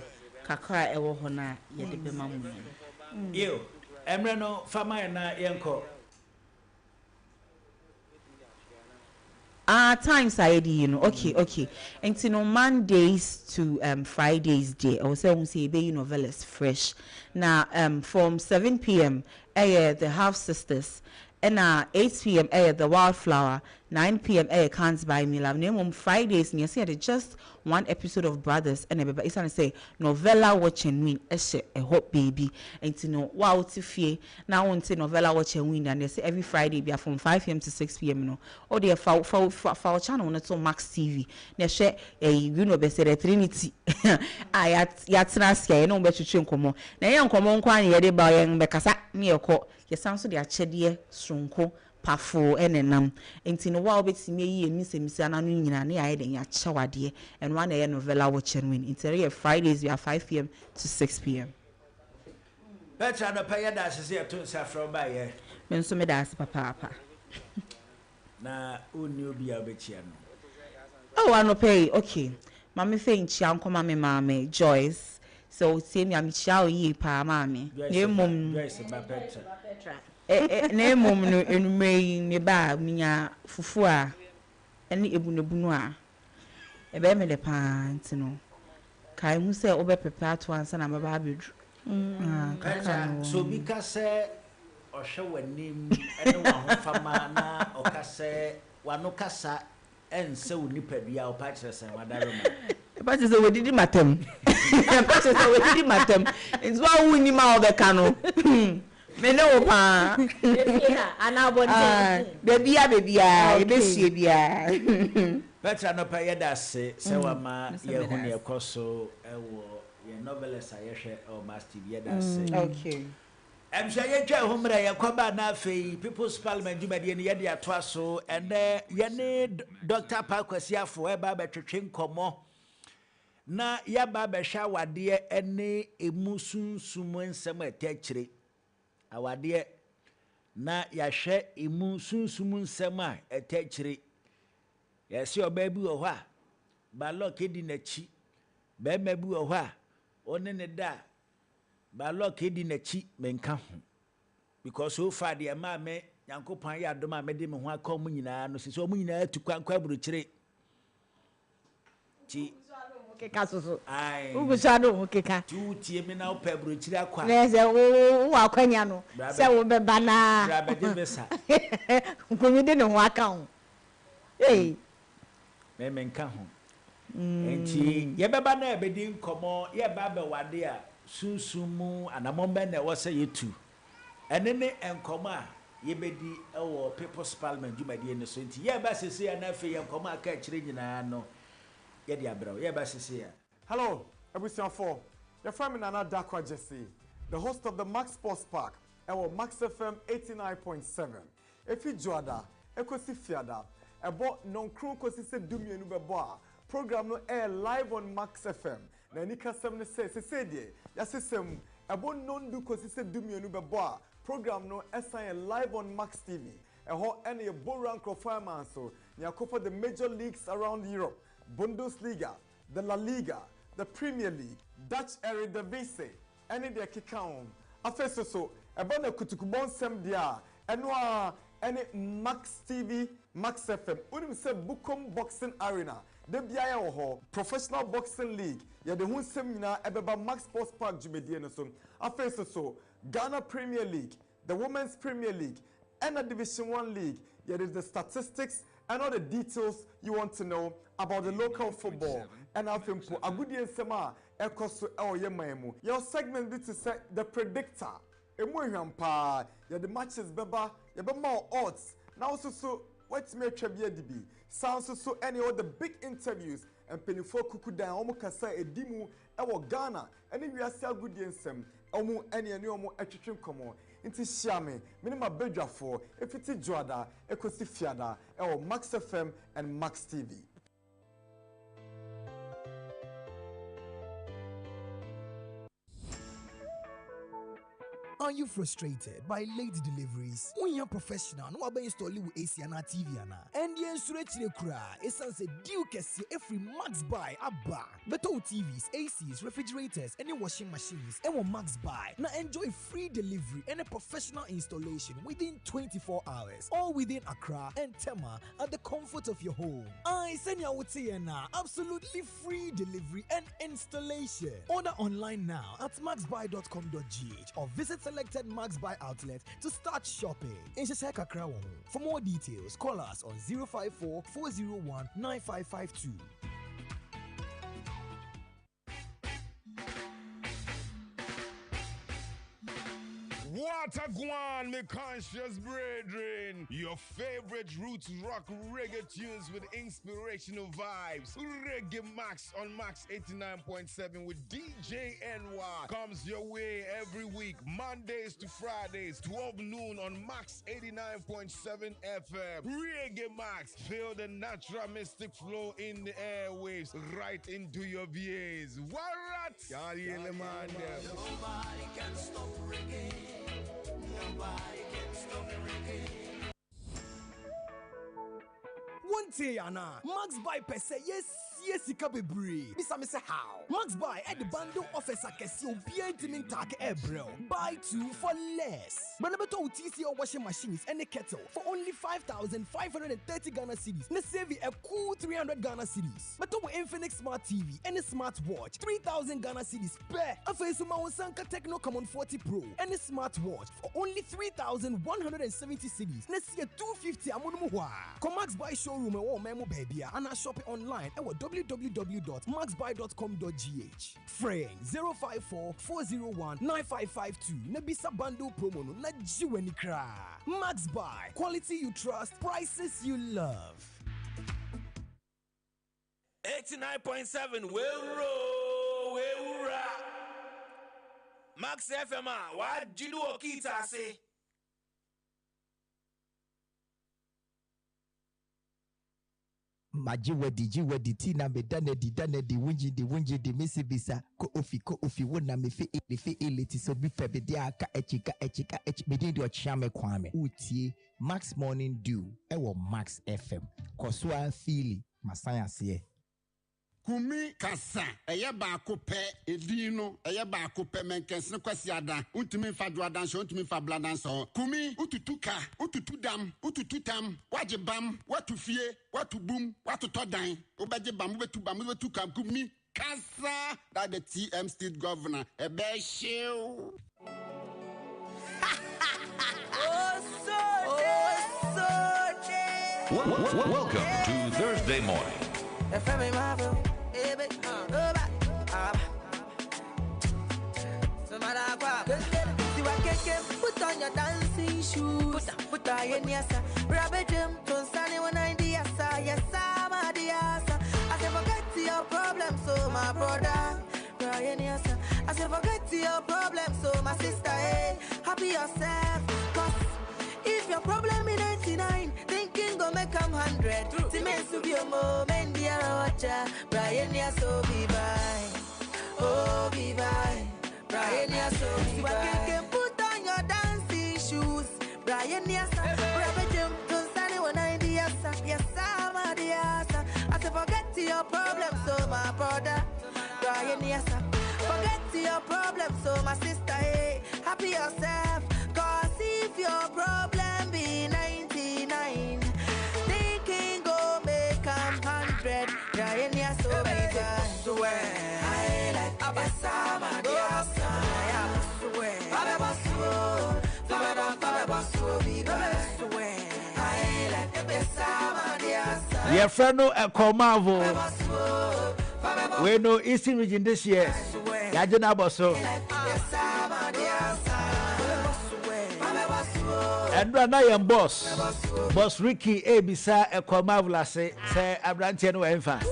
kakra e wo ho na ye de be mamu yo emre no fama na yenko times I you know okay and you know Mondays to Fridays day I will say be novellas fresh now from 7 p.m. the half sisters and 8 p.m. the wildflower 9 p.m. can't buy me love name on Fridays and you see just one episode of Brothers and everybody it's gonna say novella watching win a hot baby and you know wow to now on say novella watching win and they say every Friday be from 5 p.m. to 6 p.m. no or they for channel on it's on Max TV they share a you know be say the Trinity I yatsna skia no be twetwe nkomo na ye nkomo nkwa ne ye de ba ye bekasa ne ye ko ye sanso de achede sonko pafo enenam enti no wa obetimi yi emisemisi ana no nyina ne aye den ya chawade and one aye novella watching win enti Fridays we are 5 p.m. to 6 p.m. Better no pay that say to safro ba ye men so me da as papa na uni obi abechia no oh I no pay okay mama fe nchia nkoma me mama Joyce so say me am chia yi pa mama ne mum Joyce ba Petra na mum no enumei ne ba minya fufu a ene ebunebunu a ebe me de pant no kai hu se obe prepare to answer na baba abedru so bika se ohwe wanim ene wa ho fama na okase wano kasa ense unipadua opachire sen wadaroma epachire se wedidi matem epachire se wedidi matem nzo awu ni ma obeka no me no pa ana bonde bebia ebesie bia betra no pa yeda se wama ye hu ne ekoso ewo ye novelist ayehwe o master yeda se okay I'm sure you try home ya kwaba na afei People's Parliament jumadi ne yede atoa so ene ye ne Dr. Pakwasiafo eba betwetwe nkomo na ya ba be hwa wade ene emusunsumu nsem atachire awade na ya hwe emusunsumu nsem a atachire ya se oba bi wo ho a ba lock edi na chi ba ma bi wo ho a one ne da ba lock edi na chi menka ho because so far the ma me Yankopan ya doma me de me ho aka mu nyina no so mu nyina atukwa nkwa buruchire ti keka soso ai ugusa no keka tu tie me na opa buruchire akwa na se wo akwanya no se wo be bana bra be de besa nkunyi de ne ho aka ho me menka ho enti ye beba na be di nkomo ye ba be wade a sunsumu anamombe na wo se yetu enene enkomo a ye bedi ewo People's Parliament jumadi ne so enti ye ba sese ya na fe ye enkomo aka kire nyina no ye di abrawo ye ba sese ya. Hello, Ebusian 4. Your friend Nana Dakwa Jesse, the host of the Max Sports Park, ɛwɔ Max FM 89.7 efi Joada ekosi fiada ɛbɔ nonkron kosi se dumienu bɛbɔ a program no air live on Max FM na ni kasɛm no se de yasesem ɛbɔ nondu kosi se dumienu bɛbɔ a program no ɛsan live on Max TV ɛhɔ ɛne yɛ boran crofama so nya for the major leagues around Europe, Bundesliga, the La Liga, the Premier League, Dutch Eredivisie, any de kikam. Afeso so eba na kutukubon sem dia enwa any Max TV, Max FM. Unim se Bukom Boxing Arena. De biaya wo ho Professional Boxing League. Ya de hun sem nyina ebeba Max Sports Park Jumedie no so. Afeso so Ghana Premier League, the Women's Premier League, and the Division 1 League. Yeah, there's the statistics and all the details you want to know about the local football. And I think for Agudi and Sema, Ekosu Yemaemu. Your segment this is the predictor. Emuhampa, yeah, the matches beba, yeah, more odds. Now so what's me Trebia DB? Sounds so any of the big interviews and Penifo Kukuda, Omokasa, Edimu, Ewo Ghana, and if you are still good and Sem, Omu, any and Yomo, Etchim Common. Inti Shame, minima bedra for if it's Joada, Ekosi Fiada, or Max FM and Max TV. Are you frustrated by late deliveries? When you're professional, no one install with AC and TV and the insurance cry. Essence Duke every Max Buy Abba. Better TVs, ACs, refrigerators, any washing machines, and Max Buy. Now enjoy free delivery and a professional installation within 24 hours. All within Accra and Tema at the comfort of your home. I send you absolutely free delivery and installation. Order online now at maxbuy.com.gh or visit selected Max Buy outlet to start shopping. In Shashaka Crown. For more details, call us on 054 401 9552. Watagwan, me conscious brethren. Your favorite roots rock reggae tunes with inspirational vibes. Reggae Max on Max 89.7 with DJ NY comes your way every week, Mondays to Fridays, 12 noon on Max 89.7 FM. Reggae Max, feel the natural mystic flow in the airwaves right into your VAs. Warat! Nobody can stop reggae. Nobody can stop reggae. One day, Anna, Max Buy per se, yes, Kabebre. Misa say how? Max Buy at the bundle offers a Casio Bientimin Tag Ebro. Buy two for less. Manabato TCO washing machines and a kettle for only 5,530 Ghana cedis. Na save a cool 300 Ghana cedis. But to Infinix Smart TV and a smartwatch, 3,000 Ghana cedis per. A Faisuma Sanka Techno Common 40 Pro and a smartwatch for only 3,170 cedis. Na see a 250 amunumuwa. Come Max Buy showroom or memo baby and I shop it online at www.maxbuy.com.gh. Frame 054 401 9552. Nebisa bundle promo no na jiweni kra. Max Buy. Quality you trust, prices you love. 89.7 We'll Max FM, what do you do? Kita say? Jiwedi tina me dane di wunji di misibisa ko ofi wona me fe eliti so bi febe dia ka echika me di ochame kwame utie Max Morning Dew ewo Max FM koswa fili masaya Kumi kasa eye baako pe edino eye baako pe menkensne kwasi ada untumi fa doadan so untumi fa bladan so kumi ututuka ututudam utututam wajibam watufie watubum watutodan obaje bam betu kam kumi kasa that the TM state governor ebe shew Welcome to Thursday morning. Put on your dancing shoes. Put on your niasa. Rabbit him to sunny one idea. Yes, I'm a diasa. I say forget your problem, so my brother. Ryan, yes, I say forget your problem, so my sister. Hey, happy your yourself. Cause if your problem in 99, thinking go make 100. Timens to be a moment, dear watcher. Brian, yeah, so be bye. Oh, be bye. Brian, yeah, so be bye. Put on your dancing shoes. Brian, yes, Robert Jim, to Sunny when I be yes, yes, I'm the answer. I say, forget your problems, so my brother. Brian, yes, forget your problems, so my sister, hey, happy yourself. Cause if your problem be 99, thinking go make 100. Brian, yes, so be bye. I like Abasama, the answer. I am swear. Your friend no a Comavo. We know Eastern region this year. Yajana Bosso. And I am boss Ricky Abisa a Comavla say Abrantian no infant.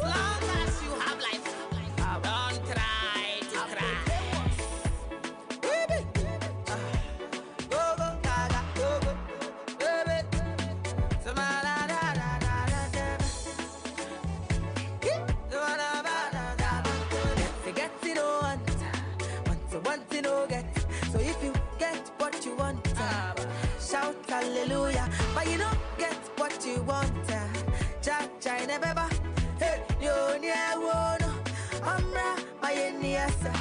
Hallelujah, but you don't get what you want. Jack, never. Hey, you near one. Amra, my niasa.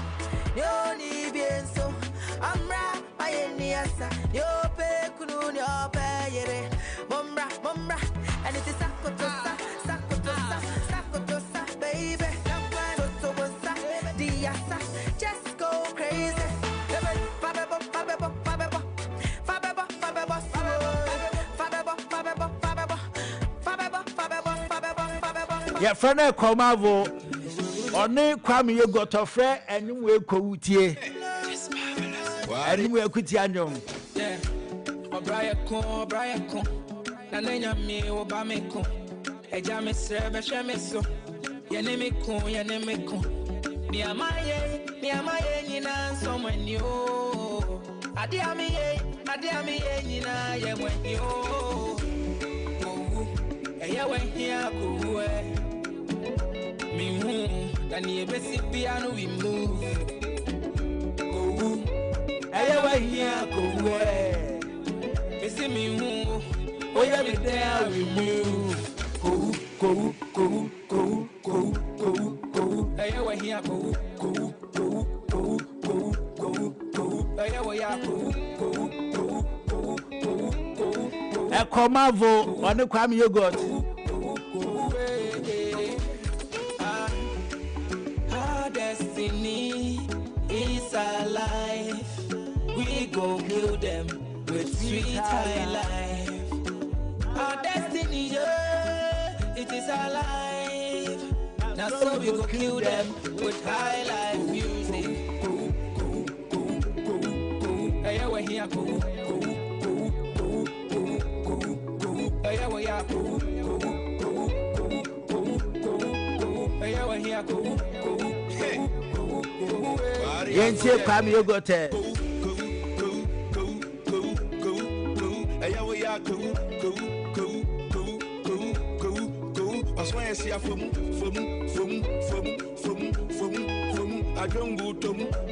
You need bien so. Amra, my niasa. You pay kunun, you pay. Mumbra, and it is sakotosa, baby. Totosa, diasa. Just go crazy. Your friend Comavo, only Kwame you got a friend and you will go with you. And you will quit your yeah. Brian Con, Nana me, Obameko, a jammy server, Shamiso, Yanemico, near my Nina, someone new. Adiami, Nina, when you. I went here, me move, than the basic piano we move. I went here, go away. Missing me move, oh, yeah, me there we move. Go. I went here, go. I went here, go. A Comavo on the Kwame yogurt. Our destiny is alive. We go kill them with sweet high life. Our destiny, yeah, it is alive. Now so we go kill them with high life music. Hey, we're here, go. Yenche Kwame yogurt. I swear I see a from I don't go to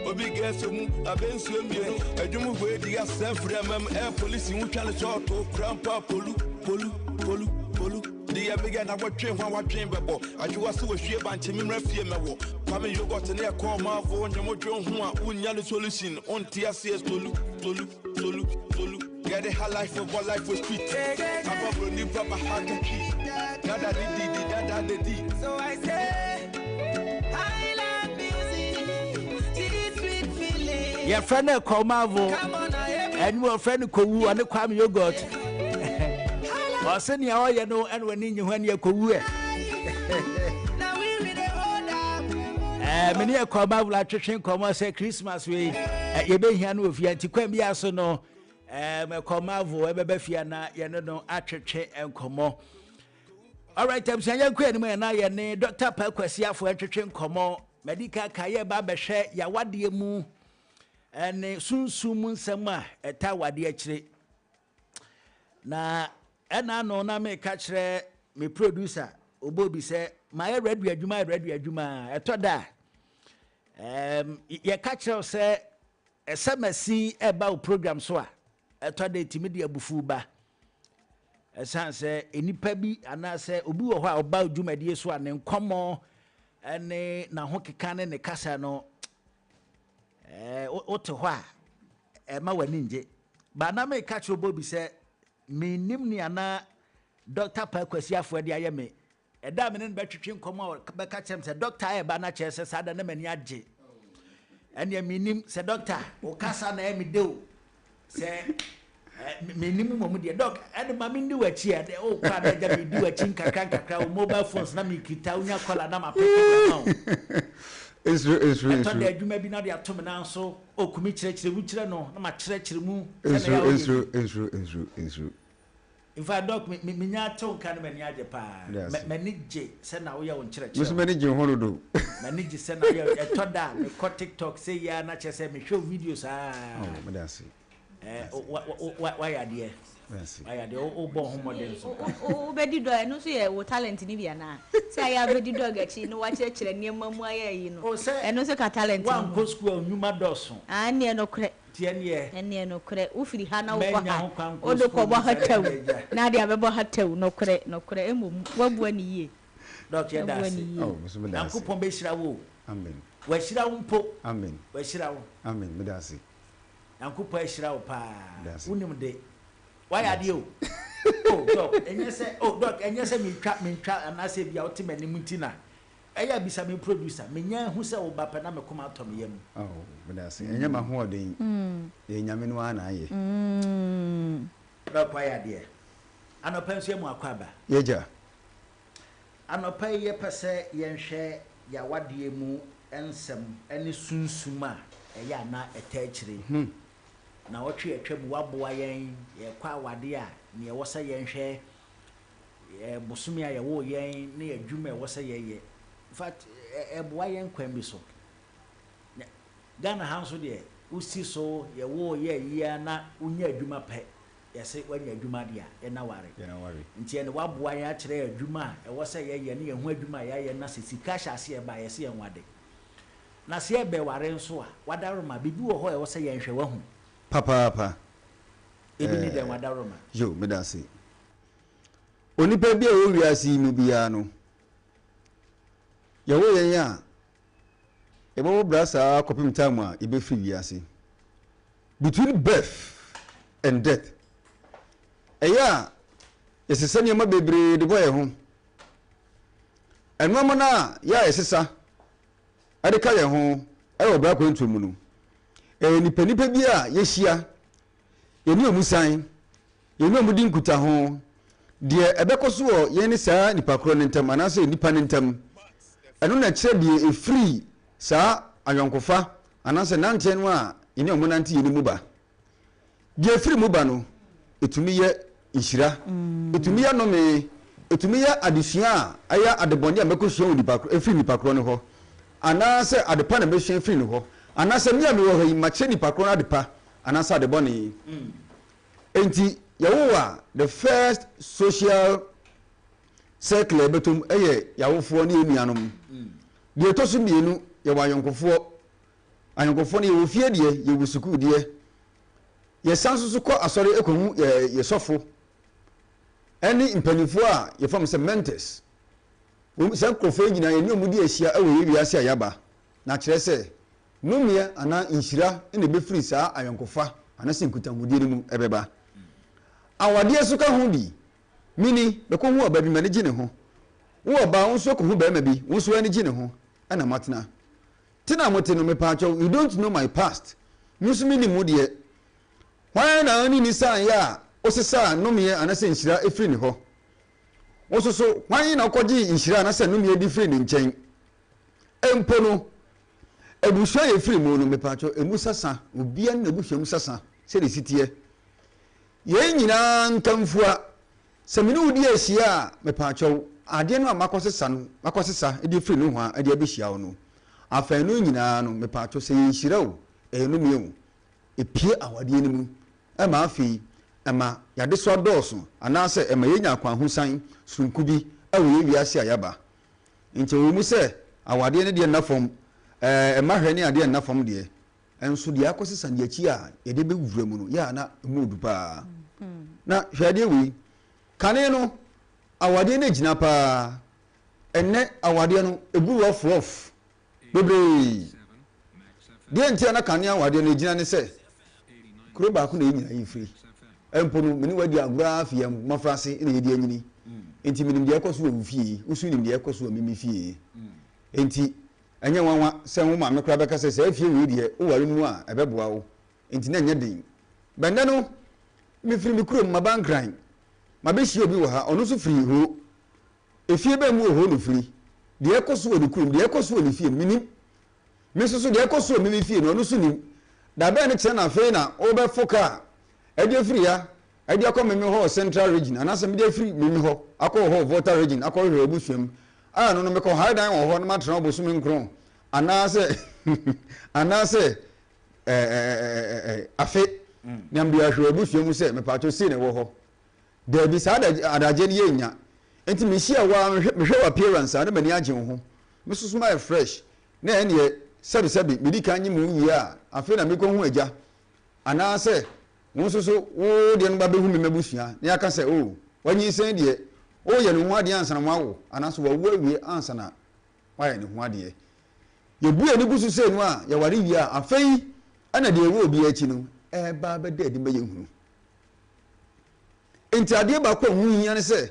a big guess. I've been swimming. I don't wait the yourself from air police in which I saw to grandpa Polu. The began I was trained when I was trained before. I was so ashamed by Timmy Rafiam. Come you got an air call Marvel and Yamojo who are solution on TSS Tolu. Get a high life of what life was street. I'm a new papa had a key. Dada did. So I say, I love music. It's sweet feeling. Your friend Comavo and your friend Kowu and the Kwame yogurt. Or send your oil, no, and when you Kowu. Many a Comavo like Trishan Comma say Christmas way. You be here with you to come be also no. Comavo, Ebefiana, Yano, Acheche, and Como. All right, I'm saying, and I and Dr. Pelquesia for entertain Como, Medica Kaye Babashe, Yawadi Mu, ɛne sunsum mu nsɛm a ɛta wade akyire na ɛna no na me ka kyerɛ me producer obobi sɛ ma yɛ radio adwuma ɛtɔ da yɛ ka kyerɛ sɛ ɛsɛmasi ɛba wo program so a ɛtɔ da timi de abufu ba ɛsan sɛ enipa bi anaasɛ obi wɔ hɔ a ɔba dwumadie so a ne nkɔmmɔ ɛne na ho keka ne ne kasa no wote hɔ a ɛma w'ani ngye ba na me ka kyerɛ obobi sɛ menim ni ana Dr. Pakwasi afọ de ayɛ me ɛda me ne bɛtwetwe nkɔmmɔ bɛka kyerɛm sɛ doctor ayɛ ba na kyerɛ sɛ saa da na mani agye ɛne menim sɛ doctor wo kasa na ɛmi deo sɛ menim mom deɛ doc ɛne ma mendi w'akyi a o kwa na agya medi w'akyi nkakra wo mobile phones na mekita wonya kɔla na mapɛkɛ ma wo It's true. ɛtɔ de adwuma bi na de ato me nan so okumi kyerɛkyerɛ wukyerɛ no na makyerɛkyerɛ mu It's true. In fact, doc, me nyato kan me nyaje pa. Me je se na wo ye won kyerɛkyerɛ. Musu me je ho do. Me je se na ye ɛtɔ me ko TikTok say ya na kyerɛ sɛ me show videos Oh, me da see. Why ade? Why ade o bon ho model so. O bedi do no so ye wo talent ni bia na. Say ya bedi do gachi no wa kyerɛkyerɛ nneɛma mu ayɛ yi no. Ɛno so ka talent. Wan ko school nyuma dɔso. Ne no korɛ. Tiɛneɛ no korɛ wo firi ha na wo kɔ ha o do kɔ bɔ ha taw na de abɛbɔ ha taw no korɛ emom wabu ani yie doc ya da oh musu me da Nyankopɔn bɛ hyira wo amen wa hyira wo mpo amen wa hyira wo amen me da se Nyankopɔn hyira wo pa wonim de wa ya de o doc ɛnyɛ sɛ mentwa anase bia wote m'anim ntina ɛyɛ bisa me producer menya hu sɛ wo ba pa na me koma atɔ me yam oh me da se ɛnyɛ ma ho ɔden e nyame no ana ayɛ doc wa ya de anɔpa nso mu akwaba yeja anɔpa yɛ pɛ sɛ yɛnhwɛ ya wadeɛ mu ensɛm ɛne sunsum a ɛyɛ ana ɛtɛ akyire na wɔtwe atwa mu waboa yɛn yɛkɔ awade a ne yɛwɔ sɛ yɛnhwɛ bosome a yɛwɔ yɛn ne adwuma ɛwɔ sɛ yɛyɛ in fact ɛboa yɛn kwan bi so Ghana ha nso deɛ usi so yɛwɔ yɛ yia na unya adwuma pɛ yɛsɛ wanya adwuma deɛ ɛna ware nti ɛne waboa yɛn akyerɛ adwuma a ɛwɔ sɛ yɛyɛ ne yɛho adwuma a yɛayɛ na sɛ sika hyɛ ase ɛba yɛsɛ yɛn wade na sɛ yɛbɛ ware nso a wadaroma bibi wɔ hɔ ɛwɔ sɛ yɛnhwɛ wahu papa ebi ne dɛn wadaroma yo me da se onipa bi a wo wiase mu bia no yɛwɔ yɛn a yɛbɛwɔ brasa kɔpem time a yɛbɛfiri wiase between birth and death ɛyɛ a yɛsesa nneɛma bebree de bɔ yɛn ho ɛnoɔma no a yɛ a yɛsesa ɛde ka yɛn ho ɛwɔ bra kwantuo mu no nipa bi a yɛhyia yɛne ɔmu san yɛne ɔmu di nkuta ho deɛ ɛbɛkɔ so wɔ yɛn ne saa nipa korɔ ne ntam anaasɛ nipa ne ntam ɛno na kyerɛ deɛ ɛfiri saa ayɔnkofa anaasɛ nanteɛ no a yɛne ɔmu nante yɛne mu ba deɛ ɛfiri mu ba no ɛtumi yɛ nhyira ɛtumi yɛ nome ɛtumi yɛ adesua a ɛyɛ adebɔne a mɛkɔsua wɔ ɛfiri nipa korɔ no hɔ anaasɛ adepa na mɛsua firi no hɔ anaasɛ me a mewɔ hɔ yi makyerɛ nipa korɔ no adepa anaasɛ adebɔne enti yɛwo a the first social circle ɛbɛtom ɛyɛ yawofoɔ ne yɛnuanom deɛ ɛtɔ so mmienu yɛwɔ ayɔnkofoɔ no yɛwɔ fie deɛ yɛwɔ sukuu deɛ yɛsan so kɔ asɔre ɛkɔhu yɛsɔfo ɛne mpanimfoɔ a yɛfam sɛ mentors saa nkurɔfoɔ nyinaa yɛne ɔmu de ahyia ɛwɔ yɛwiase a yɛaba na kyerɛ sɛ nomeɛ anaa nhyira ne ɛbɛfiri saa ayɔnkofa anaasɛ nkutahodie no mu ɛbɛba awadeɛ so ka ho bi mini bɛkɔ hu ɔba bi ma ne gye ne ho wo ɔba wo nso kɔ ho barima bi wo nso ani gye ne ho ɛna matena tena mote no mepaakyɛw you don't know my past me nso menim mu deɛ hwan na ani ni san yɛ a wosesa nomeɛ anaasɛ nhyira ɛfiri ne hɔ wo so so hwan na wokɔgye nhyira anaasɛ nomeɛ bi firi ne nkyɛn mpo no abusua yɛ firi mu no mepaakyɛw ɛmu sasa obia na abusua mu sasa sɛde siteɛ yɛn nyinaa nkamfua sɛ mene wodi ahyia a mepaakyɛw adeɛ no a makɔsesa ɛde firi no ho a ɛde abɛhyia wo no afei no nyinaa no mepaakyɛw sɛ yɛnhyira wo ɛyɛ nomeɛ wo epie awadeɛ no mu ɛma afei ɛma yade so adɔɔso anaasɛ ɛma yɛnya akwanhosan sonku bi ɛwɔ yɛ wiase a yɛaba nti wɔ mu sɛ awadeɛ no deɛ nnafam ɛma hwɛ ne adeɛ nnafam deɛ ɛnso deɛ akɔsesa ne akyi a yɛde bɛwura mu no yɛ a na mu odu paa na hwɛ adeɛ wei kane no awadeɛ no gyina paa ɛnɛ awadeɛ no ebu rough bebree deɛ ntia na kane awadeɛ no gyina ne sɛ kuro baako na yɛnyina yɛfiri ɛmpo no mene wadi agorɔ afia mafrase na yɛdi anyini enti menim deɛ ɛkɔ so wɔ fie wosu nim deɛ ɛkɔ so wɔ mimi fie enti ɛnyɛ wanwa sɛ wo maame kora bɛka sɛ sɛ afie wei deɛ woware mu a ɛbɛboa wo enti na ɛnyɛ den bɛndɛ no mefiri me kurom mabankran mabɛhyia obi wɔ ha ɔno nso firi hoo efie bɛn mu wɔ hoo no firi deɛ ɛkɔ so wɔ ne kurom deɛ ɛkɔ so wɔ ne fie menim me nso so deɛ ɛkɔ so wɔ mimi fie no ɔno nso nim da bɛn ne kyerɛ na afei na wobɛfo kaa ɛde afiri ya ɛde akɔ mimi hɔ central region anaasɛ mede afiri mimi hɔ akɔ hɔ volta region akɔ hwɛ abusuam a no mekɔ haidan wɔ hɔ no matena ɔbosome nkron anaasɛ anaasɛ afe nyamde ahwɛ abusuam sɛ mepatɔ sei na ɛwɔ hɔ daabi saa adagye no yɛnya enti mehyia wa mehwɛ wɔ appearance a na m'ani agye wo ho mesoso ma yɛ fresh na ɛneɛ sɛbisɛbi medi ka nye mu yie a afei na mekɔ ho agya anaasɛ wo nso so wo deɛ no ba bɛhu me mabusua na yɛaka sɛ o wanyinsɛn deɛ woyɛ ne ho adeɛ ansana mo awo anaasɛ wawu awie ansana wayɛ ne ho adeɛ yɛbue ne gu so sɛ no a yɛware wie a afei ɛna deɛ ɛwɔ obi akyi no ɛba bɛda adi bɛyɛ hunu enti adeɛ baako a ho hia ne sɛ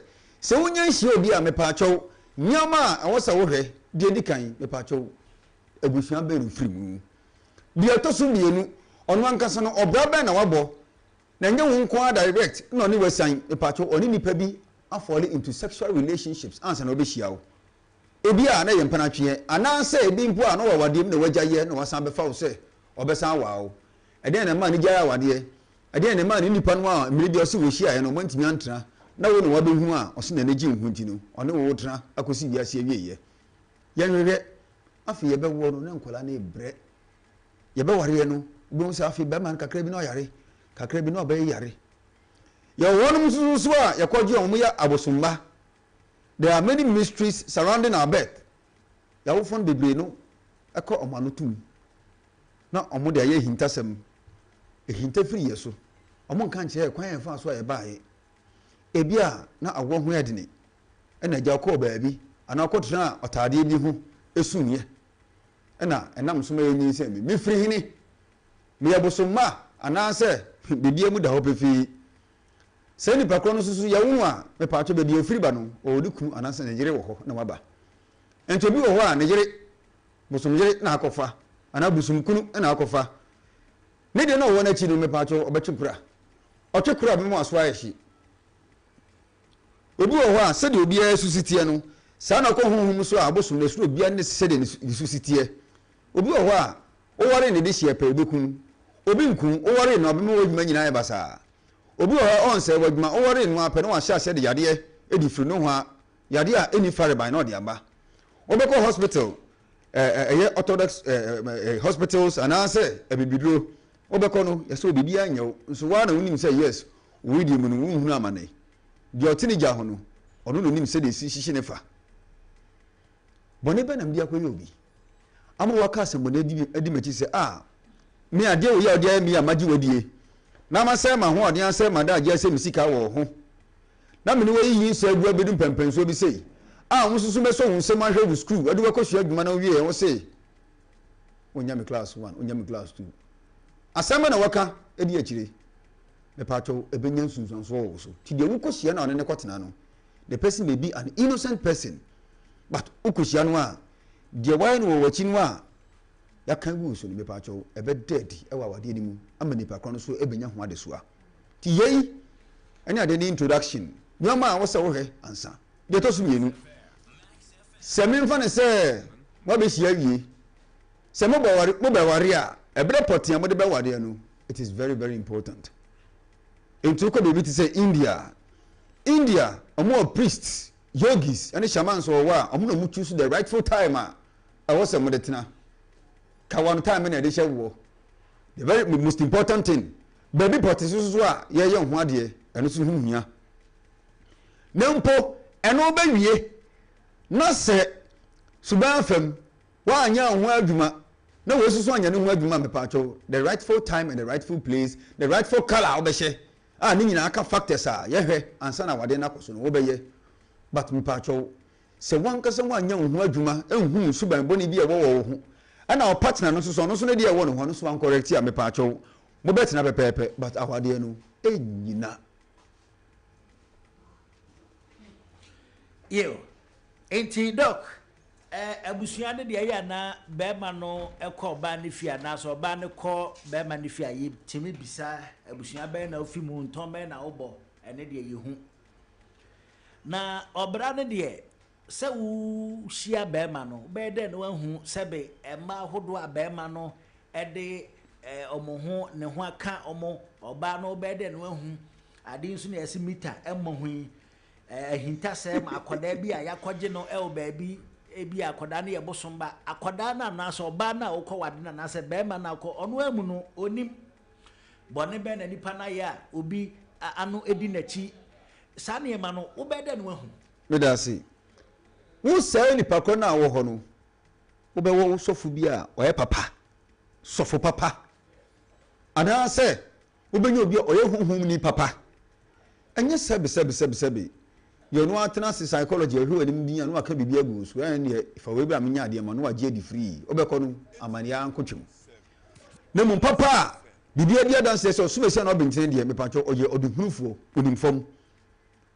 wonya nhyia obi a mepaakyɛw nneɛma a ɛwɔ sɛ wohwɛ deɛ di kan mepaakyɛw abusua bɛn no firi mu deɛ ɛtɔ so mmienu ɔno ankasa no ɔbra bɛn na wabɔ na nyɛ wo nko a direct na ɔne wasan mepaakyɛw ɔne nipa bi afɔle into sexual relationships ansa na ɔbɛhyia wo ebi a na yɛ mpanatweɛ anaasɛ ebi mpo a na wɔwadeɛ mu na wagya yɛ na wasan bɛfa wo sɛ ɔbɛsan waa wo ɛdeɛn na ma ne gyae awadeɛ ɛdeɛn na ma ne nipa no a mmere bi ɔsɛ wɔhyiaeɛ no ɔmantumi antena na wo ne wabɛhu a ɔsɛ na n'agye nhu nti no ɔne wo tena akɔsi wiase awieɛ yɛnhwehwɛ afei yɛbɛwɔ no na nkɔla no ɛbrɛ yɛbɛwareɛ no wobɛhu sɛ afei bɛma no kakra bi na ɔyare kakra bi na ɔbɛyɛ yare yɛwɔ nom nso so a yɛkɔgye ɔmo yɛ abosomba there are many mysteries surrounding our birth yɛwofo no bebree no ɛkɔ ɔmo ano tum na ɔmo de ayɛ hintasɛm ehinta firi yɛ so ɔmo nka nkyerɛ kwan yɛn fa so a yɛbaeɛ ebi a na awɔ ho ɛdene ɛna agya kɔɔ baabi anaa ɔkɔtena ɔtaadeɛ bi ho esunyɛ ɛna ɛnam so ma yɛ nyi sɛ me firi hene meyɛ bosomma anaasɛ bebia mu da hɔ pefee sɛ nipa korɔ no soso yɛwo a mepaakyɛ baabi ofiri ba no ɔwɔ ne kunu anaasɛ ne yere wɔ hɔ na waba nti obi wɔ hɔ a ne yere bosom yere na akɔfa anaa bosom kunu na akɔfa ne deɛ na ɔwɔ n'akyi no mepaakyɛ ɔbɛtwe kora ɔtwe kora bɛma aso ayɛ hye obi wɔ hɔ a sɛdeɛ obiara susi teɛ no saa na ɔkɔ honhom so a abosom na suro obiara ne sɛdeɛ ne susi teɛ obi wɔ hɔ a ɔware ne de hyɛ pɛ obɛkunu obi nkun ɔware no abɛma wɔ adwuma nyinaa yɛ basaa obi wɔ hɔ ɔnsɛ wɔ adwuma ɔware no apɛ no wahyɛ ahyɛ de yadeɛ edi firi no ho a yadeɛ a ɛni fareban na ɔde aba ɔbɛkɔ hospital ɛyɛ orthodox hospitals anaasɛ abibiduro ɔbɛkɔ no yɛsɛ obibi anyɛw nso waa na wonim sɛ yes owi di mu no wohunu amane deɛ ɔte ne gya ho no ɔno na onim sɛ de si hyehye ne fa bɔne bɛnam bi akɔyɛ obi ama waka asɛm bɔne adi makyi sɛ me adeɛ wo yɛ ɔde ayɛ mi a magye wadie na ma sɛ ma ho ɔde asɛ ma da agye asɛ mi sika wɔ ho na me ne wɔyiyi nsɛ agu abɛdu mpɛmpɛnsuo bi sei wo nso so bɛsɔ wo nsɛm ahwɛ wo skul ade wakɔsua adwuma na wowie wo se wonya me class 1 wonya me class 2 asɛm na waka ɛdi akyire mepatwɔ ɛbɛnya nsunsuanso wɔ wo so nti deɛ wokɔhyia na ɔne ne kɔtena no the person may be an innocent person but wokɔhyia no a deɛ wayɛ no wɔ wakyi no a yɛaka gu so no mepatwɔ ɛbɛda adi ɛwɔ awadeɛ no mu ama nipa korɔ no so ɛbɛnya ho adesoa nti yɛi ɛne ade ne introduction nneɛma a wɔsɛ wohwɛ ansa deɛ ɛtɔ so mmienu sɛ memfa ne sɛ moabɛhyia awie sɛ mobɛware a ɛberɛ pɔtea mode bɛwareɛ no it is very very important nti wokɔ baabi te sɛ India ɔmo wɔ priests yogis ɛne shamans wɔ hɔ a ɔmo na ɔmo choose the rightful time a ɛwɔ sɛ mode tena kawa no time na ɛde hyɛ wɔ the very most important thing baby pot so a ye ye ho ade eno so hu hia na mpo eno ba wie na se suban fam wa anya ho adwuma na wo susu anya ne ho adwuma me pa cho the rightful time and the rightful place the rightful color obehye ni nyina aka factors a ye hwe ansa na wade na koso no wo beye but me pa cho se wan kase wa anya ho adwuma enhu suban boni bi e wo ho ana o partner no so no so na dia wo no ho no so wan correct ya me pa cho mo betina pepepe but awade no enyina yo enti doc abusua de ya na bema no ekọ ba ne fia na so ba ne kọ bema ne fia ye timi bisa abusua be na ofi mu nton be na obo ene de ye hu na obra ne de se wu hia bema no be de no hu sebe ema hodo a bema no ede omo ho ne ho aka omo oba no be de no hu ade nso na ese mita emo hu hinta se ma akoda bi a yakogye no e o baabi ebi akoda na ye bosomba akoda na na so oba na okọ wade na se bema na akọ ono amu no onim bone be na nipa na ya obi anu edi nachi sane ma no wo be de no ahu me da si wo sai nipa ko na wo ho no wo be wo sofu bi a oye papa sofu papa ana se wo be nyobi oye huhum ni papa anya sebe you know atena psychology ehwe ni bi anu aka bibia gu so en fa we bi amenya ade ma no agye di free obekọ no amania ankotwem na mun papa bibia dia dan se so se na obintene de me pacho oye oduhunufuo onimfom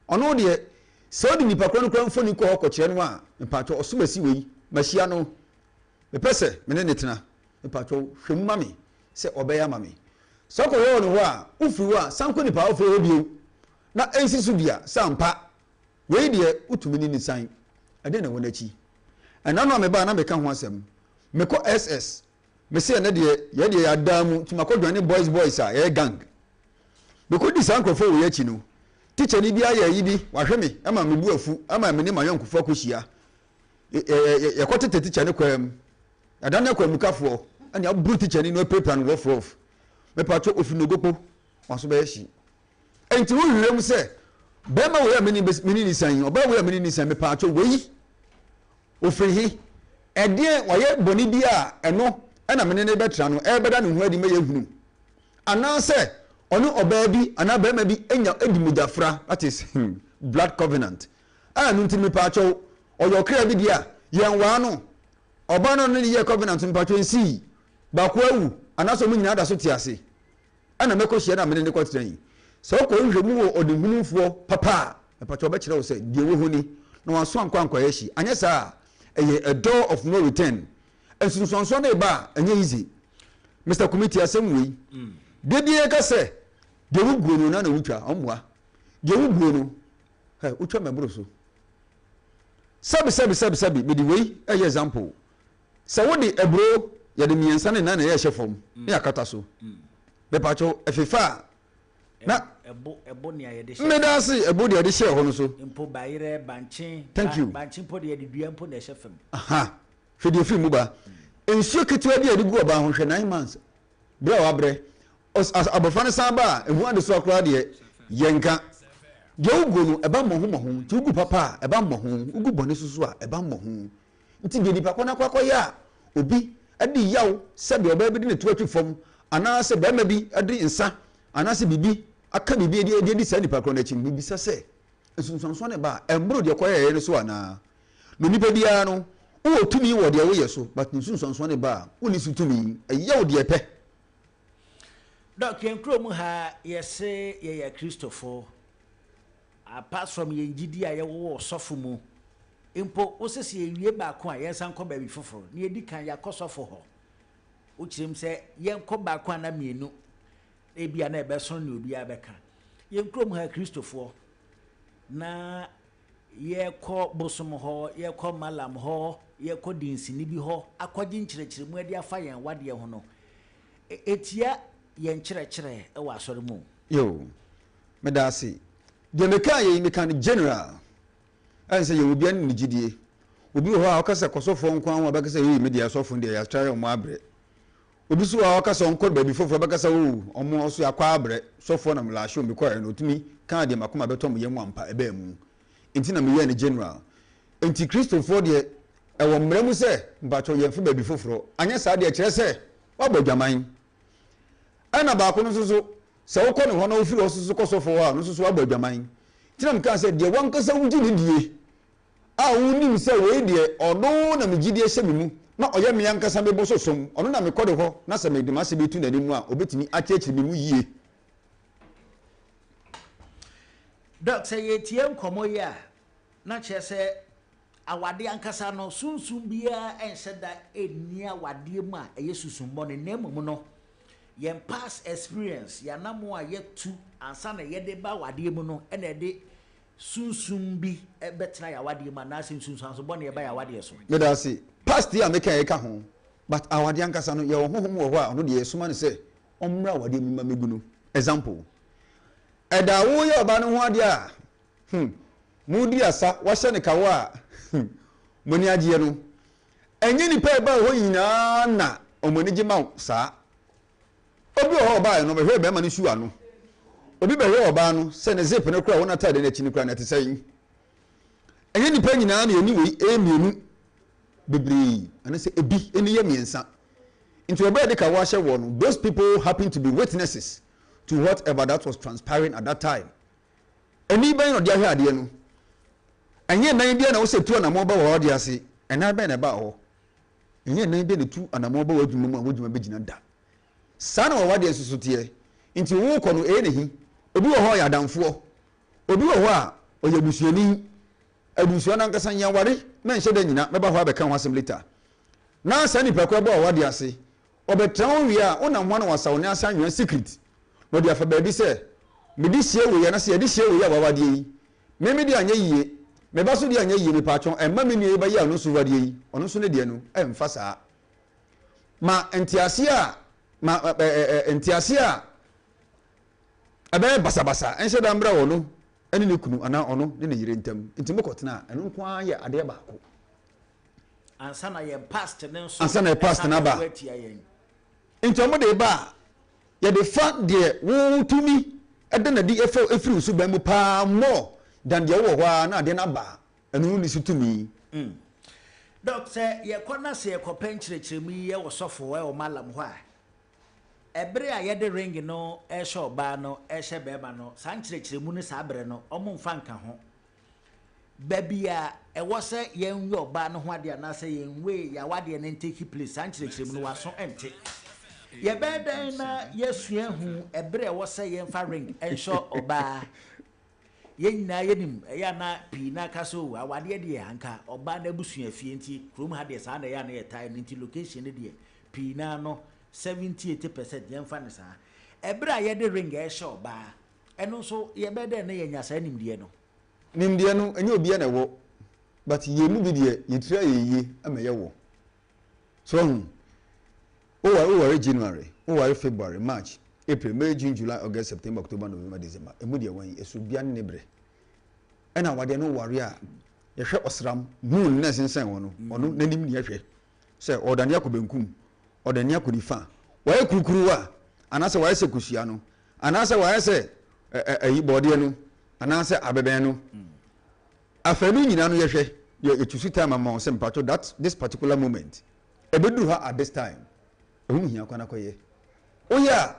ono de se odi nipa kro no kro mfoni ko hokọkye no a me pacho osumasi wei mahia no me pese me ne tena me pacho hwemu mame se obeya mame so ko yo no ho a ufiri a sanko nipa ofo obio na ensi so bia sampa we de utumi ni nisan ade na wonachi ana no me ba na me ka ho asem me ko ss me se na de ye de adamu tuma ko dwane boys a ye gang me ko di sankrofo we yachi no teacher ni bia ya yi bi wahwe me ama me bu afu ama me ne mayonkofo akohia ye ko tete teacher ne kwam adana kwam kafo ani abru teacher ni no paper no rough me pacho ofinogopo waso be yachi enti wo hwirem se bema we mini nisan oba we mini nisan me paacho we ofrihi ede waye boni bia eno na mene ne betra no e beda ne hu adi me yehunu ana se ono oba bi ana bema bi enya edi mujafra, that is blood covenant anu nti me paacho oyo kra bi dia yenwa no oba no ne ye covenant me paacho nsi ba ko awu ana so mu nyina da so tiase ana meko hia na mene ne kwatran so ko nhwemu wo odihunufo papa epacho be kire wo se die wo huni na waso ankwa yeshi anya sa a door of no return ensunsunso na eba anya easy Mr. Committee assemwe de bie ka se de wo guonu na wutwa omwa de wo guonu utwa mebro so sabi be di we example se wo de ebro ya de miensa na ye hyefom ya kata so be pacho efifa na ebo ni ayede she medasi ebo de she ho no so impo bayire banchin thank you banchin po de dua impo na shefem aha hwede fi mu ba ensuo ketewa bi ade gu oba ho hwe 9 months bra wa bre abofane san ba ehu ade so akra de yenka de ugu no eba moho ti ugu papa eba moho ugu bone susu a eba moho nti de nipa kona kwakoya obi ade yaw sebe oba bi de ne tuatwi fom ana se ba ma bi ade nsa ana se bibi aka bibi edi sa nipa kro na chim bibi sa se ensunsunso ne ba embro de koya ye ne so ana no nipa bia no wo tumi wo de wo ye so but ensunsunso ne ba wo ni sutumi eya wo de pe doc yenkro mu ha yese ye ya Christopher apart from ye gidi a ye wo sofo mu impo wo sese ye wie ba ko a ye san ko ba bi foforo ne edi kan ya kosofo ho wo kirem se ye nko ba ko na mienu ebia na ebeson ne obi abeka yenkrom ha Christopher na ye ko bosom ho ye ko malam ho ye ko dinsini bi ho akogye nkyerɛkyerɛ mu adi afa yɛn wade ho no etia yɛn kyerɛkyerɛ e wa asɔre mu yo medasi de meka ye meka general anse ye obi an nigidie obi ho a okasa kosofo nko an wa bakasa ye media sofo de ya try mo abre obi so a waka so nkɔ baby foforo bɛka sa o ɔmo so akwa abrɛ sɔfo na mlaahye omi kɔ no otumi kan de makoma bɛtɔ mo yɛmu ampa ɛbɛ mu enti na meyɛ ne general enti Christopher de ɛwɔ mmara mu sɛ mpacho yɛmfa baby foforo anya saa de kyerɛ sɛ wabɔ dwaman ɛna baako no so sɛ wokɔ ne hɔ na ofiri hɔ so kɔ sɔfo hɔ a no so wabɔ dwaman tina mka sɛ de wankasa wugyi ne die a wonim sɛ wei de ɔno na megidie hyɛ me mu na ɔyɛ me yankasa me boso som ɔno na me kɔ de hɔ na sɛ me de mase betu na nimu a obetumi akyekye me mu yie Doc sɛ yɛtie nkɔmmɔ yi a na kyerɛ sɛ awade ankasa no sunsum biara ɛnhyɛ da ɛnni awadeɛ mu a ɛyɛ susumbɔ ne na mmom no yɛn past experience yɛnamo a yɛtu ansa na yɛde ba awadeɛ mu no ɛna ɛde sunsum bi ɛbɛtena yɛawadeɛ mu anaasɛ sunsum so bɔ ne yɛba yɛawadeɛ so meda se past year meka yɛka ho but awade ankasa no yɛwɔ honhom wɔ hɔ a ɔno deɛ yɛsoma no sɛ ɔmmra awadeɛ mu ma megu no example ɛda woyɛ ɔba no ho adeɛ a mudi asa wahyɛ ne kawo a moni agyeɛ no ɛnyɛ nipa ɛba hɔ nyinaa na ɔmɔni gye ma saa obi wɔ hɔ ɔbaa no bɛhwɛ bɛrima no sua no obi bɛhwɛ ɔbaa no sɛ ne zip no kora wɔn atade n'akyi no kora na ɛte sɛ yi ɛnyɛ nipa nyinaa na yɛni wei ɛmienu bebree ɛna sɛ ebi ɛni yɛ mmiɛnsa nti ɔbaa de kawo ahyɛ wɔ no those people happen to be witnesses to whatever that was transpiring at that time ɛni bɛn na ɔde ahwɛ adeɛ no ɛnyɛ nan bia na wɔsɛ tu anamɔ ba wɔ ɔde ase ɛnan bɛn na ɛba hɔ ɛnyɛ nan bia na tu anamɔ ba wɔ adwuma mu a wɔdwuma bɛgyina da saa na wɔwɔ adeɛ nsoso teɛ nti wo kɔ no ɛyɛ ne hi obi wɔ hɔ yɛ adamfoɔ obi wɔ hɔ a ɔyɛ busuani abusua no ankasa nyaware mɛnhyɛ da nyina mɛba hɔ abɛka ho asɛm later na saa nipa kɔ ba wɔ ɔde ase ɔbɛtena wo wie a wonam ho na wasaw ne asa nwea secret na ɔde afa baabi sɛ mede hyie wo yɛ na sɛ yɛde hyie wo yɛ a wawadeɛ yi meme de anyɛ yie meba so de anyɛ yie mepaatwɔn ɛma me nua bɛyɛ a ɔno so wadeɛ yi ɔno nso ne deɛ no ɛmfa saa ma ntiase a ɛbɛyɛ basabasa ɛnhyɛ da mbra wɔ no ɛne ne kunu anaa ɔno ne ne yere ntam nti mokɔtena a ɛno nko ara yɛ adeɛ baako ansa na yɛ past ne nso ansa na yɛ past na ba nti ɔmo de ba a yɛde fa deɛ wotumi ɛda na di efiri so ban mu paa more than deɛ wɔ hɔ a na adeɛ na ba ɛno ne so tumi Doc sɛ yɛkɔ na sɛ yɛkɔpɛ nkyerɛkyerɛmu yi yɛ wɔ sɔfo ɛwɔ malam hɔ a ɛbere a yɛde ring no ɛhyɛ ɔbaa no ɛhyɛ bɛrima no saa nkyerɛkyerɛmu no saa bere no ɔmo mfa nka ho baabi a ɛwɔ sɛ yɛnwe ɔbaa no ho adeɛ anaasɛ yɛnwe yɛawadeɛ no ntake place saa nkyerɛkyerɛmu no waso ɛnte yɛbɛɛ dɛn na yɛsua hu ɛbere a ɛwɔ sɛ yɛmfa ring ɛnhyɛ ɔbaa yɛnyina yɛnim ɛyɛ na pii na aka so awadeɛ deɛ anka ɔbaa na abusua fie nti kurom ha deɛ saa na ɛyɛ na yɛtae no nti location no deɛ pii na no 70-80% yɛmfa ne saa ɛbere a yɛde ring ɛhyɛ ɔbaa ɛno nso yɛbɛɛ dɛn na yɛnya saa nimdeɛ no nimdeɛ no ɛnyɛ obiara na ɛwɔ but yɛmu bi deɛ yɛtira yɛyie ama yɛwɔ so woware January woware February March April, May, June, July, August, September, October, November, December. Emudia wani esubia ne bre. Ena wade no warrior. Yehwe osram moon na sensen wono. Ono nanim ne yehwe. Se odane akobenkum, odane akodifa. Waye kurukuruwa, anase waye se kusia no. Anase waye se ayi bode no. Anase abeben no. Afanu nyina no yehwe. You choose time among some part that this particular moment. Ebedu ha at this time. Ehun hia kwana koye. Oya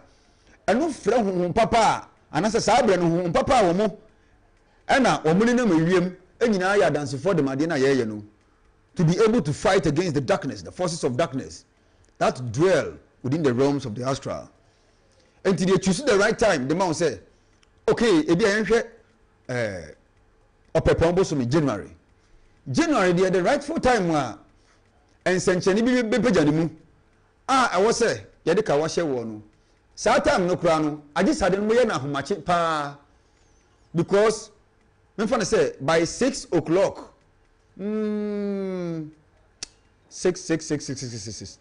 ɛno frɛ honhom papa a anasɛ saa brɛ no honhom papa a wɔ mo ɛna ɔmo ne nam awiem ɛnyinaa yɛ adansefoɔ de madeɛ no a yɛyɛ no to be able to fight against the darkness, the forces of darkness that dwell within the realms of the astral. And they choose the right time, the man say, okay, ebi a yɛnhwɛ ɔpɛpɔn bosom January deɛ the rightful time wa nsɛnkyɛnni bi bɛpagya ne mu a ɛwɔ sɛ yɛde ka wahyɛ wɔ no saa time no kura no agye sade no yɛ na ahomakye paa because memfa no sɛ by 6 o'clock 6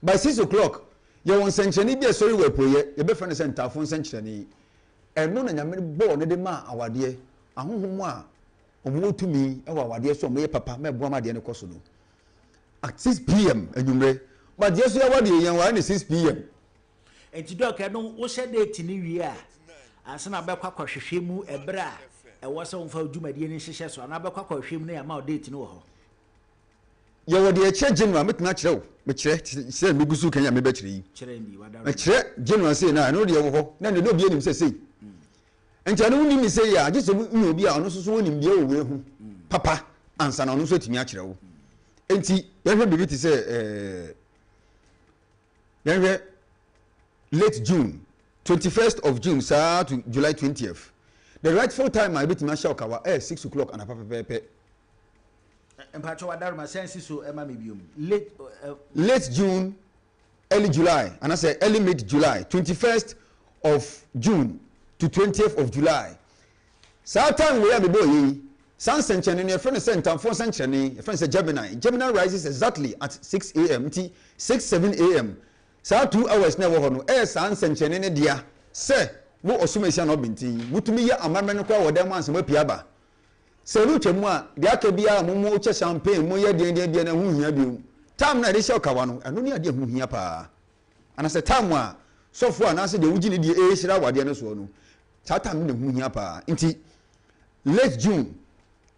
by 6 o'clock yɛwɔ nsɛnkyɛnni bi a ɛsɔre wɔ apueyɛ yɛbɛfa no sɛ ntaafo nsɛnkyerɛnni ɛno na nyame bɔɔ ne de ma awadeɛ ahohom a ɔmo tumi ɛwɔ awadeɛ so ɔmo yɛ papa mɛboa ma adeɛ no kɔ so no at 6 p.m. anwummerɛ but yes you what the yan 6 p.m. enti doc no wo hye date ni wie a ansa na bekwa kwahwehwe mu ebra ɛwɔ sɛ wonfa dwumadie ne hyehyɛ so ana bɛkwa kwahwɛ mu ne ama date no wɔ hɔ ye wo de eche general metena kyerɛ wo me kyerɛ sɛ me gusu kan ya me bɛkyerɛ yi kyerɛ ndi wada me kyerɛ general say na no de wo hɔ na ne do bi anim sɛ sei enti anu ni mi say ya gye sɛ mu obi a ɔno so wonim bia wo we hu papa ansa na ɔno so timi akyerɛ wo enti yɛhwɛ bibi te sɛ yɛhwɛ late June 21st of June saa to July 20th. The rightful time I bit my show kawa 6 o'clock and a papa. Empacho wadaruma sense so ema mebium. Late June, early July, and I say early mid July, 21st of June to 20th of July. Saa time we are the boy. Sun century your friend sent time 4 century. Your friend said Gemini. Gemini rises exactly at 6 a.m. 7 a.m. Saa 2 hours na wo ho no. Sun century ne dia. Say wo osumesi na obinti wutumi ya amamene kwa wodem anse mapia ba se ru twemu a de aka bia momo che champagne mo ye den na hu hia biu tam na de she kawa no eno ne ade hu hia pa ana se tam a sofo ana se de wugi ne de hira wade ne so no tam ne hu hia pa nti late June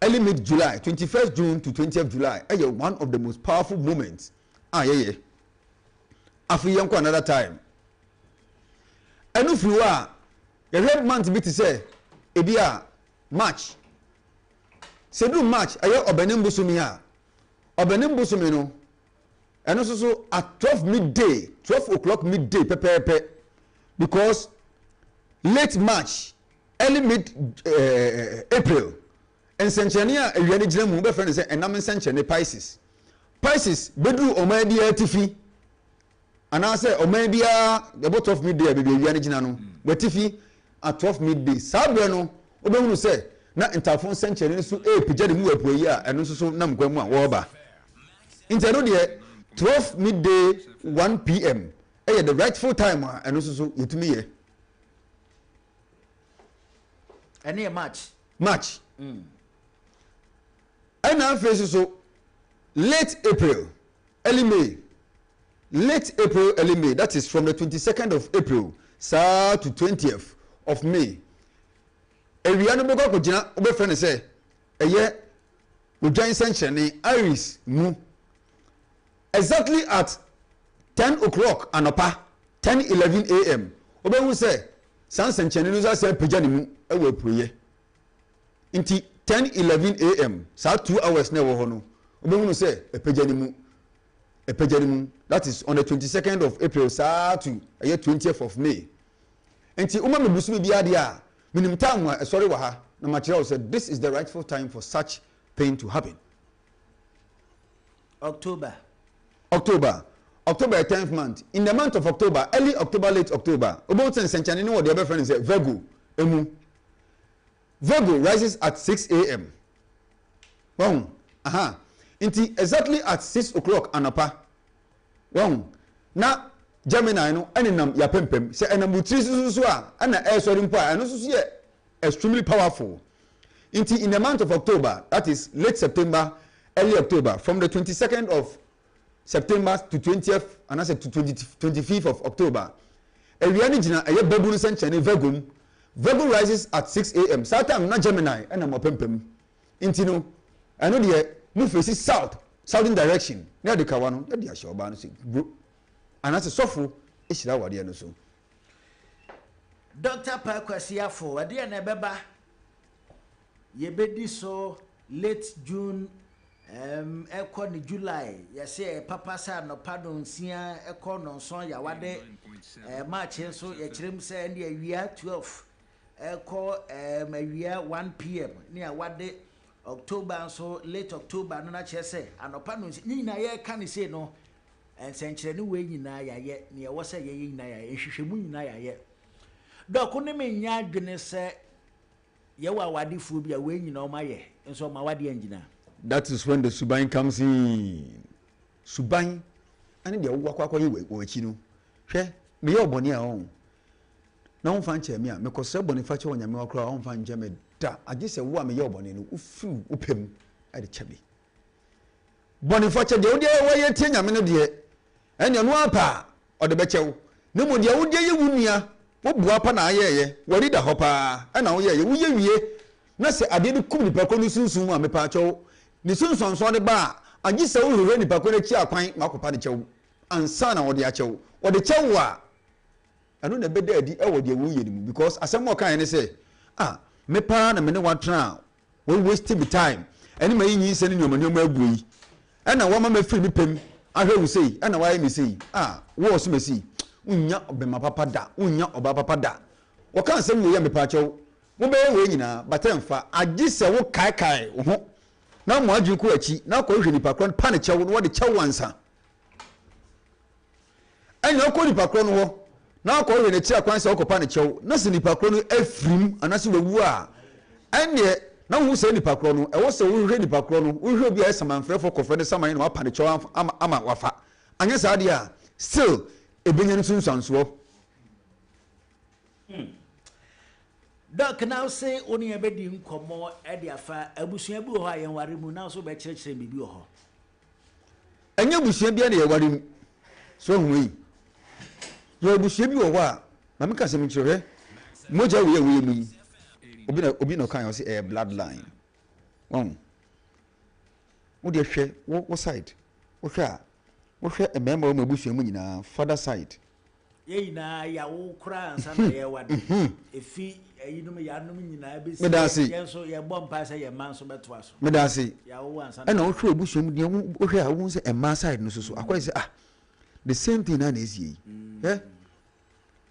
early mid July 21st June to 20th July one of the most powerful moments afi yanko another time enu friwa the red month bit say ebia March se do March ayo obenim busumi a obenim busumi no eno so at 12 o'clock midday pepepe because late March early mid April ensenchene a ewiane gina mu be friend say enam ensenchene Pisces bedu oman bia tifi ana say oman bia the bottom of midday be ewiane gina no watifi at 12 midday sabre no obehunu say na interphone century so pijade mu apuayi a eno so na mkwamu a wo ba intero de 12 midday 1 p.m. The rightful time a eno so yetumi ye ene March and face so late April early May that is from the 22nd of April to 20th of May. Ewia no beko kogina obe friend say eye odwan sanchene Iris mu exactly at 10 o'clock anopa 10:11 a.m. obe hu say san sanchene no say pagya ne mu ewo apuye nti 10:11 a.m. saa 2 hours na wo ho no obe hu say pagya ne mu that is on the 22nd of April saa to 20th of May. Nti uma mebusu bi ade a minim time wa sorry wa ha na material said this is the rightful time for such pain to happen. October 10th month. In the month of October, early October, late October, about senchane no what the other friend say Virgo rises at 6 a.m. Wow. Inti exactly at 6 o'clock anapa. Wow. Na Gemini no enam ya pempem say enamutri so a ana sorry mpo a no so ye extremely powerful. In the month of October, that is late September, early October, from the 22nd of September to 20th and I said to 25th of October. Ewiani gina eye babu senchane Virgo rises at 6 a.m. Satam na Gemini enam pempem. Inti no eno de mu face southern direction. Na de kawa no de ahye oba no say and as a sofu ishira wade no so Dr. Pakwasiafo ade na beba yebedi so late June ekọ ni July yese papa sa no pardon sia ekọ no so ya wade March so ye kirem se ne awia 12 ekọ awia 1 p.m. ne wade October so late October no na chese anopa no ni na ye ka ni se no ensenkyere ne we nyina yaye ne ye wose ye nyina yaye ehwehwemu nyina yaye doko ne me nya adwene se ye wa wadefu bia we nyina o maye enso ma wade engina. That is when the suban comes in. Suban ani de wo kwakwa ye we chi no hwe me ye obone a on na won fa nche me a me ko se bone fa che wonyame wakra won fa nche me da age se wo a me ye obone no ufu upem ade chabe bone fa che de wo de wo ye tie nyame no de ɛne no apa ɔde bɛkyɛw ne mu deɛ wode yɛ wunua wo bua pa na ayɛyɛ wɔre da hɔ paa ɛna wo yɛyɛ wo yɛ wie na sɛ ade de kum nipa ko no sunsun a mepa kyɛw ne sunsonso de ba agye sɛ wo hwehwɛ nipa ko no akyi akwan ma akɔpa de kyɛw ansa na wɔde akyɛw wɔde kyɛw a ɛno na bɛda adi ɛwɔ deɛ wo yɛ ne mu because asɛm a ɔkae ne sɛ mepa na me ne watena wo waste me time ɛne ma yi nyi sɛ ne nneɔma abuo yi ɛna wɔma mafiri me pɛm ahwɛ wo sei ɛna wayɛ me sei wo so masi wonya ɔbɛma papa da wonya ɔba papa da wɔka nsɛm wei yɛ mepa kyɛw wobɛyɛ wei nyinaa bata mfa agye sɛ wo kaekae wo ho na mo adwene kɔ akyi na akɔhwɛ nipa korɔ no pa ne kyɛw no wɔde kyɛw wansa ɛnyɛ ɔkɔ nipa korɔ no hɔ na akɔhwɛ ne kyerɛ kwan sɛ ɔkɔpa ne kyɛw na sɛ nipa korɔ no afirim anasɛ wawu a ɛneɛ na wo sɛ nipa korɔ no ɛwɔ sɛ wohwehwɛ nipa korɔ no wohwehwɛ bi a ɛsamanfrɛfo kɔfrɛ no saman na wapa ne kyɛw ama wafa anyɛ saa deɛ a still ɛbɛnya no sunsuansoɔ Doc now say only a bedding come at the affair, a bushy blue high and worry moon also by church and be your. And you bushy be a worry. So we. You bushy be a war. Mamma Cemetery. Moja we Obino kind of a bloodline. One. What dear share? What side? What a member of my bush in father side. Yea, now, ya all crowns and ya what if he. You know me, I know me. Medasi. So your bomb pass a man so bad twice. Medasi. I know true bushum. Okay, I won't say a man side. No, so I quite say the same thing. And is ye? Eh?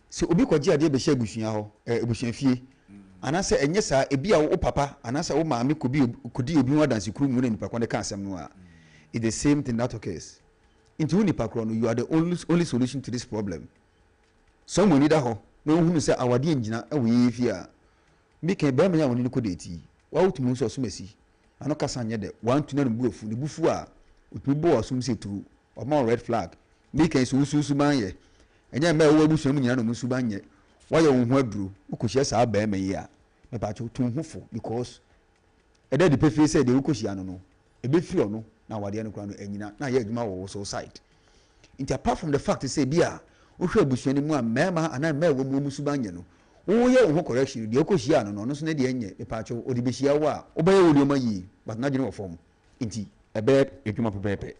So Obi Kwaji ade be share bushia ho. Bushia fie. And I say, and yes, sir, a be our papa. And I say, oh, mammy could be more than you could in Pakwan Casamua. It's the same thing that occurs. Into Unipakron, you are the only solution to this problem. Someone need a ho. No who say our dear engineer away here. Make a bamia when you could eat. What to most of Sumesi? I know Cassania de 1 to 9 boof, the buffua, with me boy some say 2 or more red flag. Make a Susumanye. And ya may well be some Musubanye. Why you won't drew, who could yes our bamia. My patcho too hopeful because a daddy prefer said the Ukoshiano. A bit few no, now what the other crown and now yet my also sight. It apart from the fact to say, dear. Wohwe abusuani mu a mema ana mema wo mu musubanye no wo ye wo correction de okohia no no so na de enye epaacho odi behia wo a obaye wo lioma yi but na gene wo form nti ebe edwuma pepepe.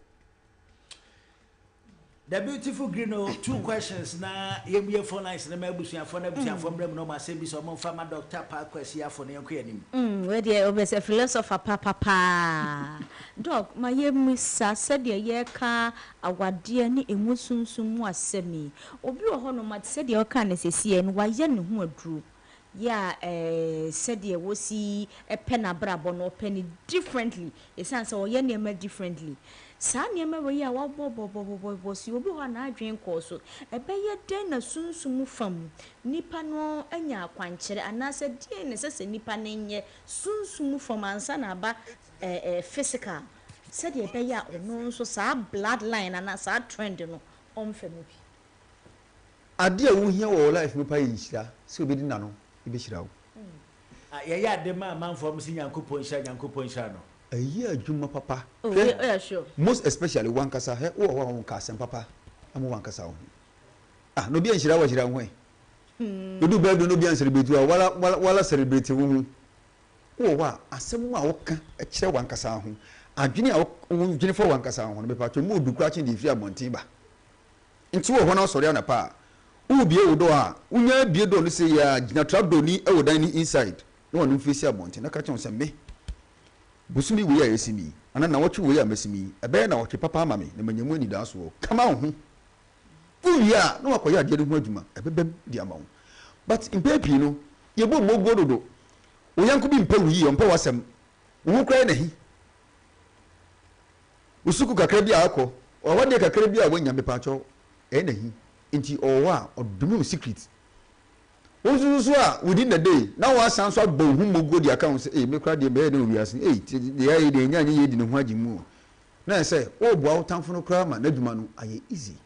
The beautiful green 2 questions na yebuye phone lines na mabusuan for na busuan for mrem no ma say bi so mo fama Dr. Park kwasia for na yanko yanim we dey obese philosopher papa doc ma yemisa said ye ka awade ne emusunsum mu asemi obi wo ho no ma said ye ka na sesie no wa ye ne ho aduru ya said ye wo si pen abrabo no pen differently e sense o ye ne differently sa niema we ya wa bo si obi ho na adwen ko so ebeye den na sunsumu fam nipa no anya akwankyere anase den ne sese nipa ne nye sunsumu fam ansa na ba physical said ye be ya ono so sa bloodline ana sa trend no omfemu bi ade a wo hia wo life me pa yinhira se obi di na no e be hira wo ye ya de ma manfo si Nyankopon hira no ayi adwuma papa yeah sure most especially one kasa he wo ho kasem papa amu one kasa ho no bi anhira wa hira ho no du be do no bi ansere betu wala celebrate wo wa asem a wo ka e kire one kasa ho adwene a wo dwene for one kasa ho no be pa to mu du kura chen di fi amontin ba nti wo ho na sori ana pa wo bie wo do a unya bie do no say ya gina trap do ni e wo dan ni inside no wonu fi si amontin na ka chen se me busumi we ya esimi ana na wotu we ya mesimi ebe na wotu papa ama me na manyamu ani da so kama ho uya na wakoya ade ho adwuma ebebem di ama ho but impepi no ye bo mogododo oyanko bi mpa wi yo mpa wasem wo kra na hi usuku kakra bi akọ o wade kakra bi a wanya me pacho na hi nti owa odumi secret ozuzu a within the day now wa san so agbo hu mogodi account say me kra de be na owiase de de nya ye di ne ho agimu na say o bo awtanfo no kra ma na dwuma no aye easy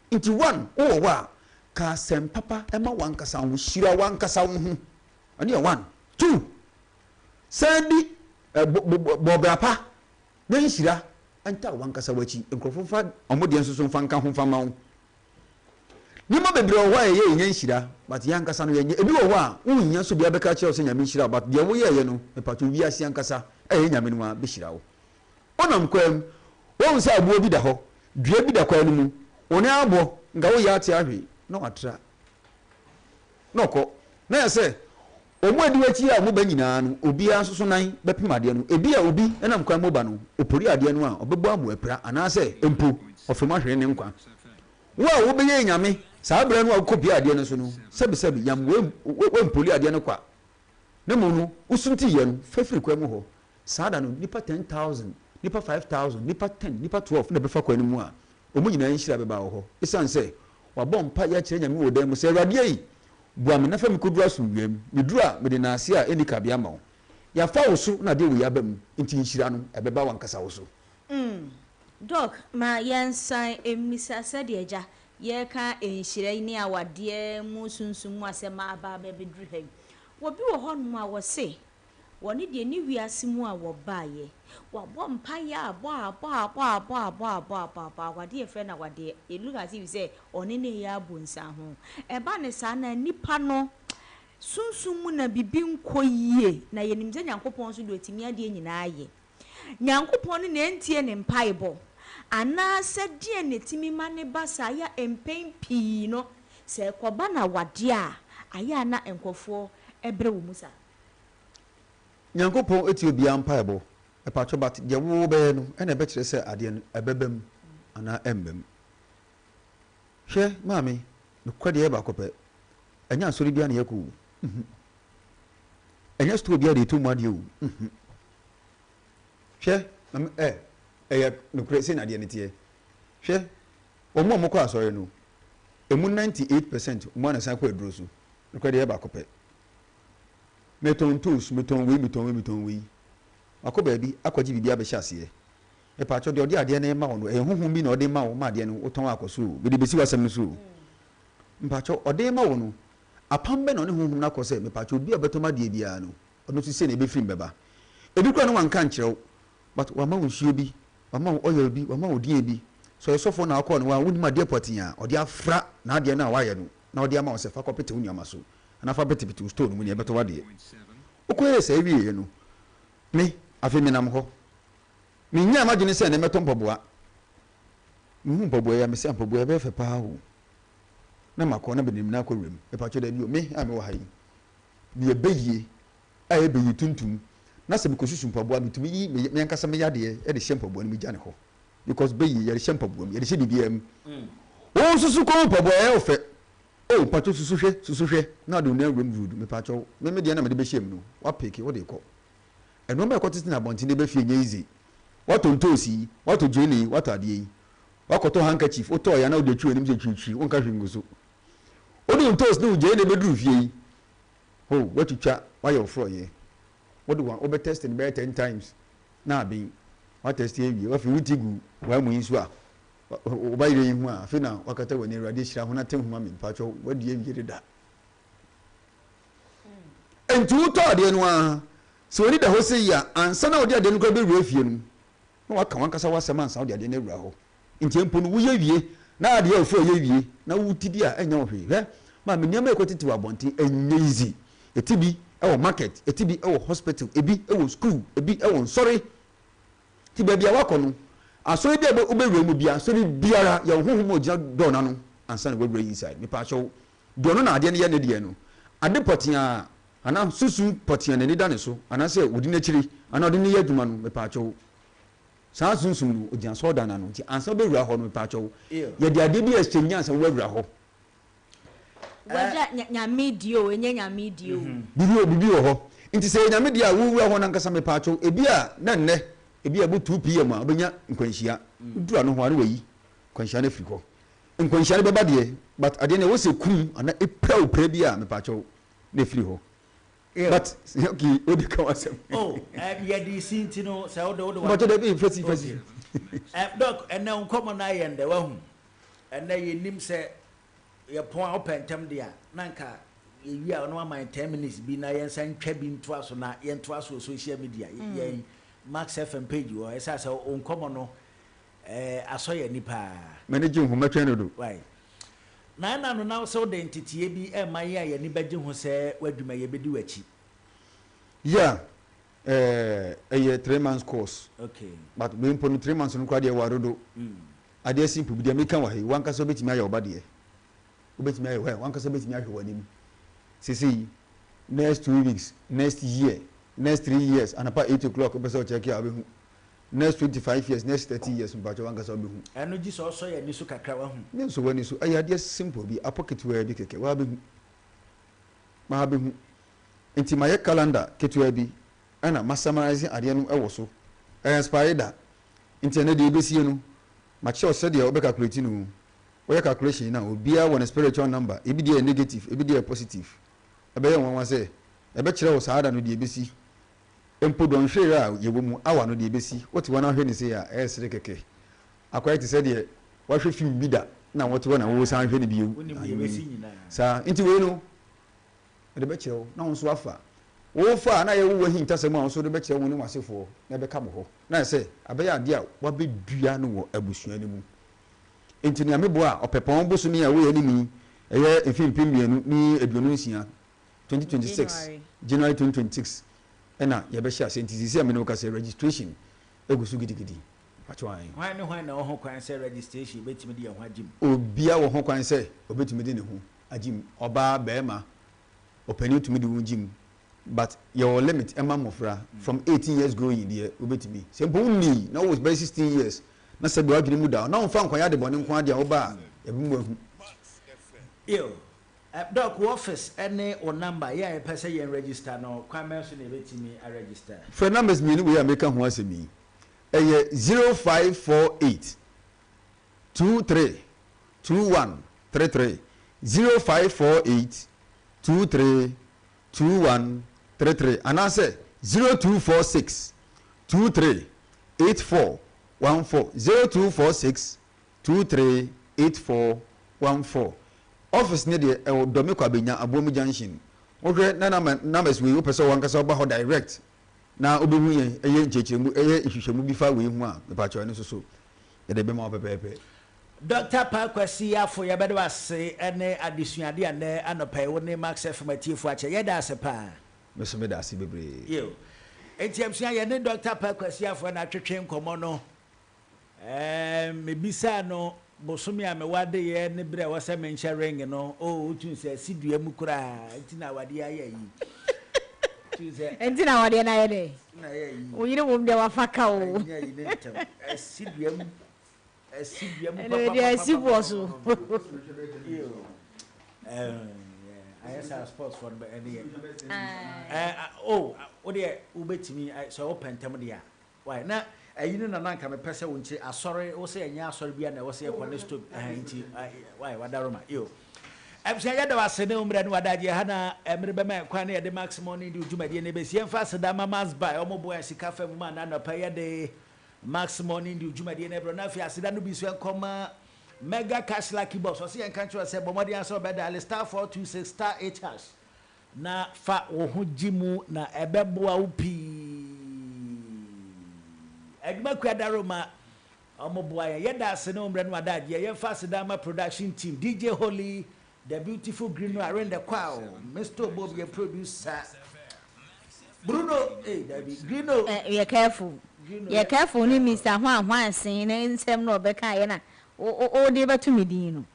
nti one o wa ka sem papa e ma wan kasa wo shira wan kasa wo hu ani ya 1 2 sandi bo brapa na shira anta wankasa wachi nkrofo fa omode nso so fa nka ho fa ma wo ni ma bebre wo ye yen hira but yankasa no ye ebi wo a unnya so bia beka kire o se nyame hira but de wo ye no e pato wi ase yankasa e nyame no a be hira wo onam kwam wo nsa abuo bi da ho dua bi da kwa no mu one abo nga wo ya ate ahwe no atra no ko na ya se omu adi wachi a mo ba nyina no obi asoso nan bepem ade no ebi a obi enam kwa mo ba no opori ade no a obebo amo apra ana se empo ofema hwere ne nkwa wo a wo be ye nyame saa bra no a kopi ade no so no sebi yam we mpoli ade no kwa ne mo no usunti ye no fefiri kwa mu ho saa da no nipa 10,000 nipa 5,000 nipa 10 nipa 12 na befa kwa no mu a omu nyina nhira beba wo ho isan se wabɔ mpa ya kire nyame wo dan mu se awurade yi bua me na fa me kodura so wiem me dura me de na ase a enika bia ma wo ya fa wo so na de wo ya bam nti nhira no ebeba wankasa wo so Doc ma yansan emisa sede eja ye ka enhira ni awade mu sunsun mu asema aba ba bedru ha wobi wo ho no a wo se woni de ni wiase mu a wo baaye wabɔ mpa ya abo wade efe na wade elu ga si say oni ne ya bonsa ho eba ne sa na nipa no sunsun mu na bibi nkoyie na yenim ze nyankopɔn so do etimi ade nyina aye nyankopɔn no na entie ne mpaebɔ ana se die ne timi ma ne basa ya empen pii no se koba na wade a aya na enkofo ebre wo musa nyankopɔn eti obi ampaebɔ epacho bat de wo be no ena be kire se ade no ebebam ana embem hwe maami no kwade e ba kopɛ enya sori bia na yaku enya sto bia de to mu ade o hwe ya no kure se na ade ne tie hwe omo mo kwa asori no emu 98% mo na san kwa aduro so no kwade e ba kopɛ meton tools meton we akọ baabi akọji bibia be hyase e pacho de odi ade na ma wo ehunhun bi na odi ma wo ma ade no oton akoso be de besi wasem no so mpacho odi ma wo no apam be na ne hunhun na akose me pacho bi abetoma de bia no ono so se na be firim beba ebi kura no wanka nkyerɛw but wa ma wo nsuo bi wa ma wo oil bi wa ma wo die bi so esofo na akọ no wa woni ma de potia odi afra na ade na wa ye no na odi ama wo se fa kopete unyama so na fa betibiti stone mu ne beto wa de okoye se wi ye no me afi minam ho me nya imagine se na meto mpoboa mpoboa ya me se mpoboa be fe pa ho na makọ na benim na akwrem e pa cho da bi o me ame wo hayi bi ebeye aye be yituntum na se me kosusu mpoboa bitumi yi me yankasa me yade e de hye mpoboa no mi gane ho because be yi ye de hye mpoboa ye de hye bibiam o susu ko mpoboa e ofe o pato susu hwe na de na room road me pa cho me de na me de be hye mu no wa peke wo de ko eno me ko titi na bonti ne be fie nye easy wato ntosi wato jeli wato ade wakoto handkerchief oto ya na odechu enim se twitwi wonka hwinguso odi ntosi ne uje ne be duru fie ho watutwa waya ofro ye wodi wan obe test ne be 10 times na abi wa test ye wie wa fi wutigu wa mu yinsu a obayire yin hu a fi na wakata wani radio shira ho na tem hu ma me pacho wadi ye wie da entu to ade no a so oni da ho se ya ansa na odi ade no ko be wura fie no na waka wankasa wasema ansa odi ade na wura ho nti empo no wo ye wie na ade ya ofo ye wie na wutidi a enya ohwe he ma me niam ekotiti wa bonti enye easy etibi ewo market etibi ewo hospital ebi ewo school ebi ewo nsori ti ba bia wakọ no aso bi ebe wura mu bia so biara ya honhom ogya do na no ansa na wura inside me pa show do no na ade ne ye ne de no ade potia ana susu potia ne da ne so ana se wodi na chiri ana odi ne ye adwuma no me pa cho saa sunsun no odia so da na no ti ansa be wura ho no me pa cho ye de ade bi exchange ansa we wura ho wada nya medio enye nya medio bibi ho nti se nya media wo wura ho na nkasa me pa cho ebi a na nne ebi a bu 2 pm a obenya nkwanhia dura no ho are wayi nkwanhia na friko nkwanhia be ba de but ade ne wo se kum ana epra bi a me pa cho na free ho. But okay, what do you call us? Oh, yeah, the scene, you know, so the but they be first. Doc, and now come on, I and the one, and then you name say your point open term there. Nanka, you are no my 10 minutes. Be na yen sign cabin to us on yen to us social media. Max FM page, or as I say, on common, asoye nipa manage hu matwa no do why na no na so de entitie bi e man ya ye ni bagye hu se wadwuma ye bedi wachi yeah a 3 months course okay but we impon 3 months no kwa de warodo ade simple bi de meka wa he wanka so betimi aye oba de obetimi aye wanka so betimi ahwe wanim sisi next 2 weeks next year next 3 years and about 8 o'clock person check here abehu next 25 years next 30 years mpacho wanka so abehu eno ji so ye ni so kakra wa hu ni so wani so aye ade simple bi a pocket where bi keke wa abehu ma abehu enti my calendar ketu bi ana ma summarizing ade no ewo so spider enti na de ebesie no ma che o se de o be calculate no we calculation na obi a won spiritual number ebi de negative ebi de positive ebe ye won say ebe kire wo saada no de ebesi empo don hwe a ye bomu awa no de ebesi wote wona hwe ni say a esere keke akwai ti say de wa hwe film bi da na wote wona wo san hwe ni bi sa enti we no de be kire wo na won so afa wo fa na ye wo hinta se ma so de be kire wo ni wasefo na be ka mo ho na say abeya ade a wa be dua no wo abusua ni mu enti na mebo a opepon bosumi a wo ye ni mi eye efimpi mienu ni eduonu nsia 2026 January 2026 ena ye be share sentisi me no ka say registration egusu gidigidi patwan hwan na ho kwan say registration betimi de ho agim obia wo ho kwan say obetimi de ne ho agim oba beema opani tumi de ho agim but your limit ema mofra from 18 years growing there obetimi sempo ni na was by 16 years na se be adwene mu da na on fa nkwan ya de bone nkwan de oba ebi mu ahu yo doc office any or number yeah person you register no kwan mention e betimi a register for numbers me ni we make ho asemi 0548 23 21 33 0548 23 21 33 and I say 0246 23 84 14 0246 23 84 14 office ne de e do me kwa benya abomu junction ohwe na numbers we person wan kasa oba ho direct na obehu yen eye nchechemu eye ihwehwemu bi fa we hu a me pa cho ne so e de be ma pepepe Dr. Parkwasi afo ya bedo ase ene adesuade ane anopai wo ne Max FM atiefo ache ye da ase pa me so me da ase bebre yo entiamsia ye ne Dr. Parkwasi afo na twetwe nkomo no me bisa no bosumi a me wade ye ne bre wo se me nche ring no o tun se sidua mu kura ntina wade aye yi tun se ntina wade na ye de na ye yi o yire wo mde wa faka o nya yi ne ntam sidua mu sidua mu papa siboso I say sports for any oh o de ubetimi so open tem dia why na ayinu na nanka me pese wonche asori wo se enya asori bia na wo se ekwane stop nti why wadaroma yo ebsia ya da wasene umre no wadaje ha na emre be ma kwane ye de maximum ni djumade ne be sie mfa seda mamas by omobo ya sika fa mu ma na no pa ye de maximum ni djumade ne bro na fi aseda no bi so enkoma mega cash lucky box so se enkan cho se bomodi answer be da star 426 star 8 hash na fa wo ho gimu na ebeboa wo pi Egma Kwadaroma Omoboya Yeda Seno Mren Wadaji Ye Fasidama production team DJ Holy the beautiful Green around the choir Mr. Bobby producer Bruno David Grino you're careful ni Mr. Juan saying nsem no beka ye na o de ba to me din no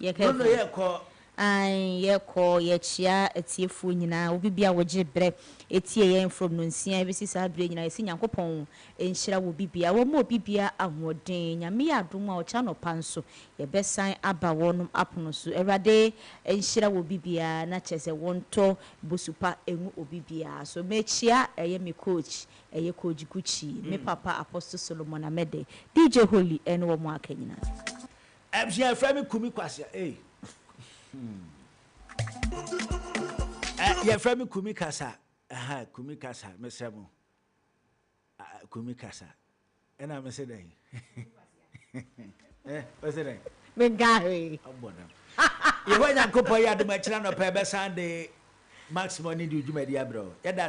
you're careful Bruno ye ko ye ko ye chia etiefo nyina obi bia woje bre etie ye from no nsia bisi sa bre nyina esi nyankopon enhyira wo bibia wo mo bibia ahoden nyame ya adom a ocha no panso ye besan aba wonum apono so erade enhyira wo bibia na chese wonto bosupa enu obibia so mechia eye me coach eye coach Gucci me papa Apostle Solomon Amede DJ Holy ene wo mo akanyina Absia frame kumi kwasia ya frame kumi kasa kumi kasa mesemo kumi kasa ena me say den what's it me gari abona ye wanya kopo ya de ma kira no pe be Sunday maximum ni di djumadi abro ya da